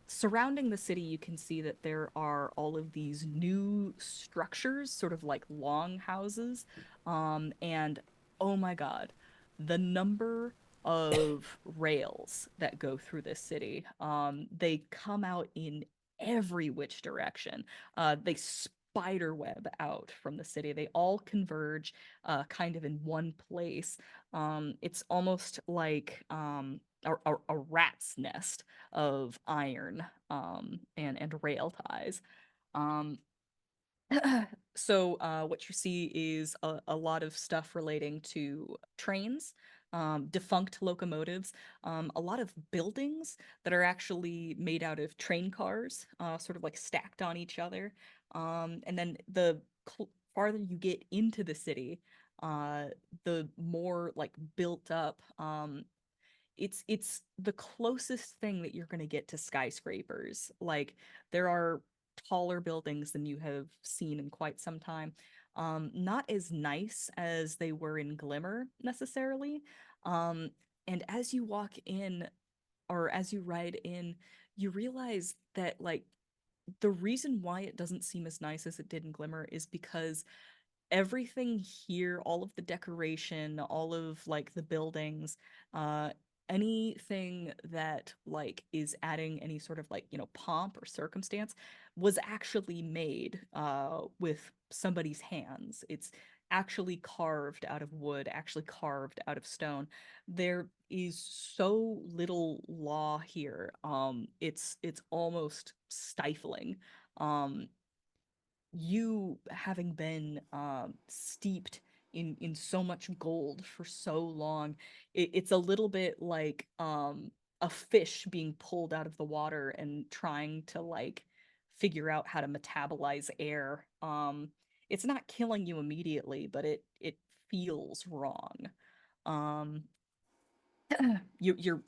S5: Surrounding the city, you can see that there are all of these new structures, sort of like long houses, and oh my God, the number of rails that go through this city. They come out in every which direction. They spider web out from the city. They all converge kind of in one place. It's almost like a rat's nest of iron and rail ties. Um, so what you see is a lot of stuff relating to trains, defunct locomotives, a lot of buildings that are actually made out of train cars, sort of like stacked on each other. And then the farther you get into the city, the more like built up. It's the closest thing that you're going to get to skyscrapers. Like there are taller buildings than you have seen in quite some time. Not as nice as they were in Glimmer necessarily. Um, and as you walk in or as you ride in, you realize that like the reason why it doesn't seem as nice as it did in Glimmer is because everything here, all of the decoration, all of like the buildings, uh anything that like is adding any sort of like, pomp or circumstance was actually made with somebody's hands. It's actually carved out of wood, actually carved out of stone. There is so little law here. It's almost stifling. Um you having been steeped in so much gold for so long, it's a little bit like a fish being pulled out of the water and trying to like figure out how to metabolize air. It's not killing you immediately, but it feels wrong. um you're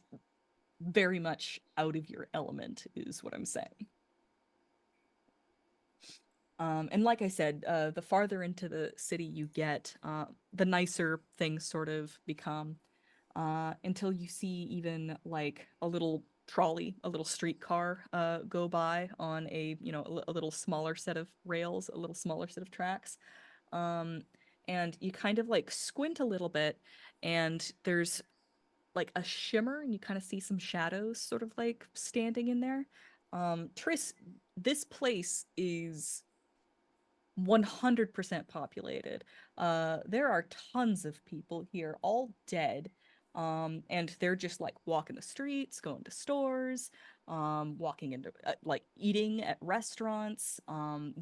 S5: very much out of your element is what I'm saying. And like I said, the farther into the city you get, the nicer things sort of become, until you see even like a little trolley, a little streetcar, go by on a little smaller set of rails, a little smaller set of tracks. Um, and you kind of like squint a little bit, and there's like a shimmer, and you kind of see some shadows sort of like standing in there. Tris, this place is 100% populated. There are tons of people here, all dead. And they're just like walking the streets, going to stores, walking into like eating at restaurants,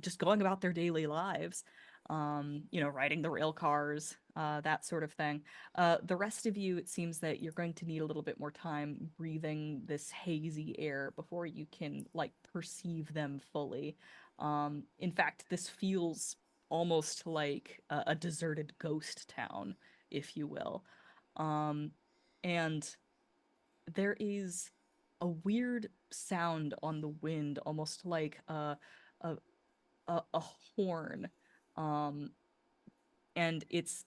S5: just going about their daily lives, riding the rail cars, that sort of thing. The rest of you, it seems that you're going to need a little bit more time breathing this hazy air before you can like perceive them fully. In fact, this feels almost like a deserted ghost town, if you will. Um, and there is a weird sound on the wind, almost like a, a horn. Um, and it's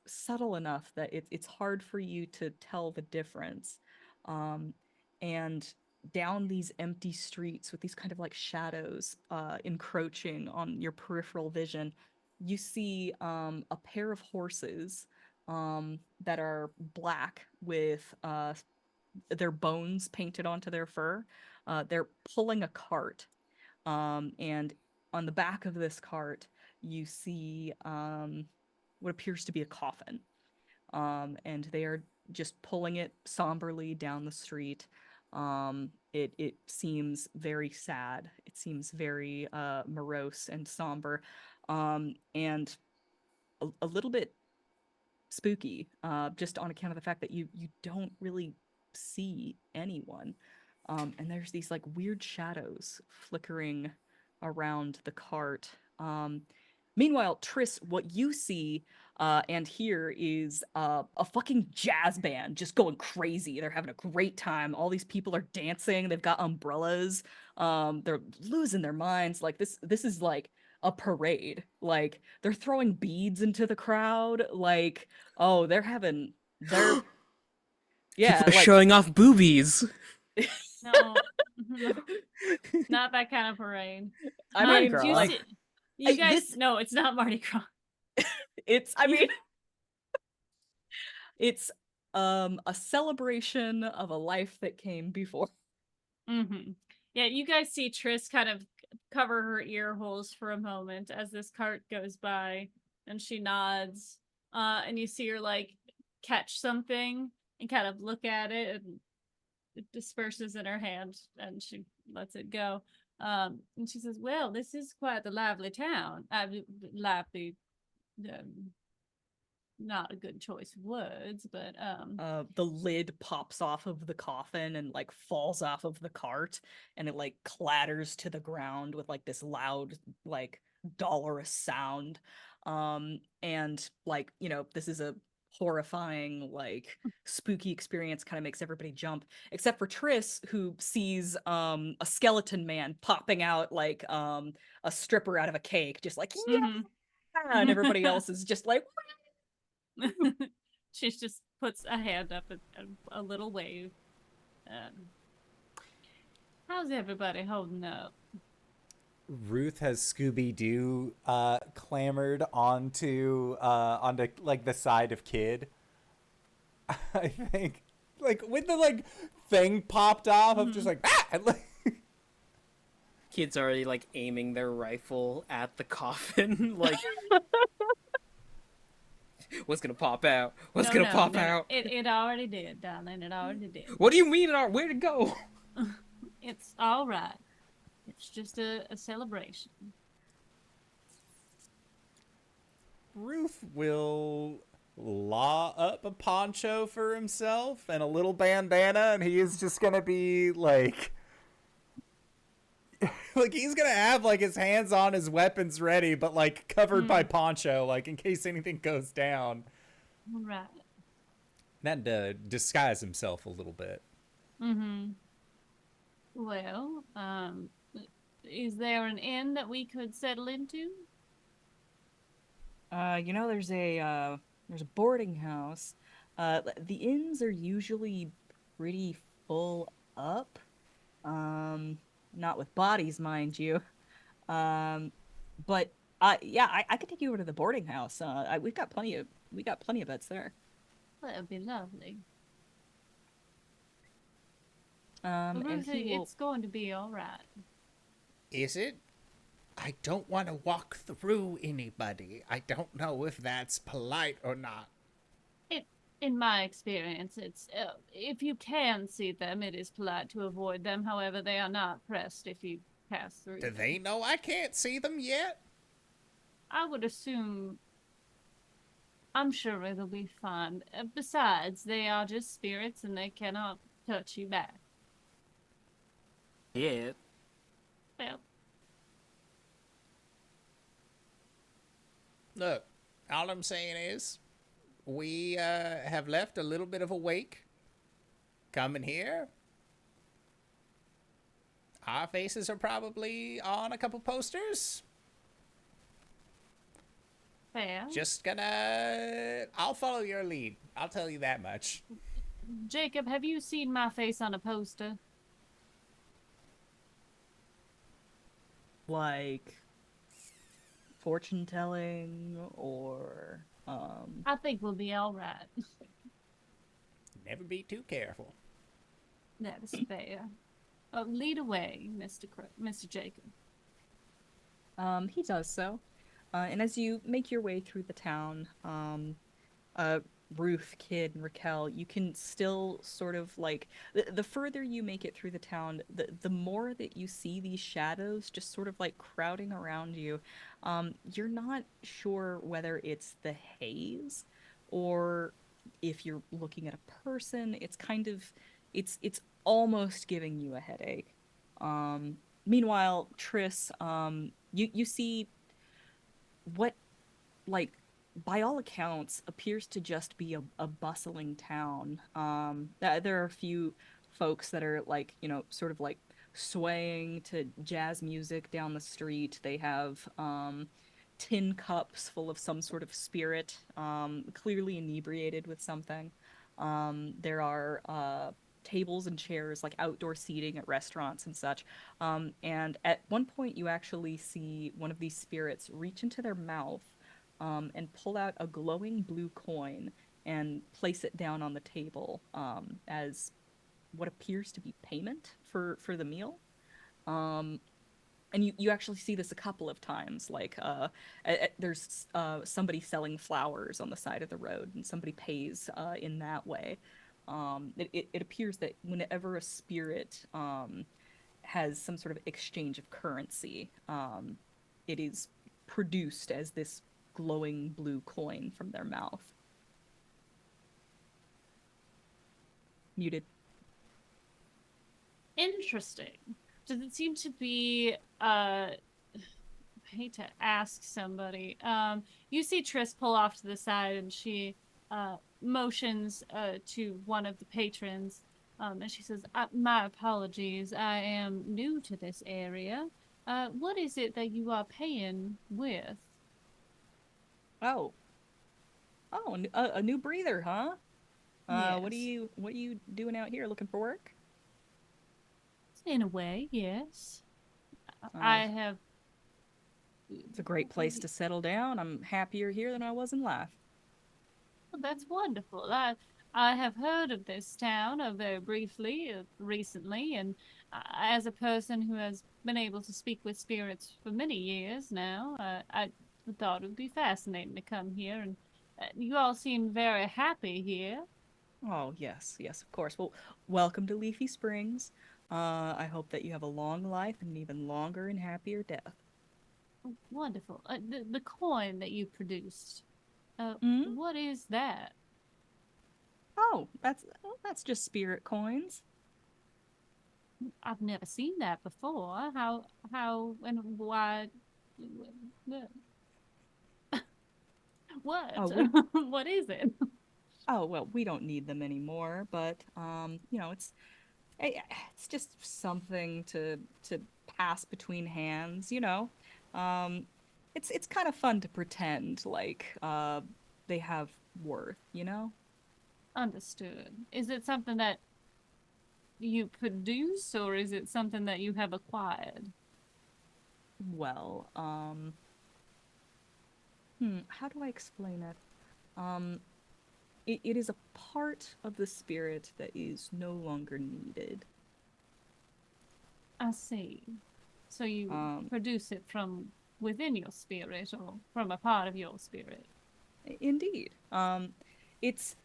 S5: subtle enough that it's hard for you to tell the difference. Um, and down these empty streets with these kind of like shadows encroaching on your peripheral vision, you see a pair of horses that are black with their bones painted onto their fur. They're pulling a cart, and on the back of this cart, you see what appears to be a coffin. And they are just pulling it somberly down the street. It seems very sad. It seems very morose and somber, and a little bit spooky, just on account of the fact that you don't really see anyone. And there's these like weird shadows flickering around the cart. Meanwhile, Triss, what you see And here is a fucking jazz band just going crazy. They're having a great time. All these people are dancing. They've got umbrellas. They're losing their minds. Like this is like a parade. Like they're throwing beads into the crowd. Like, oh, they're yeah,
S2: People are
S5: like
S2: showing off boobies.
S3: No, not that kind of parade.
S5: I
S4: Mardi
S5: mean,
S4: Gras.
S3: You,
S5: like
S3: see, you guys,
S5: this
S3: no, it's not Mardi Gras.
S5: I mean it's a celebration of a life that came before.
S3: Mm-hmm. Yeah, you guys see Triss kind of cover her ear holes for a moment as this cart goes by, and she nods. And you see her like catch something and kind of look at it, and it disperses in her hand, and she lets it go. And she says, "Well, this is quite the lively town. Lively, not a good choice of words, but
S5: The lid pops off of the coffin and like falls off of the cart, and it like clatters to the ground with like this loud, like dolorous sound. And like, you know, this is a horrifying, like spooky experience, kind of makes everybody jump, except for Triss, who sees a skeleton man popping out like a stripper out of a cake, just like, yeah,
S3: mhm.
S5: and everybody else is just like,
S3: She just puts a hand up and a little wave. How's everybody holding up?
S1: Ruth has Scooby-Doo clambered onto like the side of Kid. I think like when the like thing popped off of just like and, like,
S2: Kids already like aiming their rifle at the coffin, like what's gonna pop out? What's gonna pop out?
S3: It already did, darling. It already did.
S2: What do you mean? Where to go?
S3: It's all right. It's just a celebration.
S1: Ruth will law up a poncho for himself and a little bandana, and he is just gonna be like like he's gonna have like his hands on his weapons ready, but like covered by poncho, like in case anything goes down.
S3: All right.
S1: And disguise himself a little bit.
S3: Mm-hmm. Well, is there an inn that we could settle into?
S5: you know, there's a boarding house. The inns are usually pretty full up. Not with bodies, mind you. But yeah, I could take you over to the boarding house. We got plenty of beds there.
S3: That would be lovely.
S5: And
S3: Ruthie,
S5: he will.
S3: it's going to be all right.
S1: Is it? I don't want to walk through anybody. I don't know if that's polite or not.
S3: In my experience, it's if you can see them, it is polite to avoid them. However, they are not pressed if you pass through.
S1: Do they know I can't see them yet?
S3: I would assume. I'm sure it'll be fine. Besides, they are just spirits, and they cannot touch you back.
S2: Yeah.
S3: Well,
S1: Look, all I'm saying is, we have left a little bit of a wake. Coming here. Our faces are probably on a couple posters.
S3: fair.
S1: I'll follow your lead. I'll tell you that much.
S3: Jacob, have you seen my face on a poster?
S5: Like fortune telling or
S3: I think we'll be all right.
S1: Never be too careful.
S3: That is fair. Lead away, Mr. Jacob.
S5: He does so. And as you make your way through the town, Ruth, Kid, and Rakel, you can still sort of like the further you make it through the town, the more that you see these shadows just sort of like crowding around you. You're not sure whether it's the haze or if you're looking at a person. It's kind of it's almost giving you a headache. Meanwhile, Triss, you see what like by all accounts, appears to just be a bustling town. There are a few folks that are like, sort of like swaying to jazz music down the street. They have tin cups full of some sort of spirit, clearly inebriated with something. There are tables and chairs, like outdoor seating at restaurants and such. And at one point, you actually see one of these spirits reach into their mouth and pull out a glowing blue coin and place it down on the table as what appears to be payment for the meal. Um, and you actually see this a couple of times. Like there's somebody selling flowers on the side of the road, and somebody pays in that way. It appears that whenever a spirit has some sort of exchange of currency, it is produced as this glowing blue coin from their mouth. Muted.
S3: Interesting. Does it seem to be I hate to ask somebody. You see Triss pull off to the side and she motions to one of the patrons. And she says, my apologies, I am new to this area. What is it that you are paying with?
S5: Oh. Oh, a new breather, huh? What are
S3: Yes.
S5: you doing out here, looking for work?
S3: In a way, yes.
S5: Uh,
S3: I have.
S5: it's a great place to settle down. I'm happier here than I was in life.
S3: Well, that's wonderful. I have heard of this town very briefly, recently, and as a person who has been able to speak with spirits for many years now, I thought it would be fascinating to come here, and you all seem very happy here.
S5: Oh, yes, yes, of course. Well, welcome to Leafy Springs. I hope that you have a long life and an even longer and happier death.
S3: Wonderful. The coin that you produced,
S5: Hmm?
S3: what is that?
S5: Oh, that's just spirit coins.
S3: I've never seen that before. How, and why? What?
S5: Oh, we
S3: What is it?
S5: oh well, we don't need them anymore, but it's just something to pass between hands, you know. Um, it's kind of fun to pretend like they have worth, you know?
S3: Understood. Is it something that you produce, or is it something that you have acquired?
S5: Well, how do I explain it? Um, it is a part of the spirit that is no longer needed.
S3: I see. So you
S5: Um,
S3: produce it from within your spirit or from a part of your spirit.
S5: Indeed. It's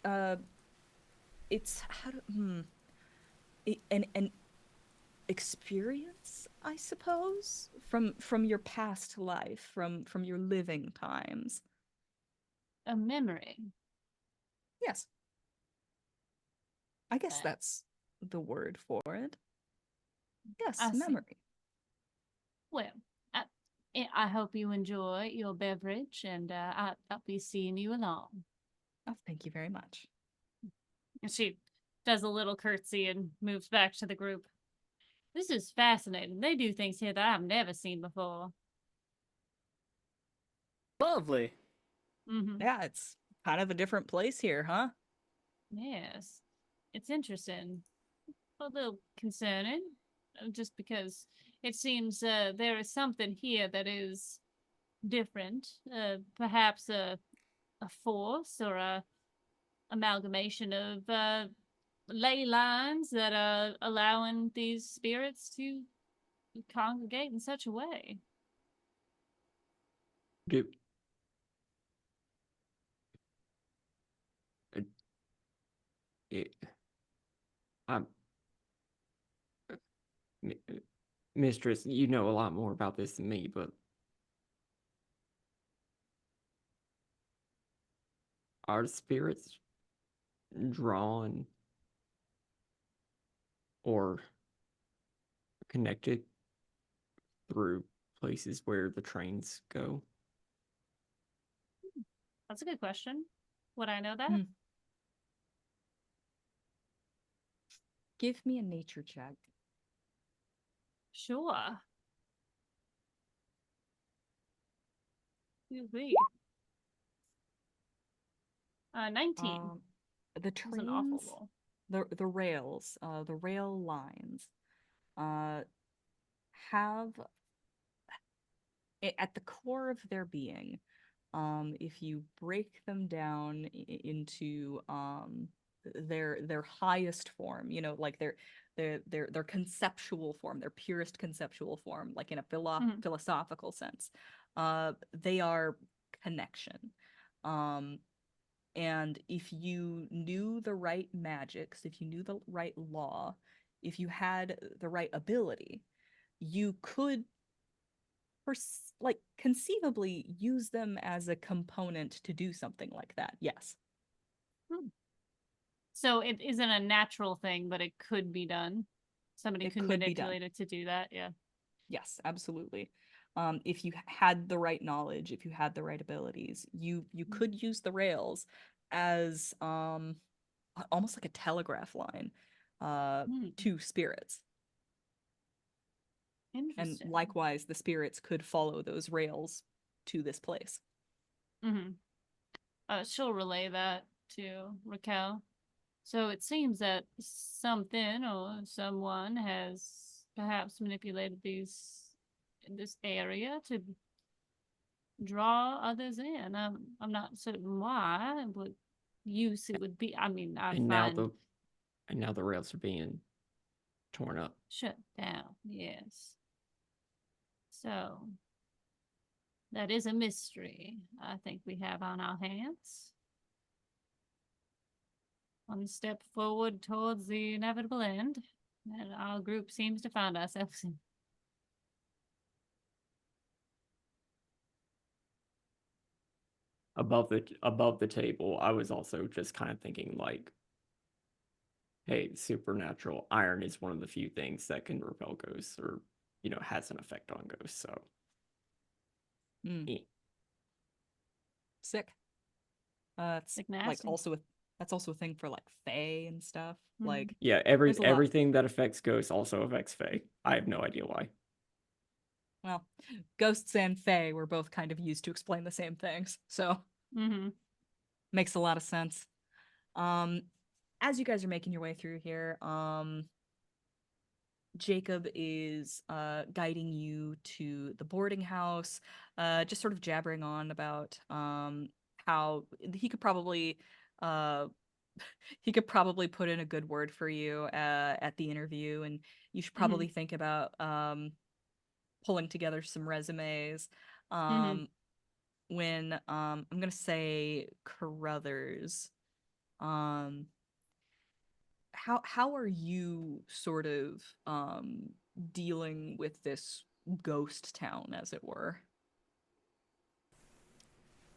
S5: it's how do an experience, I suppose, from your past life, from your living times.
S3: A memory.
S5: Yes, I guess
S3: Uh,
S5: that's the word for it. Yes,
S3: I see.
S5: memory.
S3: Well, I, I hope you enjoy your beverage, and I'll be seeing you along.
S5: Oh, thank you very much.
S3: And she does a little curtsy and moves back to the group. This is fascinating. They do things here that I've never seen before.
S2: Lovely.
S3: Mm-hmm.
S5: Yeah, it's kind of a different place here, huh?
S3: Yes. It's interesting. A little concerning, just because it seems there is something here that is different. Perhaps a force or a amalgamation of ley lines that are allowing these spirits to congregate in such a way.
S4: Do uh, it, I'm mi- uh, mistress. You know a lot more about this than me, but are spirits drawn or connected through places where the trains go?
S3: That's a good question. Would I know that?
S5: Hmm. Give me a nature check.
S3: Sure. Wee. 19.
S5: The
S3: That was an awful
S5: trains,
S3: roll.
S5: the rails, the rail lines, have at the core of their being, if you break them down into their highest form, you know, like their conceptual form, their purest conceptual form, like in a philosophical sense, they are connection. And if you knew the right magics, if you knew the right law, if you had the right ability, you could like conceivably use them as a component to do something like that. Yes.
S3: So it isn't a natural thing, but it could be done. Somebody
S5: It
S3: could
S5: could be done.
S3: manipulate it to do that. Yeah.
S5: Yes, absolutely. If you had the right knowledge, if you had the right abilities, you could use the rails as almost like a telegraph line to spirits. And
S3: Interesting.
S5: likewise, the spirits could follow those rails to this place.
S3: She'll relay that to Rakel. So it seems that something or someone has perhaps manipulated this area to draw others in. I'm not certain why, what use it would be. I mean, I
S4: And
S3: find
S4: now the rails are being torn up.
S3: shut down. Yes. So that is a mystery I think we have on our hands. One step forward towards the inevitable end that our group seems to find ourselves in.
S4: Above the table, I was also just kind of thinking like, hey, supernatural iron is one of the few things that can repel ghosts or, you know, has an effect on ghosts. So
S5: Sick. It's
S3: Like
S5: like
S3: nasty.
S5: that's also a thing for like fae and stuff. Like
S4: yeah,
S5: there's a lot.
S4: everything that affects ghosts also affects fae. I have no idea why.
S5: Well, ghosts and fae were both kind of used to explain the same things, so makes a lot of sense. As you guys are making your way through here, Jacob is guiding you to the boarding house, just sort of jabbering on about how he could probably uh, he could probably put in a good word for you at the interview, and you should probably think about pulling together some resumes. When I'm gonna say Carruthers, how are you sort of dealing with this ghost town, as it were?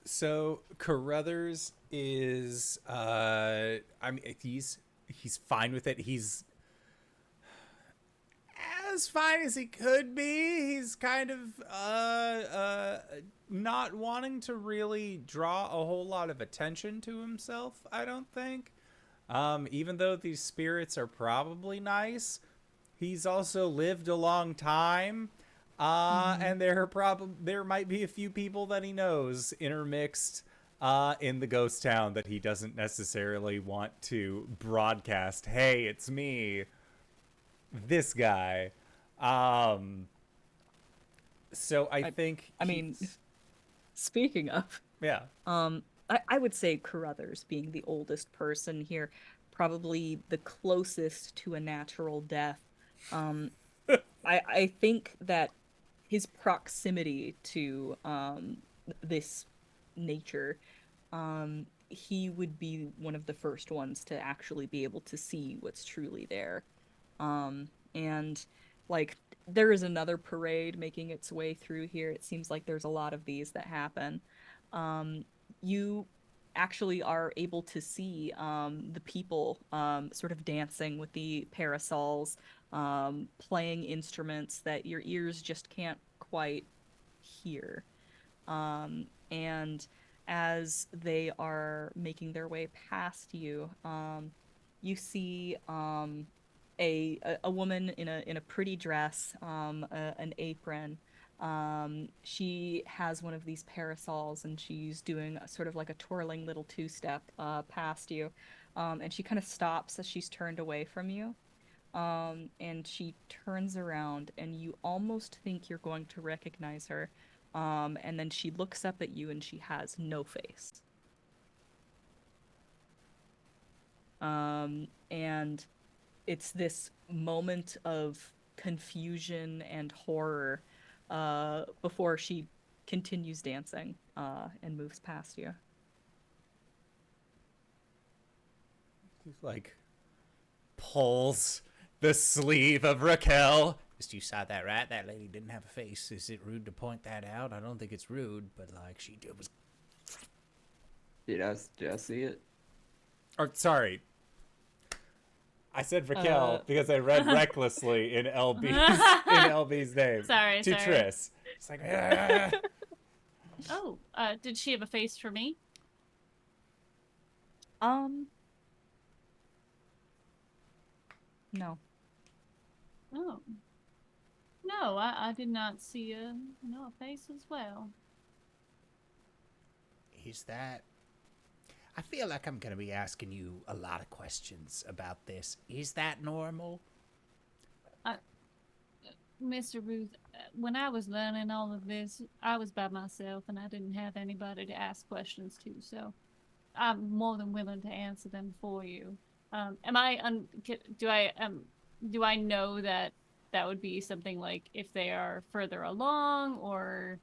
S1: So Carruthers is I mean he's fine with it. He's as fine as he could be. He's kind of not wanting to really draw a whole lot of attention to himself, I don't think. Even though these spirits are probably nice, he's also lived a long time. And there might be a few people that he knows intermixed in the ghost town that he doesn't necessarily want to broadcast. Hey, it's me, this guy. So I think
S5: I mean, speaking of,
S1: yeah.
S5: I would say Carruthers, being the oldest person here, probably the closest to a natural death. I think that his proximity to this nature, he would be one of the first ones to actually be able to see what's truly there. And like there is another parade making its way through here. It seems like there's a lot of these that happen. You actually are able to see the people sort of dancing with the parasols, playing instruments that your ears just can't quite hear. And as they are making their way past you, you see a woman in a pretty dress, an apron. She has one of these parasols, and she's doing sort of like a twirling little two-step past you, and she kind of stops as she's turned away from you. And she turns around, and you almost think you're going to recognize her. And then she looks up at you, and she has no face. And it's this moment of confusion and horror before she continues dancing and moves past you.
S1: He's like pulls the sleeve of Rakel. Just, you saw that, right? That lady didn't have a face. Is it rude to point that out? I don't think it's rude, but like she did was.
S4: Did I see it?
S1: Or sorry, I said Rakel because I read recklessly in LB's name.
S3: Sorry.
S1: Tris. It's like.
S3: Oh, did she have a face for me?
S5: No.
S3: Oh. No, I did not see a face as well.
S1: Is that? I feel like I'm gonna be asking you a lot of questions about this. Is that normal?
S3: Mr. Ruth, when I was learning all of this, I was by myself and I didn't have anybody to ask questions to, so I'm more than willing to answer them for you. Do I know that would be something like if they are further along, or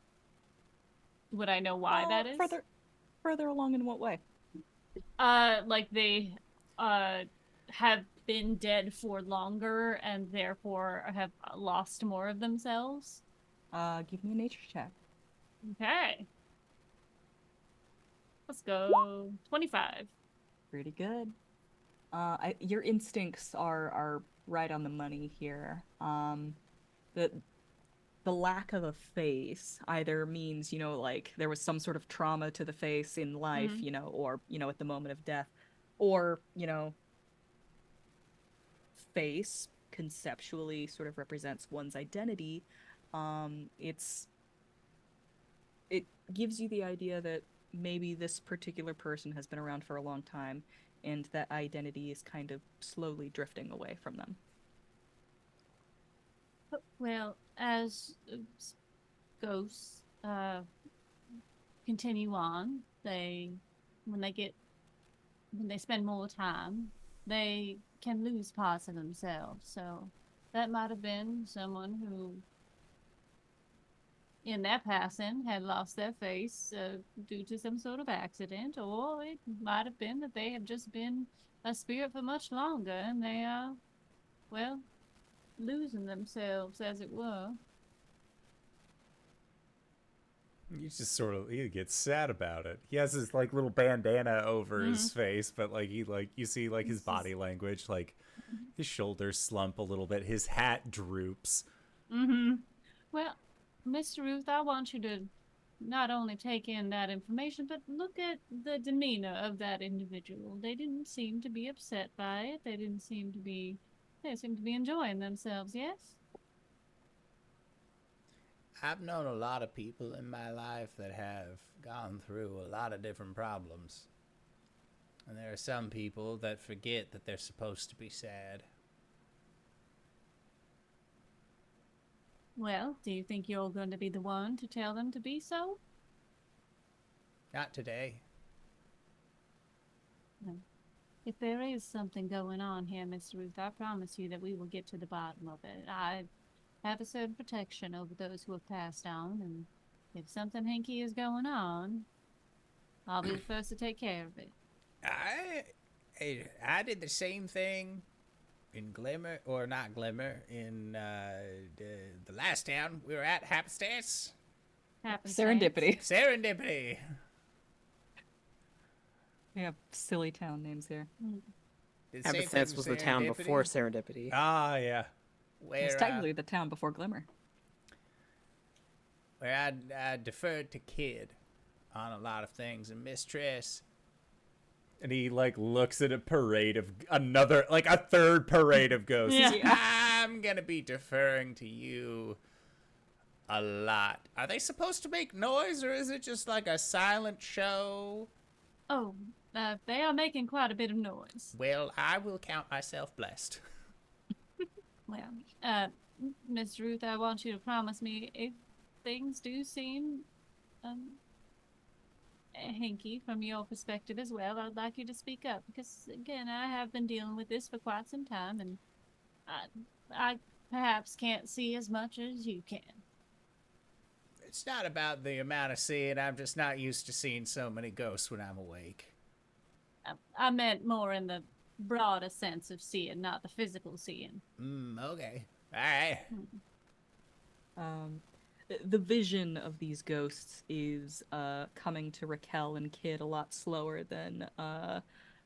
S3: would I know why that is?
S5: Further along in what way?
S3: Like they have been dead for longer and therefore have lost more of themselves.
S5: Give me a nature check.
S3: Okay. Let's go 25.
S5: Pretty good. Your instincts are right on the money here. The lack of a face either means, like there was some sort of trauma to the face in life, or, at the moment of death, or, face conceptually sort of represents one's identity. It gives you the idea that maybe this particular person has been around for a long time, and that identity is kind of slowly drifting away from them.
S3: Well, as ghosts continue on, when they spend more time, they can lose parts of themselves. So that might have been someone who, in their passing, had lost their face due to some sort of accident, or it might have been that they have just been a spirit for much longer, and they are, well, losing themselves, as it were.
S1: He just he gets sad about it. He has his like little bandana over his face, but like you see like his body language, like his shoulders slump a little bit, his hat droops.
S3: Well, Mr. Ruth, I want you to not only take in that information, but look at the demeanor of that individual. They didn't seem to be upset by it. They seemed to be enjoying themselves, yes?
S1: I've known a lot of people in my life that have gone through a lot of different problems. And there are some people that forget that they're supposed to be sad.
S3: Well, do you think you're going to be the one to tell them to be so?
S1: Not today.
S3: If there is something going on here, Mr. Ruth, I promise you that we will get to the bottom of it. I have a certain protection over those who have passed on, and if something hinky is going on, I'll be the first to take care of it.
S1: I did the same thing in Glimmer, or not Glimmer, in the last town we were at, Happenstance.
S5: Serendipity. We have silly town names here.
S2: Happenstance was the town before Serendipity.
S1: Ah, yeah.
S5: It's technically the town before Glimmer.
S1: Where I deferred to Kid. on a lot of things, and Miss Triss. And he like looks at a parade of another, like a third parade of ghosts.
S3: Yeah.
S1: I'm gonna be deferring to you a lot. Are they supposed to make noise, or is it just like a silent show?
S3: Oh, they are making quite a bit of noise.
S1: Well, I will count myself blessed.
S3: Well, Miss Ruth, I want you to promise me if things do seem hinky from your perspective as well, I'd like you to speak up because, again, I have been dealing with this for quite some time, and I perhaps can't see as much as you can.
S1: It's not about the amount of seeing. I'm just not used to seeing so many ghosts when I'm awake.
S3: I meant more in the broader sense of seeing, not the physical seeing.
S1: Okay. All right.
S5: The vision of these ghosts is coming to Rakel and Kid a lot slower than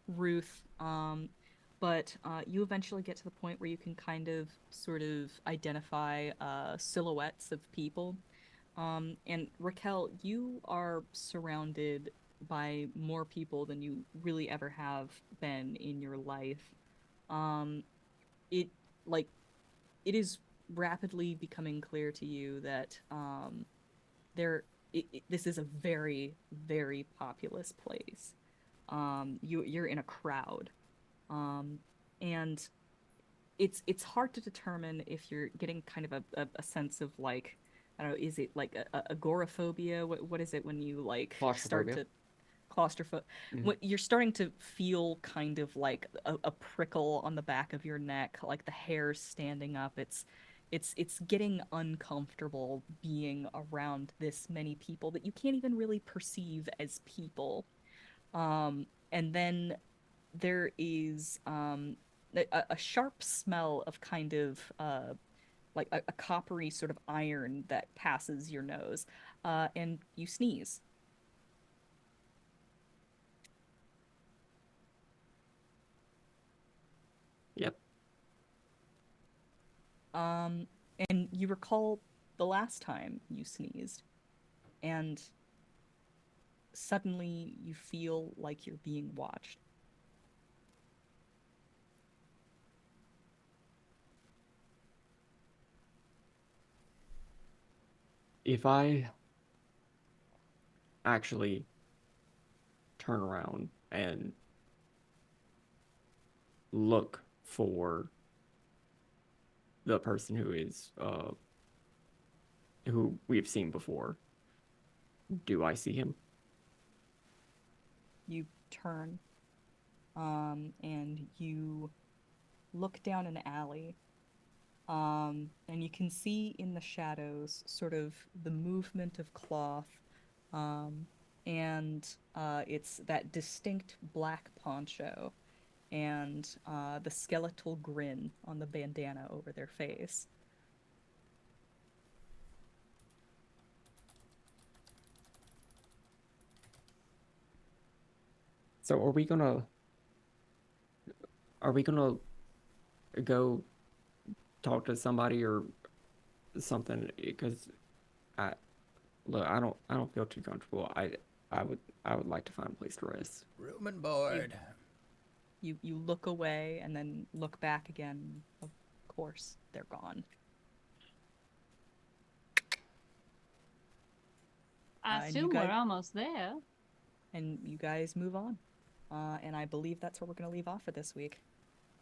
S5: Ruth. But you eventually get to the point where you can kind of sort of identify silhouettes of people. And Rakel, you are surrounded by more people than you really ever have been in your life. It like it is rapidly becoming clear to you that this is a very, very populous place. You're in a crowd, and it's hard to determine if you're getting kind of a sense of like, I don't know, is it like agoraphobia? What is it when you like start
S4: Claustrophobia.
S5: to claustrophobic? What you're starting to feel kind of like a prickle on the back of your neck, like the hair standing up. It's getting uncomfortable being around this many people that you can't even really perceive as people. And then there is a sharp smell of kind of like a coppery sort of iron that passes your nose, and you sneeze.
S4: Yep.
S5: And you recall the last time you sneezed, and suddenly you feel like you're being watched.
S4: If I actually turn around and look for the person who we've seen before, do I see him?
S5: You turn, and you look down an alley, and you can see in the shadows sort of the movement of cloth, and it's that distinct black poncho and the skeletal grin on the bandana over their face.
S4: So are we gonna go talk to somebody or something? Because I look, I don't feel too comfortable. I would like to find a place to rest.
S1: Room and board.
S5: You look away and then look back again. Of course, they're gone.
S3: I
S5: And you
S3: assume
S5: guys-
S3: we're almost there.
S5: And you guys move on. And I believe that's where we're going to leave off for this week.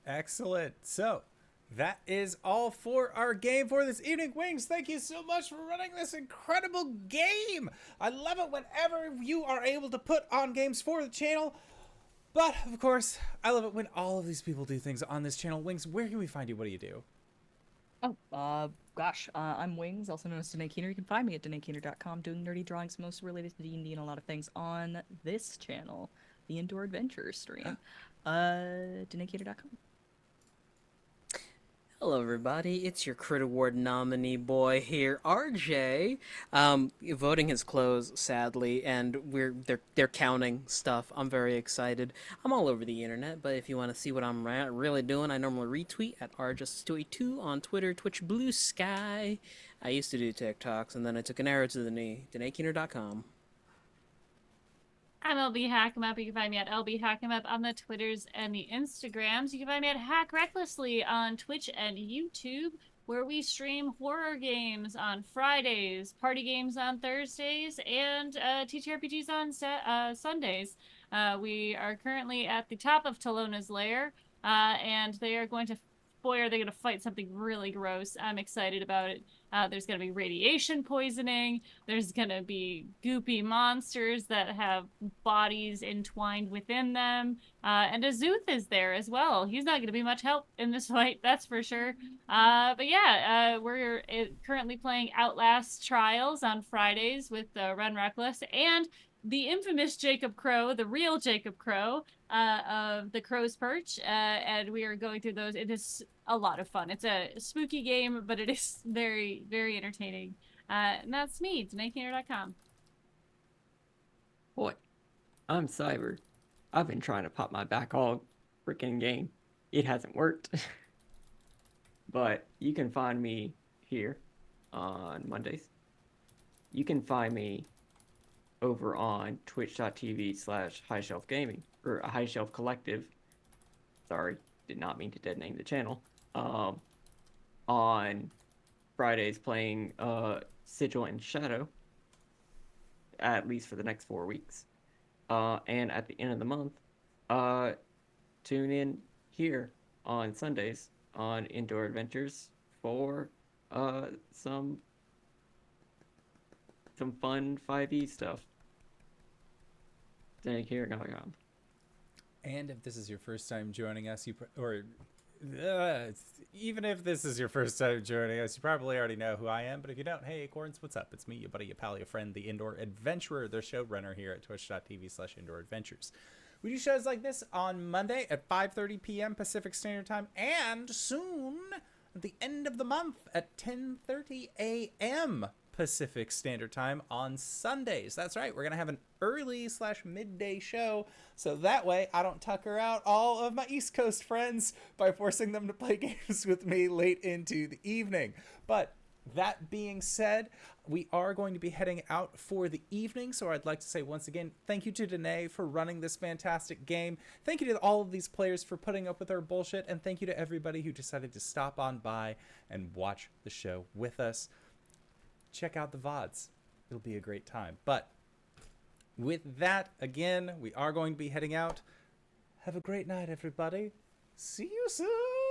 S1: Excellent. So, that is all for our game for this evening. Wings, thank you so much for running this incredible game. I love it whenever you are able to put on games for the channel. But, of course, I love it when all of these people do things on this channel. Wings, where can we find you? What do you do?
S5: Oh, gosh, I'm Wings, also known as Danae Keener. You can find me at DanaeKeener.com doing nerdy drawings mostly related to D&D and a lot of things on this channel, the Indoor Adventure stream. DanaeKeener.com.
S2: Hello, everybody. It's your Crit Award nominee boy here, RJ. Voting has closed, sadly, and they're counting stuff. I'm very excited. I'm all over the internet, but if you want to see what I'm really doing, I normally retweet at RJustice282 on Twitter, Twitch, Blue Sky. I used to do TikToks, and then I took an arrow to the knee. DanaeKeener.com.
S3: I'm LBHackEmUp. You can find me at LBHackEmUp on the Twitters and the Instagrams. You can find me at Hack Recklessly on Twitch and YouTube, where we stream horror games on Fridays, party games on Thursdays, and TTRPGs on Sundays. We are currently at the top of Talona's lair, and they are going to, boy, are they going to fight something really gross. I'm excited about it. There's going to be radiation poisoning. There's going to be goopy monsters that have bodies entwined within them. And Azuth is there as well. He's not going to be much help in this fight, that's for sure. But yeah, we're currently playing Outlast Trials on Fridays with Ren Reckless and the infamous Jacob Crow, the real Jacob Crow, of the Crow's Perch, and we are going through those. It is a lot of fun. It's a spooky game, but it is very, very entertaining. And that's me, DanaeKeener.com.
S4: Boy, I'm Cyber. I've been trying to pop my back all freaking game. It hasn't worked. But you can find me here on Mondays. You can find me over on twitch.tv/highshelfgaming or High Shelf Collective. Sorry, did not mean to dead name the channel. On Fridays playing Sigil and Shadow, at least for the next 4 weeks. And at the end of the month, tune in here on Sundays on Indoor Adventures for some fun 5e stuff. DnD.com.
S1: And if this is your first time joining us, even if this is your first time joining us, you probably already know who I am. But if you don't, hey, Acorns, what's up? It's me, your buddy, your pal, your friend, the Indoor Adventurer, the showrunner here at twitch.tv/Indoor Adventures. We do shows like this on Monday at 5:30 p.m. Pacific Standard Time, and soon at the end of the month at 10:30 a.m. Pacific Standard Time on Sundays. That's right, we're gonna have an early/midday show, so that way I don't tucker out all of my East Coast friends by forcing them to play games with me late into the evening. But that being said, we are going to be heading out for the evening, so I'd like to say once again, thank you to Danae for running this fantastic game. Thank you to all of these players for putting up with our bullshit, and thank you to everybody who decided to stop on by and watch the show with us. Check out the VODs. It'll be a great time. But with that, again, we are going to be heading out. Have a great night, everybody. See you soon.